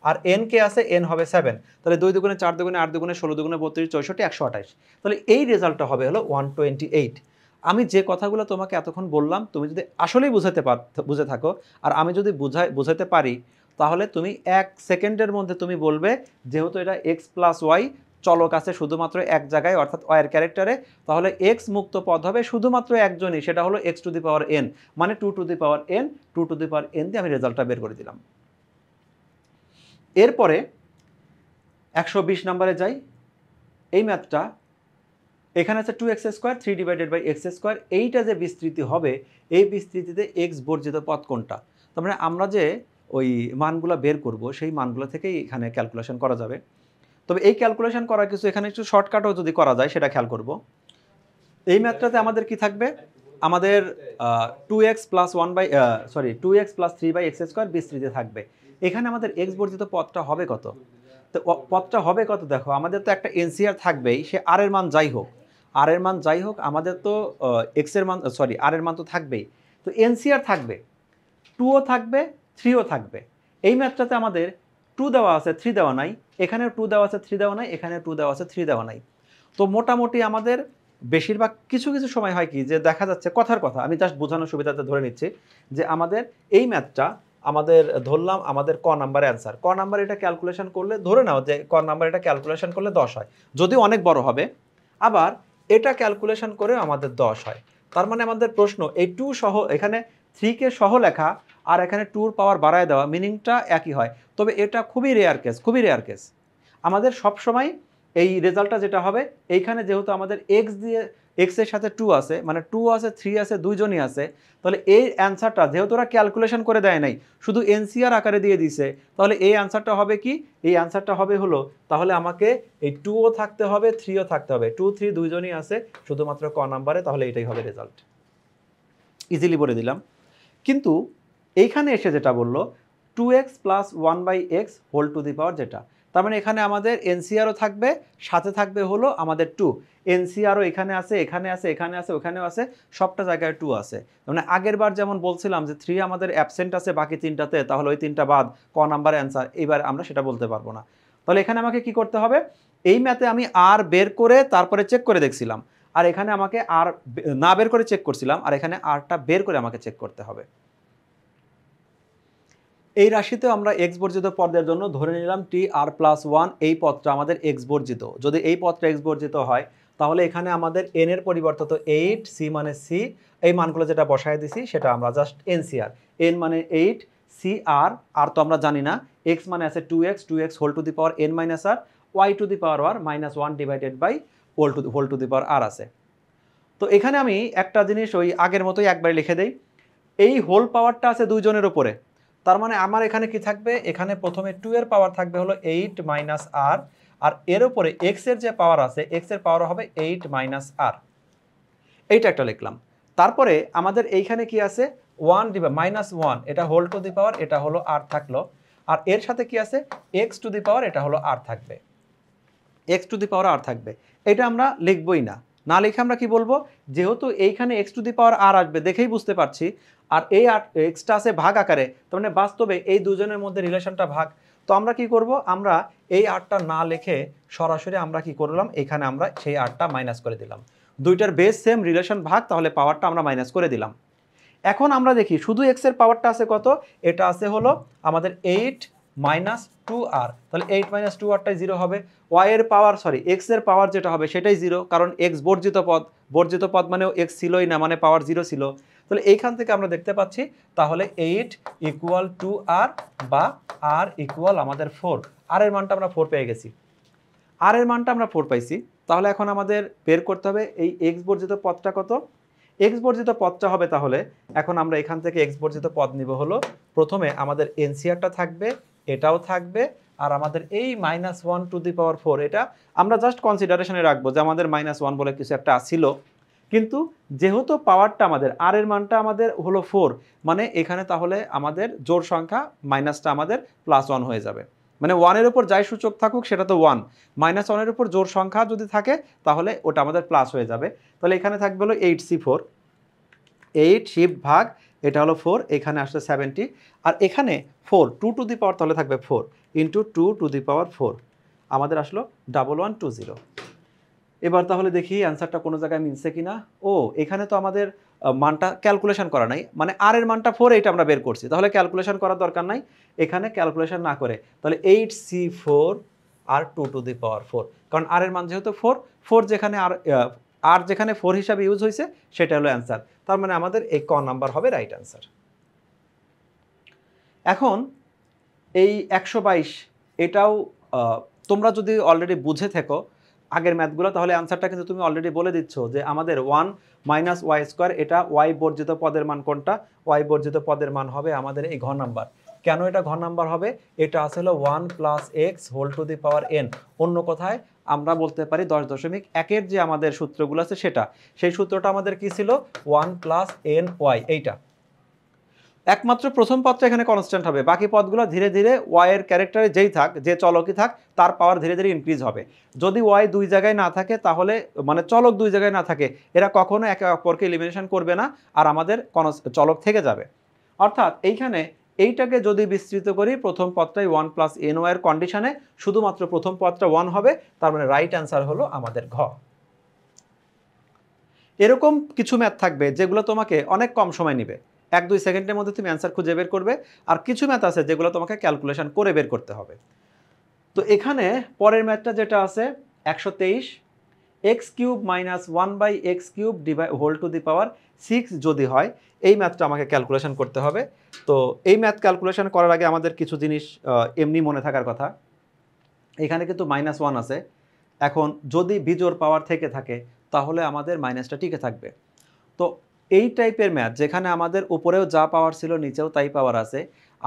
Speaker 1: আর n কে আছে, n হবে 7। তাহলে 2 দুগুণে 4 দুগুণে 8 দুগুণে 16 দুগুণে 32 64 128। তাহলে এই রেজাল্টটা হবে হলো 128। আমি যে কথাগুলো তোমাকে এতক্ষণ বললাম, তুমি যদি আসলেই বুঝে থাকো, আর আমি যদি বুঝাতে পারি, তাহলে তুমি 1 সেকেন্ডের মধ্যে তুমি বলবে যেহেতু এটা x প্লাস ওয়াই চলক আছে শুধুমাত্র এক জায়গায়, অর্থাৎ ওয়াইয়ের ক্যারেক্টারে, তাহলে এক্স মুক্ত পদ হবে শুধুমাত্র একজনই, সেটা হলো x to the power n, মানে 2 to the power n। 2 to the power n দিয়ে আমি রেজাল্টটা বের করে দিলাম। এরপরে 120 নম্বরে যাই। এই ম্যাথটা এখানে আছে 2x² 3 ডিভাইডেড বাই x², এইটা যে বিস্তৃতি হবে, এই বিস্তৃতিতে x বর্জিত পদ কোনটা। তার মানে আমরা যে ওই মানগুলো বের করব, সেই মানগুলো থেকেই এখানে ক্যালকুলেশন করা যাবে। তবে এই ক্যালকুলেশন করার কিছু এখানে একটু শর্টকাটও যদি করা যায় সেটা খেয়াল করব। এই ম্যাথটাতে আমাদের কি থাকবে, আমাদের 2x প্লাস 3/x² বিস্তৃতি থাকবে। এখানে আমাদের x বর্জিত পদটা হবে কত, তো পদটা হবে কত দেখো, আমাদের তো একটা এনসিআর থাকবেই, সে আর এর মান যাই হোক, আমাদের তো আর এর মান তো থাকবেই। তো এনসিআর থাকবে, 2ও থাকবে 3ও থাকবে। এই ম্যাথটাতে আমাদের 2 দেওয়া আছে 3 দেওয়া নাই, এখানে 2 দেওয়া আছে 3 দেওয়া নাই, এখানে 2 দেওয়া আছে 3 দেওয়া নাই। তো মোটামুটি আমাদের বেশিরভাগ কিছু কিছু সময় হয় কি যে দেখা যাচ্ছে কথার কথা, আমি জাস্ট বোঝানোর সুবিধাতে ধরে নিচ্ছি যে আমাদের এই ম্যাথটা আমাদের ধরলাম আমাদের ক নাম্বারে অ্যান্সার, ক নাম্বার এটা ক্যালকুলেশন করলে ধরে নাও যে ক নাম্বার এটা ক্যালকুলেশন করলে 10 হয়, যদি অনেক বড় হবে। আবার এটা ক্যালকুলেশন করে আমাদের 10 হয়। তার মানে আমাদের প্রশ্ন এই 2 সহ এখানে 3 কে সহ লেখা আর এখানে 2 পাওয়ার বাড়ায় দেওয়া মিনিংটা একই হয়। তবে এটা খুবই রেয়ার কেস, খুবই রেয়ার কেস। আমাদের সব সময় এই রেজাল্টটা যেটা হবে, এইখানে যেহেতু আমাদের এক্স দিয়ে এক্স এর সাথে 2 আছে, মানে 2 আছে 3 আছে, দুইজনই আছে, তাহলে এই অ্যান্সারটা যেহেতু ওরা ক্যালকুলেশন করে দেয় নাই, শুধু এনসিআর আকারে দিয়ে দিছে, তাহলে এই অ্যান্সারটা হবে কি, এই অ্যান্সারটা হবে হলো তাহলে আমাকে এই 2ও থাকতে হবে 3ও থাকতে হবে, 2 3 দুইজনই আছে শুধুমাত্র ক নাম্বারে, তাহলে এটাই হবে রেজাল্ট। ইজিলি বলে দিলাম। কিন্তু এইখানে এসে যেটা বললো 2x plus 1/x whole to the power, যেটা তার মানে এখানে আমাদের এনসিআরও থাকবে, সাথে থাকবে হলো আমাদের 2, এনসিআরও এখানে আছে এখানে আছে এখানে আছে ওখানেও আছে, সবটা জায়গায় 2 আছে। মানে আগের বার যেমন বলছিলাম যে 3 আমাদের অ্যাবসেন্ট আছে বাকি তিনটাতে, তাহলে ওই তিনটা বাদ ক নাম্বার অ্যান্সার, এবার আমরা সেটা বলতে পারবো না। তাহলে এখানে আমাকে কি করতে হবে, এই ম্যাথে আমি আর বের করে তারপরে চেক করে দেখছিলাম, আর এখানে আমাকে আর না বের করে চেক করছিলাম, আর এখানে আরটা বের করে আমাকে চেক করতে হবে। এই রাশিতে আমরা এক্স বর্জিত পদের জন্য ধরে নিলাম টি আর প্লাস 1, এই পদটা আমাদের এক্স বর্জিত। যদি এই পদটা এক্স বর্জিত হয় তাহলে এখানে আমাদের এন এর পরিবর্তে তো 8, সি মানে সি, এই মানগুলো যেটা বসায় দিছি সেটা আমরা জাস্ট এনসিআর, এন মানে 8, সি আর, আর তো আমরা জানি না, এক্স মানে আছে 2x, 2x whole to the power n minus r, y to the power r minus 1 divided by whole to the power r আছে। তো এখানে আমি একটা জিনিস ওই আগের মতোই একবার লিখে দেই, এই হোল পাওয়ারটা আছে দুইজনের উপরে, তার মানে আমার এখানে কি থাকবে, এখানে প্রথমে 2 এর পাওয়ার থাকবে হলো 8 মাইনাস আর, আর এর উপরে এক্স এর যে পাওয়ার আছে এক্স এর পাওয়ার হবে 8 মাইনাস আর, এইটা একটা লিখলাম। তারপরে আমাদের এইখানে কি আছে 1 ডিভাইড মাইনাস 1, এটা হোল টু দি পাওয়ার, এটা হলো আর থাকলো, আর এর সাথে কি আছে এক্স টু দি পাওয়ার, এটা হলো আর থাকবে, এক্স টু দি পাওয়ার আর থাকবে। এটা আমরা লিখবই না, না লিখে আমরা কি বলবো, যেহেতু এইখানে এক্স টু দি পাওয়ার আর আসবে দেখেই বুঝতে পারছি, আর এই এক্সটা আছে ভাগ আকারে, তার মানে বাস্তবে এই দুজনের মধ্যে রিলেশনটা ভাগ। তো আমরা কি করব, আমরা এই আরটা না লিখে সরাসরি আমরা কি করলাম, এখানে আমরা সেই আরটা মাইনাস করে দিলাম, দুইটার বেস সেম রিলেশন ভাগ, তাহলে পাওয়ারটা আমরা মাইনাস করে দিলাম। এখন আমরা দেখি শুধু এক্স এর পাওয়ারটা আছে কত, এটা আছে হলো আমাদের 8 মাইনাস 2r, তাহলে 8 মাইনাস 2rটাই 0 হবে। ওয়াই এর পাওয়ার সরি এক্স এর পাওয়ার যেটা হবে সেটাই 0, কারণ এক্স বর্জিত পদ, বর্জিত পদ মানেও এক্স ছিলই না, মানে পাওয়ার 0 ছিল। তাহলে এইখান থেকে আমরা দেখতে পাচ্ছি তাহলে 8 ইকুয়াল টু আর, বা আর ইকুয়াল আমাদের 4, আর এর মানটা আমরা 4 পেয়ে গেছি, আর এর মানটা আমরা 4 পাইছি। তাহলে এখন আমাদের বের করতে হবে এই এক্স বর্জিত পদটা কত, এক্স বর্জিত পদটা হবে, তাহলে এখন আমরা এখান থেকে এক্স বর্জিত পদ নিব হলো, প্রথমে আমাদের এনসিআরটা থাকবে, এটাও থাকবে, আর আমাদের এই মাইনাস 1 টু দি পাওয়ার 4, এটা আমরা জাস্ট কনসিডারেশনে রাখবো যে আমাদের মাইনাস 1 বলে কিছু একটা ছিল, কিন্তু যেহেতু পাওয়ারটা আমাদের আর এর মানটা আমাদের হলো 4, মানে এখানে তাহলে আমাদের জোড় সংখ্যা মাইনাসটা আমাদের প্লাস 1 হয়ে যাবে, মানে 1 এর উপর যাই সূচক থাকুক সেটা তো 1, মাইনাস 1 এর উপর জোড় সংখ্যা যদি থাকে তাহলে ওটা আমাদের প্লাস হয়ে যাবে। তাহলে এখানে থাকবে হলো 8c4, 8 শিফট ভাগ এটা হলো 4, এখানে আসছে 70, আর এখানে 4 2 টু দি পাওয়ার তাহলে থাকবে 4 ইন্টু 2 টু দি পাওয়ার 4, আমাদের আসলো 1120। এবার তাহলে দেখি অ্যান্সারটা কোনো জায়গায় মিলছে কিনা। ও এখানে তো আমাদের মানটা ক্যালকুলেশন করা নাই, মানে আর এর মানটা 4, এইটা আমরা বের করছি, তাহলে ক্যালকুলেশন করার দরকার নাই, এখানে ক্যালকুলেশন না করে তাহলে 8c4 R 2 to the power 4, কারণ আর এর মান যেহেতু 4, 4 যেখানে আর যেখানে 4 হিসাবে ইউজ হয়েছে সেটা হলো অ্যান্সার, তার মানে আমাদের এই ক নাম্বার হবে রাইট অ্যান্সার। এখন এই 122 এটাও তোমরা যদি অলরেডি বুঝে থেকো আগের ম্যাথগুলো, তাহলে অ্যান্সারটা কিন্তু তুমি অলরেডি বলে দিচ্ছ যে আমাদের 1 মাইনাস ওয়াই স্কোয়ার, এটা ওয়াই বর্জিত পদের মান কোনটা, ওয়াই বর্জিত পদের মান হবে আমাদের এই ঘ নাম্বার। কেন এটা ঘ নাম্বার হবে, এটা আসলে 1 plus x whole to the power n, অন্য কথায় আমরা বলতে পারি 10.1 যে আমাদের সূত্রগুলো আছে সেটা, সেই সূত্রটা আমাদের কি ছিল 1 প্লাস এন ওয়াই, এইটা একমাত্র প্রথম পদটা এখানে কনস্ট্যান্ট হবে, বাকি পদগুলো ধীরে ধীরে ওয়াই এর ক্যারেক্টারে যেই থাক, যে চলকই থাক, তার পাওয়ার ধীরে ধীরে ইনক্রিজ হবে। যদি ওয়াই দুই জায়গায় না থাকে তাহলে, মানে চলক দুই জায়গায় না থাকে, এরা কখনো একে অপরকে এলিমিনেশন করবে না, আর আমাদের চলক থেকে যাবে। অর্থাৎ এইখানে এইটাকে যদি বিস্তৃত করি প্রথম পদটাই 1 প্লাস এন ওয়াই এর কন্ডিশনে শুধুমাত্র প্রথম পদটা 1 হবে, তার মানে রাইট অ্যান্সার হলো আমাদের ঘ। এরকম কিছু ম্যাথ থাকবে যেগুলো তোমাকে অনেক কম সময় নেবে, 1-2 সেকেন্ডের মধ্যে তুমি অ্যান্সার খুঁজে বের করবে, আর কিছু ম্যাথ আছে যেগুলো তোমাকে ক্যালকুলেশন করে বের করতে হবে। তো এখানে পরের ম্যাথটা যেটা আছে 123 x cube minus 1/x cube whole to the power 6 যদি হয়, এই ম্যাথটা আমাকে ক্যালকুলেশন করতে হবে। তো এই ম্যাথ ক্যালকুলেশন করার আগে আমাদের কিছু জিনিস এমনি মনে থাকার কথা। এখানে কিন্তু -1 আছে, এখন যদি বিজোড় পাওয়ার থেকে থাকে তাহলে আমাদের মাইনাসটা টিকে থাকবে। তো এই টাইপের ম্যাথ যেখানে আমাদের উপরেও যা পাওয়ার ছিল নিচেও তাই পাওয়ার আছে,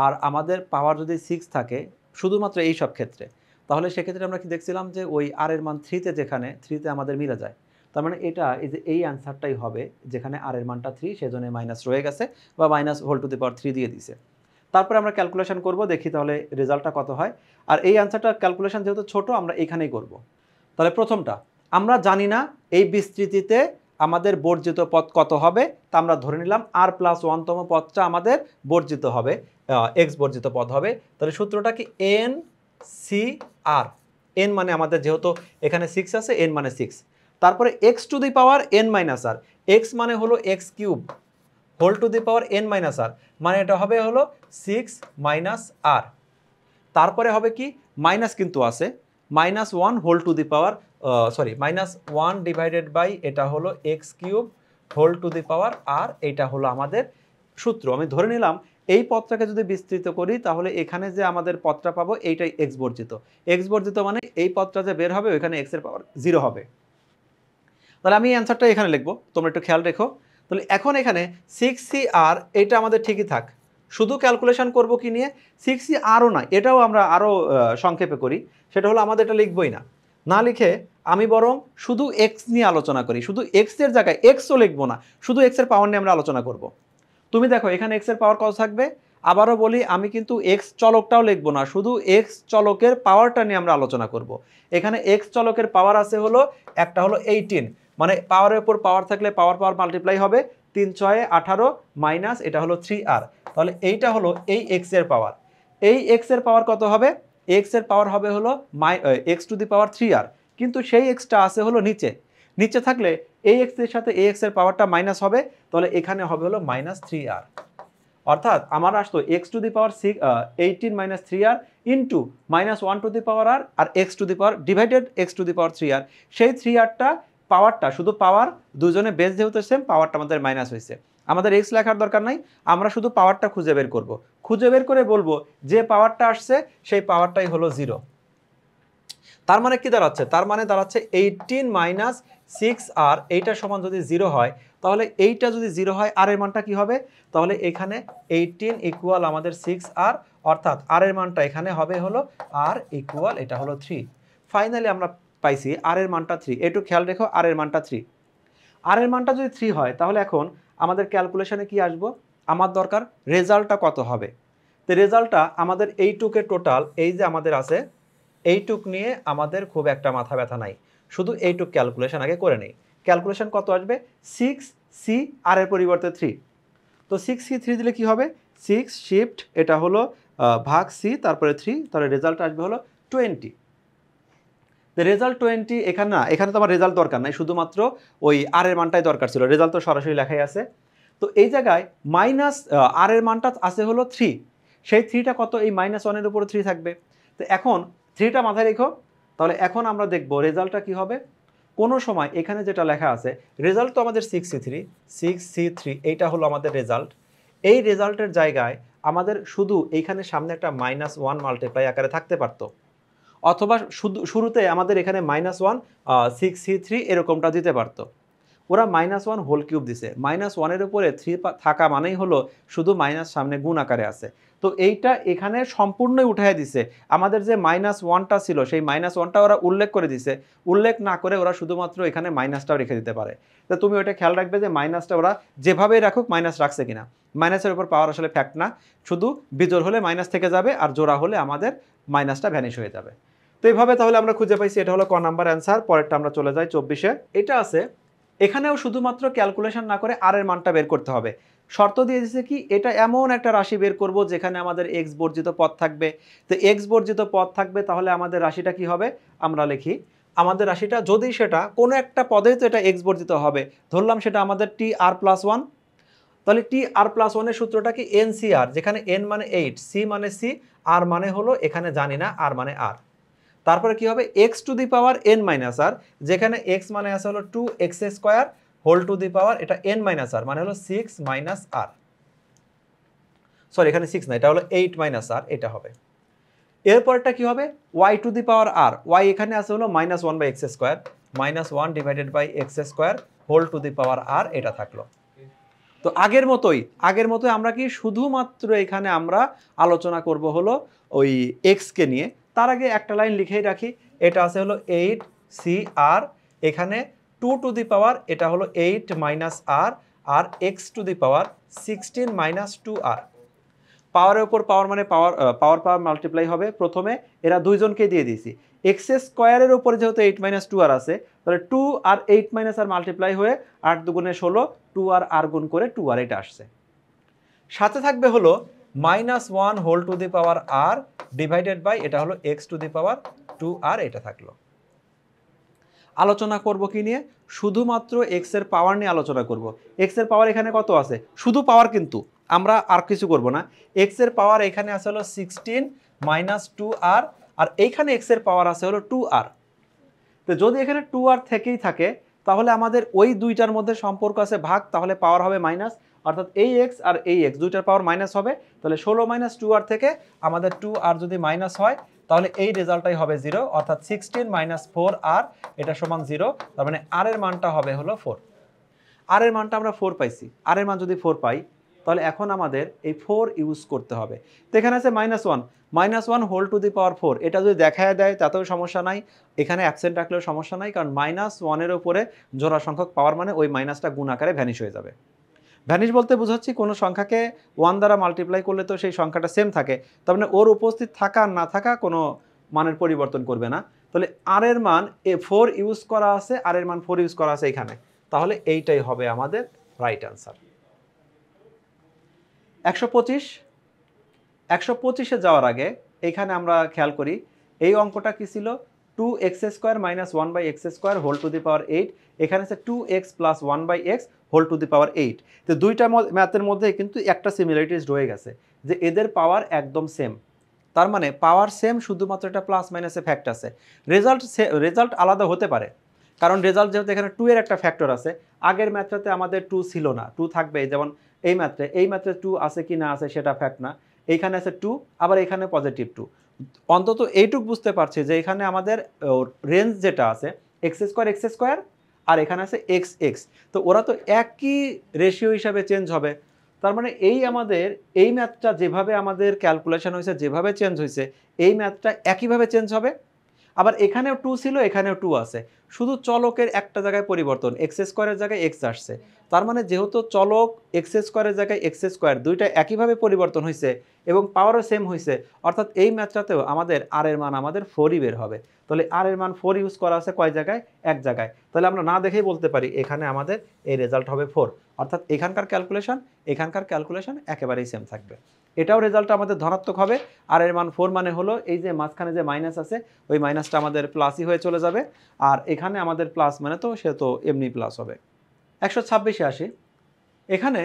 Speaker 1: আর আমাদের পাওয়ার যদি 6 থাকে শুধুমাত্র এই সব ক্ষেত্রে, তাহলে সেক্ষেত্রে আমরা কি দেখছিলাম যে ওই আর এর মান 3তে, যেখানে 3তে আমাদের মিলে যায়, তার মানে এটা এই অ্যান্সারটাই হবে যেখানে আর এর মানটা 3, সেজন্য মাইনাস রয়ে গেছে বা minus whole to the power 3 দিয়ে দিছে। তারপরে আমরা ক্যালকুলেশন করব, দেখি তাহলে রেজাল্টটা কত হয়। আর এই অ্যান্সারটা ক্যালকুলেশন যেহেতু ছোট, আমরা এখানেই করব। তাহলে প্রথমটা আমরা জানি না এই বিস্তৃতিতে আমাদের বর্জিত পদ কত হবে, তা আমরা ধরে নিলাম আর প্লাস 1তম পদটা আমাদের বর্জিত হবে, এক্স বর্জিত পদ হবে। তাহলে সূত্রটা কি এন সি আর, এন মানে আমাদের যেহেতু এখানে 6 আছে, এন মানে 6, তারপরে x to the power n minus r, x মানে হলো x cube whole to the power n minus r, মানে এটা হবে হলো 6 মাইনাস আর, তারপরে হবে কি মাইনাস কিন্তু আছে -1 whole to the power -1 divided by এটা হলো x cube whole to the power r, এটা হলো আমাদের সূত্র। আমি ধরে নিলাম এই পদটাকে যদি বিস্তৃত করি তাহলে এখানে যে আমাদের পদটা পাবো এইটাই এক্স বর্জিত। এক্স বর্জিত মানে এই পদটা যে বের হবে ওইখানে এক্স এর পাওয়ার 0 হবে। তাহলে আমি অ্যান্সারটা এখানে লিখবো, তোমরা একটু খেয়াল রেখো। তাহলে এখন এখানে 6c আর এটা আমাদের ঠিকই থাক, শুধু ক্যালকুলেশন করব কি নিয়ে, 6c আরও না, এটাও আমরা আরও সংক্ষেপে করি, সেটা হলো আমাদের এটা লিখবই না, না লিখে আমি বরং শুধু এক্স নিয়ে আলোচনা করি, শুধু এক্সের জায়গায় এক্সও লিখবো না, শুধু এক্সের পাওয়ার নিয়ে আমরা আলোচনা করব। তুমি দেখো এখানে এক্সের পাওয়ার কত থাকবে, আবারও বলি আমি কিন্তু এক্স চলকটাও লিখবো না, শুধু এক্স চলকের পাওয়ারটা নিয়ে আমরা আলোচনা করব। এখানে এক্স চলকের পাওয়ার আছে হলো একটা হলো 18, মানে পাওয়ারের উপর পাওয়ার থাকলে পাওয়ার মাল্টিপ্লাই হবে, 3 6 18 মাইনাস এটা হলো 3r, তাহলে এইটা হলো এই এক্স এর পাওয়ার। এই এক্স এর পাওয়ার কত হবে, এক্স এর পাওয়ার হবে হলো x to the power 3r, কিন্তু সেই এক্সটা আছে হলো নিচে, নিচে থাকলে এই এক্স এর সাথে এই এক্স এর পাওয়ারটা মাইনাস হবে, তাহলে এখানে হবে হলো -3r, অর্থাৎ আমার আসতো x to the power 18 minus 3r into -1 to the power r, আর x to the power divided x to the power 3r, সেই 3rটা পাওয়ারটা শুধু পাওয়ার, দুজনে বেস যেহেতু সেম, পাওয়ারটা আমাদের মাইনাস হয়েছে, আমাদের এক্স লেখার দরকার নাই, আমরা শুধু পাওয়ারটা খুঁজে বের করব, খুঁজে বের করে বলবো যে পাওয়ারটা আসছে সেই পাওয়ারটাই হলো 0। তার মানে কি দাঁড়াচ্ছে, তার মানে দাঁড়াচ্ছে 18 মাইনাস 6r, এইটা সমান যদি 0 হয় তাহলে এইটা যদি 0 হয় আর এর মানটা কি হবে, তাহলে এখানে 18 ইকুয়াল আমাদের 6r, অর্থাৎ আর এর মানটা এখানে হবে হলো r ইকুয়াল এটা হলো 3। ফাইনালি আমরা পাইছি আর এর মানটা 3, একটু খেয়াল রেখো আর এর মানটা 3, আর এর মানটা যদি 3 হয় তাহলে এখন আমাদের ক্যালকুলেশনে কি আসবো, আমার দরকার রেজাল্টটা কত হবে। তো রেজাল্টটা আমাদের এইটুকে টোটাল এই যে আমাদের আছে এইটুক নিয়ে আমাদের খুব একটা মাথা ব্যথা নাই, শুধু এইটুক ক্যালকুলেশন আগে করে নেই। ক্যালকুলেশন কত আসবে, 6c আর এর পরিবর্তে 3, তো 6c 3 দিলে কি হবে, 6 শিফট এটা হলো ভাগ c তারপরে 3, তাহলে রেজাল্ট আসবে হলো 20। রেজাল্ট 20 এখানে না, এখানে তো আমার রেজাল্ট দরকার নাই, শুধুমাত্র ওই আর এর মানটাই দরকার ছিল, রেজাল্ট তো সরাসরি লেখাই আছে। তো এই জায়গায় মাইনাস আর এর মানটা আছে হলো 3, সেই 3টা কত, এই -1 এর উপর 3 থাকবে, তো এখন 3টা মাথায় রেখো। তাহলে এখন আমরা দেখব রেজাল্টটা কি হবে। কোনো সময় এখানে যেটা লেখা আছে রেজাল্ট তো আমাদের 6c3 এইটা হলো আমাদের রেজাল্ট, এই রেজাল্টের জায়গায় আমাদের শুধু এইখানে সামনে একটা -1 মাল্টিপ্লাই আকারে থাকতে পারতো, অথবা শুরুতে আমাদের এখানে -1 6c3 এরকমটা দিতে পারতো, ওরা -1 হোল কিউব দিছে, -1 এর উপরে 3 থাকা মানেই হলো শুধু মাইনাস সামনে গুণ আকারে আছে, তো এইটা এখানে সম্পূর্ণই উঠায় দিছে, আমাদের যে -1টা ছিল সেই -1টা ওরা উল্লেখ করে দিছে, উল্লেখ না করে ওরা শুধুমাত্র এখানে মাইনাসটাও রেখে দিতে পারে। তো তুমি ওইটা খেয়াল রাখবে যে মাইনাসটা ওরা যেভাবেই রাখুক মাইনাস রাখছে কিনা, মাইনাসের উপর পাওয়ার আসলে ফ্যাক্ট না, শুধু বিজোড় হলে মাইনাস থেকে যাবে আর জোড়া হলে আমাদের মাইনাসটা ভ্যানিশ হয়ে যাবে। তো এইভাবে তাহলে আমরা খুঁজে পাইছি, এটা হলো ক নাম্বার অ্যান্সার। পরেরটা আমরা চলে যাই 24-এ, এটা আছে এখানেও শুধুমাত্র ক্যালকুলেশন না করে আর এর মানটা বের করতে হবে। শর্ত দিয়ে দিচ্ছে কি, এটা এমন একটা রাশি বের করব যেখানে আমাদের এক্স বর্জিত পদ থাকবে। তো এক্স বর্জিত পদ থাকবে তাহলে আমাদের রাশিটা কি হবে, আমরা লিখি আমাদের রাশিটা যদি সেটা কোনো একটা পদেই তো এটা এক্স বর্জিত হবে, ধরলাম সেটা আমাদের টি আর প্লাস ওয়ান, তাহলে টি আর প্লাস ওয়ানের সূত্রটা কি এন সি আর, যেখানে এন মানে 8, সি মানে সি, আর মানে হলো এখানে জানি না, আর মানে আর। তারপরে কি হবে x to the power n minus r, যেখানে এক্স মানে আছে হলো 2x square whole to the power এটা এন মাইনাস আর মানে হলো 6 মাইনাস আর, সরি এখানে 6 না, এটা হলো 8 মাইনাস আর, এটা হবে। এরপরটা কি হবে y to the power r, y এখানে আছে হলো -1/x square, -1 divided by x square whole to the power r, এটা থাকলো। তো আগের মতোই আমরা কি শুধুমাত্র এখানে আমরা আলোচনা করব হলো ওই এক্স কে নিয়ে। তার আগে একটা লাইন লিখেই রাখি, এটা আছে হলো 8 সি আর, এখানে 2 টু দি পাওয়ার এটা হলো 8 মাইনাস আর, আর x to the power 16 minus 2 r. পাওয়ারের উপর পাওয়ার মানে পাওয়ার মাল্টিপ্লাই হবে। প্রথমে এরা দুইজনকে দিয়ে দিয়েছি, এক্স স্কোয়ারের উপরে যেহেতু 8 মাইনাস 2 আর আছে, তাহলে 2 আর 8 মাইনাস আর মাল্টিপ্লাই হয়ে 8 দুগুণে 16, 2 আর গুণ করে 2 আর, এটা আসছে। সাথে থাকবে হলো -1 whole to the power r divided by এটা হলো এক্স টু দি পাওয়ার 2 আর, এটা থাকলো। আলোচনা করব কি নিয়ে, শুধুমাত্র এক্স এর পাওয়ার নিয়ে আলোচনা করব। এক্স এর পাওয়ার এখানে কত আছে, শুধু পাওয়ার, কিন্তু আমরা আর কিছু করব না। এক্স এর পাওয়ার এখানে আছে হলো 16 মাইনাস 2 আর, আর এইখানে এক্স এর পাওয়ার আছে হলো 2 আর। তো যদি এখানে 2 আর থেকেই থাকে তাহলে আমাদের ওই দুইটার মধ্যে সম্পর্ক আছে ভাগ, তাহলে পাওয়ার হবে মাইনাস, অর্থাৎ এই এক্স আর এই এক্স দুইটার পাওয়ার মাইনাস হবে। তাহলে 16 মাইনাস 2 আর থেকে আমাদের 2 আর যদি মাইনাস হয় তাহলে এই রেজাল্টটাই হবে 0, অর্থাৎ 16 মাইনাস 4 আর, এটা সমান 0। তার মানে আর এর মানটা হবে হলো 4। আর এর মানটা আমরা 4 পাইছি, আর এর মান যদি 4 পাই তাহলে এখন আমাদের এই 4 ইউজ করতে হবে। তো এখানে আছে -1 হোল টু দি পাওয়ার 4, এটা যদি দেখায় দেয় তাতেও সমস্যা নাই, এখানে অ্যাবসেন্ট রাখলেও সমস্যা নাই, কারণ -1 উপরে জোড়া সংখ্যক পাওয়ার মানে ওই মাইনাসটা গুণ আকারে ভ্যানিশ হয়ে যাবে। ভ্যানিশ বলতে বোঝাচ্ছি কোনো সংখ্যাকে 1 দ্বারা মাল্টিপ্লাই করলে তো সেই সংখ্যাটা সেম থাকে, তার মানে ওর উপস্থিত থাকা আর না থাকা কোনো মানের পরিবর্তন করবে না। তাহলে আর এর মান 4 ইউজ করা আছে, আর এর মান 4 ইউজ করা আছে এখানে, তাহলে এইটাই হবে আমাদের রাইট অ্যান্সার। 125 যাওয়ার আগে এখানে আমরা খেয়াল করি এই অঙ্কটা কি ছিল, 2x square minus 1/x square whole to the power 8, এখানে আছে 2x plus 1/x whole to the power 8। তো দুইটা ম্যাথের মধ্যে কিন্তু একটা সিমিলারিটিস রয়ে গেছে, যে এদের পাওয়ার একদম সেম। তার মানে পাওয়ার সেম, শুধুমাত্র একটা প্লাস মাইনাসে ফ্যাক্ট আছে। রেজাল্ট আলাদা হতে পারে, কারণ রেজাল্ট যেহেতু এখানে 2 এর একটা ফ্যাক্টর আছে, আগের ম্যাথটাতে আমাদের 2 ছিল না, 2 থাকবে, যেমন এই ম্যাথে 2 আছে কি না আছে সেটা ফ্যাক্ট না, এইখানে আছে 2, আবার এখানে পজিটিভ 2। অন্তত এইটুক বুঝতে পারছি যে এখানে আমাদের রেঞ্জ যেটা আছে এক্স স্কোয়ার, আর এখানে আছে এক্স, তো ওরা তো একই রেশিও হিসাবে চেঞ্জ হবে। তার মানে এই আমাদের এই ম্যাথটা যেভাবে আমাদের ক্যালকুলেশন হয়েছে, যেভাবে চেঞ্জ হয়েছে, এই ম্যাথটা একইভাবে চেঞ্জ হবে। আবার এখানেও 2 ছিল, এখানেও 2 আছে, শুধু চলকের একটা জায়গায় পরিবর্তন, এক্স স্কোয়ারের জায়গায় এক্স আসছে। তার মানে যেহেতু চলক এক্স স্কোয়ারের জায়গায় এক্স স্কোয়ার দুইটা একইভাবে পরিবর্তন হয়েছে এবং পাওয়ারও সেম হয়েছে, অর্থাৎ এই ম্যাথটাতেও আমাদের আর এর মান আমাদের 4ই বের হবে। তাহলে আর এর মান 4 ইউজ করা আছে কয় জায়গায়, এক জায়গায়। তাহলে আমরা না দেখেই বলতে পারি এখানে আমাদের এই রেজাল্ট হবে 4, অর্থাৎ এখানকার ক্যালকুলেশন একেবারেই সেম থাকবে। এটাও রেজাল্ট আমাদের ধনাত্মক হবে, আর এর মান 4 মানে হলো এই যে মাঝখানে যে মাইনাস আছে ওই মাইনাসটা আমাদের প্লাসই হয়ে চলে যাবে, আর এখানে আমাদের প্লাস মানে তো সে তো এমনি প্লাস হবে। 126-এ আসি, এখানে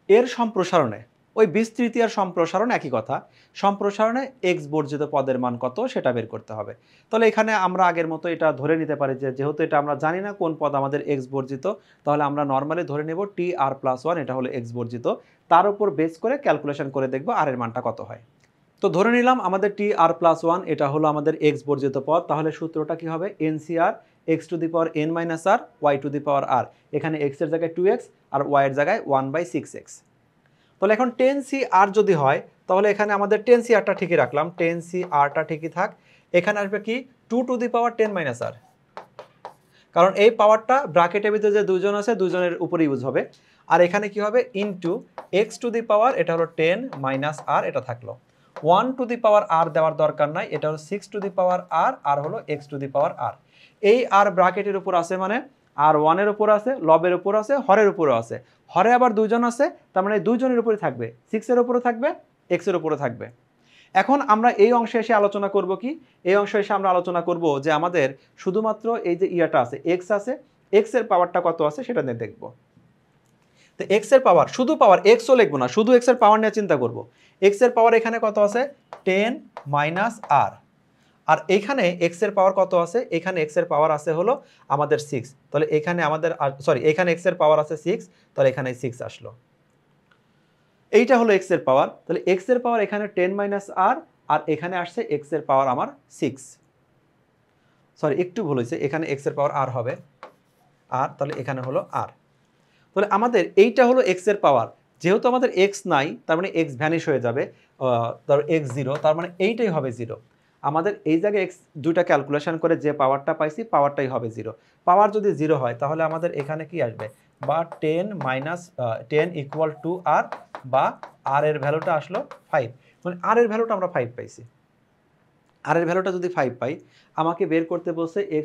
Speaker 1: এর সম্প্রসারণে ওই বিস্তৃতি আর সম্প্রসারণ একই কথা, সম্প্রসারণে এক্স বর্জিত পদের মান কত সেটা বের করতে হবে। তাহলে এখানে আমরা আগের মতো এটা ধরে নিতে পারি যে যেহেতু এটা আমরা জানি না কোন পদ আমাদের এক্স বর্জিত, তাহলে আমরা নর্মালি ধরে নেব টি আর প্লাস 1 এটা হলো এক্স বর্জিত, তার উপর বেস করে ক্যালকুলেশন করে দেখব আর এর মানটা কত হয়। তো ধরে নিলাম আমাদের টি আর প্লাস 1 এটা হলো আমাদের এক্স বর্জিত পদ, তাহলে সূত্রটা কি হবে, n C r x to the power n minus r y to the power r, এখানে এক্স এর জায়গায় 2x আর ওয়াই এর জায়গায় 1/6x। তাহলে এখন 10cr যদি হয় তাহলে এখানে আমাদের 10crটা ঠিকই রাখলাম, 10crটা ঠিকই থাক, এখানে আসবে কি 2 to the power 10 minus r, কারণ এই পাওয়ারটা ব্র্যাকেটের ভিতরে যে দুইজন আছে দুইজনের উপরে ইউজ হবে। আর এখানে কি হবে into x to the power এটা হলো 10 মাইনাস আর, এটা থাকলো 1 টু দি পাওয়ার আর দেওয়ার দরকার নাই, এটা হলো 6 টু দি পাওয়ার আর, আর হলো x to the power r. এই আর ব্র্যাকেটের উপর আছে মানে আর 1 এর উপর আছে, লবের উপর আছে, হরের উপরও আছে। হরে আবার 2 জন আছে, তার মানে 2 জনের উপরে থাকবে, 6 এর উপরে থাকবে, x এর উপরে থাকবে। এখন আমরা এই অংশে এসে আলোচনা করব কি, এই অংশে এসে আমরা আলোচনা করব যে আমাদের শুধুমাত্র এই যে ইয়াটা আছে, x আছে, x এর পাওয়ারটা কত আছে সেটা নিয়ে দেখব। তো x এর পাওয়ার, শুধু পাওয়ার, x ও লিখবো না, শুধু x এর পাওয়ার নিয়ে চিন্তা করব। x এর পাওয়ার এখানে কত আছে, 10 মাইনাস r। আর এখানে x এর পাওয়ার কত আছে, এখানে x এর পাওয়ার আছে হলো আমাদের 6। তাহলে এখানে আমাদের সরি, এখানে x এর পাওয়ার আছে 6, তাহলে এখানে 6 আসলো। এইটা হলো x এর পাওয়ার। তাহলে x এর পাওয়ার এখানে 10 মাইনাস r, আর এখানে আসছে x এর পাওয়ার আমার 6। সরি, একটু ভুল হয়েছে, এখানে x এর পাওয়ার r হবে r, তাহলে এখানে হলো r। তাহলে আমাদের এইটা হলো x এর পাওয়ার। যেহেতু আমাদের x নাই, তার মানে x ভ্যানিশ হয়ে যাবে, তার x 0, তার মানে এইটাই হবে 0। আমাদের এই জায়গায় x দুইটা ক্যালকুলেশন করে যে পাওয়ারটা পাইছি, পাওয়ারটাই হবে 0। পাওয়ার যদি 0 হয় তাহলে আমাদের এখানে কি আসবে, বা 10 মাইনাস 10 ইকুয়াল টু r, বা r এর ভ্যালুটা আসলো 5। মানে r এর ভ্যালুটা আমরা 5 পাইছি। r এর ভ্যালুটা যদি 5 পাই, আমাকে বের করতে বলছে x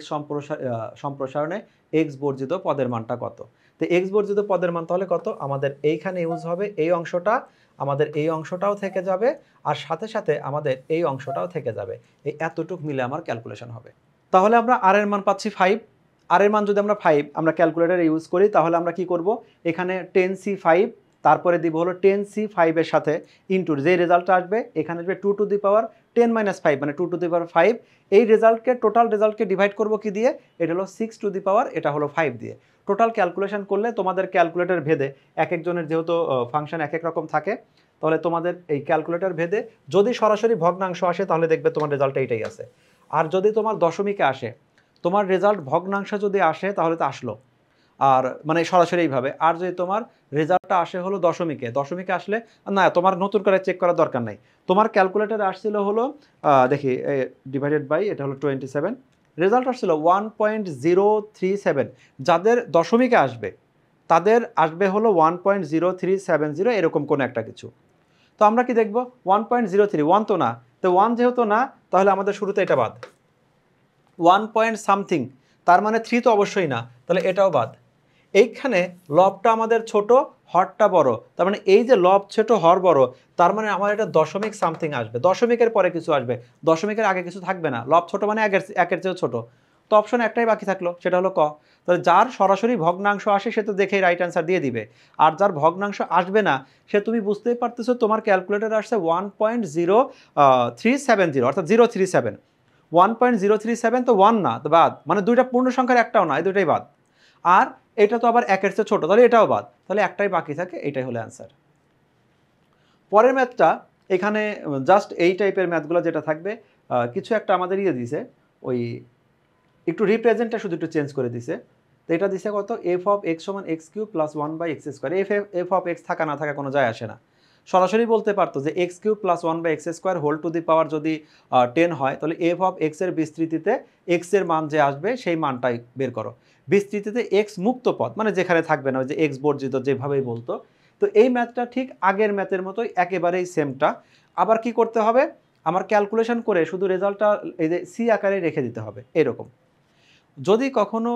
Speaker 1: সম্প্রসারণে x বর্জিত পদের মানটা কত। তো x বর্জিত পদের মান তাহলে কত, আমাদের এইখানে ইউজ হবে এই অংশটা, আমাদের এই অংশটাও থেকে যাবে, আর সাথে সাথে আমাদের এই অংশটাও থেকে যাবে। এই এতটুক মিলে আমার ক্যালকুলেশন হবে। তাহলে আমরা r এর মান পাচ্ছি 5। r এর মান যদি আমরা 5 আমরা ক্যালকুলেটর ইউজ করি, তাহলে আমরা কি করব, এখানে 10c5, তারপরে দিব হলো 10c5 এর সাথে ইনটু যে রেজাল্টটা আসবে, এখানে আসবে 2 টু দি পাওয়ার 10 মাইনাস 5, মানে 2 টু দি পাওয়ার 5। এই রেজাল্টকে, টোটাল রেজাল্টকে ডিভাইড করব কি দিয়ে, এটা হলো 6 টু দি পাওয়ার, এটা হলো 5 দিয়ে। টোটাল ক্যালকুলেশন করলে তোমাদের ক্যালকুলেটর ভেদে, এক একজনের যেহেতু ফাংশন এক এক রকম থাকে, তাহলে তোমাদের এই ক্যালকুলেটর ভেদে যদি সরাসরি ভগ্নাংশ আসে তাহলে দেখবে তোমার রেজাল্ট এইটাই আছে। আর যদি তোমার দশমিকে আসে, তোমার রেজাল্ট ভগ্নাংশ যদি আসে তাহলে তো আসলো, আর মানে সরাসরি এইভাবে। আর যদি তোমার রেজাল্টটা আসে হলো দশমিকে, দশমিকে আসলে না, তোমার নতুন করে চেক করার দরকার নাই। তোমার ক্যালকুলেটরে আসছিল হলো দেখি ডিভাইডেড বাই, এটা হলো 27, রেজাল্ট আসছিল 1.037। যাদের দশমিকে আসবে তাদের আসবে হলো 1.0370, এরকম কোনো একটা কিছু। তো আমরা কি দেখব, 1.03, 1 তো না, তো 1 যেহেতু না, তাহলে আমাদের শুরুতে এটা বাদ। 1 পয়েন্ট সামথিং, তার মানে 3 তো অবশ্যই না, তাহলে এটাও বাদ। এইখানে লবটা আমাদের ছোট, হরটা বড়, তার মানে এই যে লব ছোট হর বড়, তার মানে আমার এটা দশমিক সামথিং আসবে। দশমিকের পরে কিছু আসবে, দশমিকের আগে কিছু থাকবে না। লব ছোট মানে একের চেয়েও ছোট। তো অপশন একটাই বাকি থাকলো, সেটা হলো ক। তাহলে যার সরাসরি ভগ্নাংশ আসে সে তো দেখেই রাইট অ্যান্সার দিয়ে দিবে, আর যার ভগ্নাংশ আসবে না সে, তুমি বুঝতেই পারতেছো, তোমার ক্যালকুলেটর আসছে 1.0370, অর্থাৎ 037। 1.037 তো 1 না, তো বাদ, মানে দুইটা পূর্ণ সংখ্যার একটাও না, এই দুইটাই বাদ। আর এটা তো আবার একের চেয়ে ছোট, তাহলে এটাও বাদ, তাহলে একটাই বাকি থাকে, এটাই হলো অ্যান্সার। পরের ম্যাথটা, এখানে জাস্ট এই টাইপের ম্যাথগুলো যেটা থাকবে, কিছু একটা আমাদের ইয়ে দিছে, ওই একটু রিপ্রেজেন্টটা শুধু একটু চেঞ্জ করে দিছে। তো এটা দিছে কত, এফ অফ এক্স সমান x cube plus 1/x²। F of x থাকা না থাকা কোনো যায় আসে না। সরাসরি বলতে পারতো যে x cube plus 1/x² whole to the power যদি 10 হয়, তাহলে এফ অফ এক্স এর বিস্তৃতিতে এক্স এর মান যে আসবে সেই মানটাই বের করো। বিস্তৃতিতে এক্স মুক্ত পদ, মানে যেখানে থাকবে না, ওই যে এক্স বর্জিত যেভাবেই বলতো। তো এই ম্যাথটা ঠিক আগের ম্যাথের মতোই একেবারেই সেমটা। আবার কি করতে হবে, আমার ক্যালকুলেশন করে শুধু রেজাল্টটা এই যে সি আকারে রেখে দিতে হবে এরকম। যদি কখনো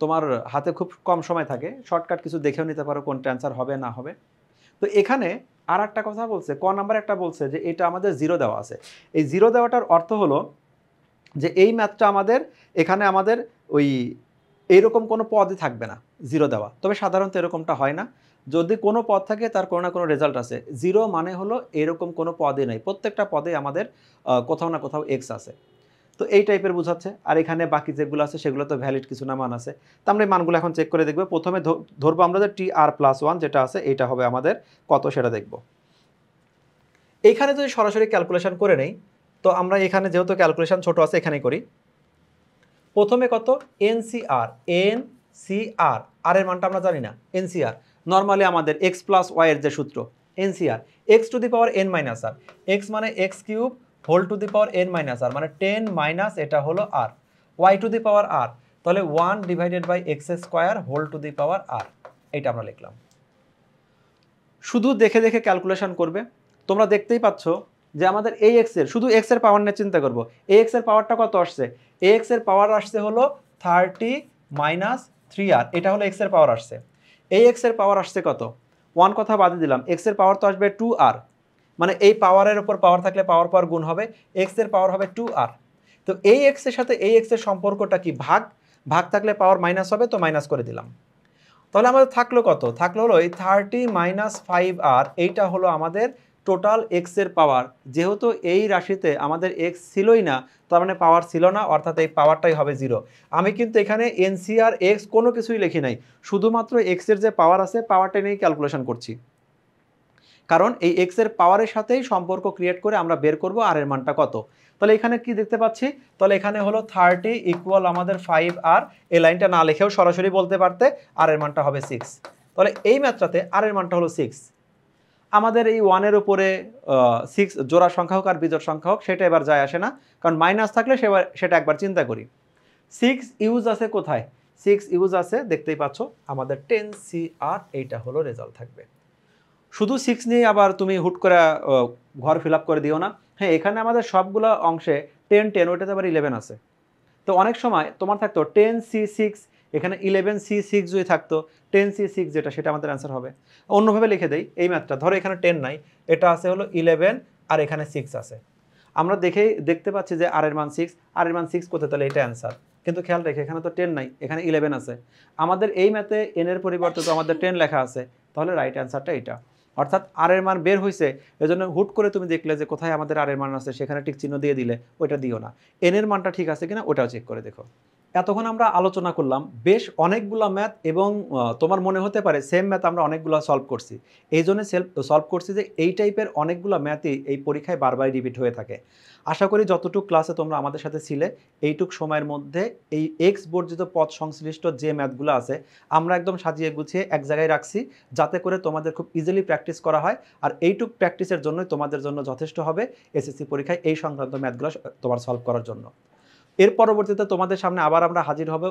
Speaker 1: তোমার হাতে খুব কম সময় থাকে, শর্টকাট কিছু দেখেও নিতে পারো কোনটা অ্যান্সার হবে না হবে। তো এখানে আর একটা কথা বলছে, ক নাম্বার একটা বলছে যে এটা আমাদের 0 দেওয়া আছে। এই 0 দেওয়াটার অর্থ হলো যে এই ম্যাথটা আমাদের, এখানে আমাদের ওই এইরকম কোনো পদই থাকবে না 0 দেওয়া। তবে সাধারণত এরকমটা হয় না, যদি কোনো পদ থাকে তার কোনো না কোনো রেজাল্ট আছে। 0 মানে হলো এরকম কোনো পদই নাই, প্রত্যেকটা পদে আমাদের কোথাও না কোথাও এক্স আছে। তো এই টাইপের বোঝাচ্ছে। আর এখানে বাকি যেগুলো আছে সেগুলো তো ভ্যালিড কিছু না মান আছে। তো আমরা এই মানগুলো এখন চেক করে দেখব। প্রথমে ধরবো আমরা যে TR+1 যেটা আছে, এটা হবে আমাদের কত সেটা দেখব। এইখানে যদি সরাসরি ক্যালকুলেশন করে নেই, তো আমরা এখানে যেহেতু ক্যালকুলেশন ছোট আছে এখানেই করি। প্রথমে কত, NCR, NCR, আর এর মানটা আমরা জানি না। NCR নর্মালি আমাদের x প্লাস ওয়াই এর যে সূত্র, NCR x to the power n minus r, x মানে x cube whole to the power n minus r, মানে 10 মাইনাস এটা হলো r, y to the power r, তাহলে 1 divided by x² whole to the power r, এটা আমরা লিখলাম। শুধু দেখে দেখে ক্যালকুলেশন করবে। তোমরা দেখতেই পাচ্ছ যে আমাদের এই x এর, শুধু x এর পাওয়ার নিয়ে চিন্তা করব। এই x এর পাওয়ারটা কত আসছে, এই x এর পাওয়ার আসছে হলো 30 মাইনাস 3r, এটা হলো এক্স এর পাওয়ার আসছে। এই এক্স এর পাওয়ার আসছে কত, 1 কথা বাদে দিলাম, এক্স এর পাওয়ার তো আসবে 2r, মানে এই পাওয়ারের উপর পাওয়ার থাকলে পাওয়ার পাওয়ার গুণ হবে, এক্স এর পাওয়ার হবে 2r। তো এই এক্স এর সাথে এই এক্স এর সম্পর্কটা কি, ভাগ, ভাগ থাকলে পাওয়ার মাইনাস হবে, তো মাইনাস করে দিলাম। তাহলে আমাদের থাকলো কত, থাকলো হলো এই 30 মাইনাস 5r, এইটা হলো আমাদের টোটাল এক্স এর পাওয়ার। যেহেতু এই রাশিতে আমাদের এক্স ছিলই না, তার মানে পাওয়ার ছিল না, অর্থাৎ এই পাওয়ারটাই হবে 0। আমি কিন্তু এখানে এনসিআর এক্স কোনো কিছুই লিখি নাই, শুধুমাত্র এক্স এর যে পাওয়ার আছে পাওয়ারটা নিয়েই ক্যালকুলেশন করছি, কারণ এই এক্স এর পাওয়ারের সাথেই সম্পর্ক ক্রিয়েট করে আমরা বের করব আর এর মানটা কত। তাহলে এখানে কি দেখতে পাচ্ছি, তাহলে এখানে হলো 30 ইকুয়াল আমাদের 5r, এই লাইনটা না লিখেও সরাসরি বলতে পারতে আর এর মানটা হবে 6। তাহলে এই ম্যাথটাতে আর এর মানটা হলো 6। আমাদের এই 1 এর উপরে 6 জোড়া সংখ্যা হোক আর বিজোড় সংখ্যা হোক সেটা এবার যায় আসে না, কারণ মাইনাস থাকলে সেটা একবার চিন্তা করি। 6 ইউজ আছে কোথায়, 6 ইউজ আছে দেখতেই পাচ্ছ আমাদের 10CR, এইটা হলো রেজাল্ট থাকবে। শুধু 6 নিয়ে আবার তুমি হুট করে ঘর ফিল আপ করে দিও না। হ্যাঁ, এখানে আমাদের সবগুলো অংশে 10 10, ওইটাতে আবার 11 আছে। তো অনেক সময় তোমার থাকতো 10C6, এখানে 11C6 যদি থাকতো, 10C6 যেটা সেটা আমাদের অ্যান্সার হবে। অন্যভাবে লিখে দেই এই ম্যাথটা, ধরো এখানে 10 নাই, এটা আছে হলো 11 আর এখানে 6 আছে। আমরা দেখতে পাচ্ছি যে আর এর মান 6, আর এর মান 6 কোথায়, তাহলে এটা অ্যান্সার। কিন্তু খেয়াল রেখে এখানে তো 10 নাই, এখানে 11 আছে। আমাদের এই ম্যাথে এন এর পরিবর্তে তো আমাদের 10 লেখা আছে, তাহলে রাইট অ্যান্সারটা এটা। অর্থাৎ আর এর মান বের হয়েছে, এজন্য হুট করে তুমি দেখলে যে কোথায় আমাদের আর এর মান আছে সেখানে টিক চিহ্ন দিয়ে দিলে ওইটা দিও না, এন এর মানটা ঠিক আছে কিনা ওটাও চেক করে দেখো। এতক্ষণ আমরা আলোচনা করলাম বেশ অনেকগুলো ম্যাথ, এবং তোমার মনে হতে পারে সেম ম্যাথ আমরা অনেকগুলো সলভ করছি। এই জন্য সলভ করছি যে এই টাইপের অনেকগুলো ম্যাথই এই পরীক্ষায় বারবার রিপিট হয়ে থাকে। আশা করি যতটুকু ক্লাসে তোমরা আমাদের সাথে ছিলে, এইটুক সময়ের মধ্যে এই এক্স বর্জিত পদ সংশ্লিষ্ট যে ম্যাথগুলো আছে আমরা একদম সাজিয়ে গুছিয়ে এক জায়গায় রাখছি, যাতে করে তোমাদের খুব ইজিলি প্র্যাকটিস করা হয়। আর এইটুক প্র্যাকটিসের জন্যই তোমাদের জন্য যথেষ্ট হবে এসএসসি পরীক্ষায় এই সংক্রান্ত ম্যাথগুলো তোমার সলভ করার জন্য। এর পরবর্তীতে তোমাদের সামনে আবার আমরা হাজির হব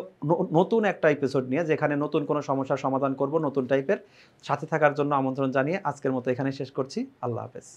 Speaker 1: নতুন একটা এপিসোড নিয়ে, যেখানে নতুন কোনো সমস্যার সমাধান করব নতুন টাইপের। সাথে থাকার জন্য আমন্ত্রণ জানিয়ে আজকের মতো এখানে শেষ করছি। আল্লাহ হাফেজ।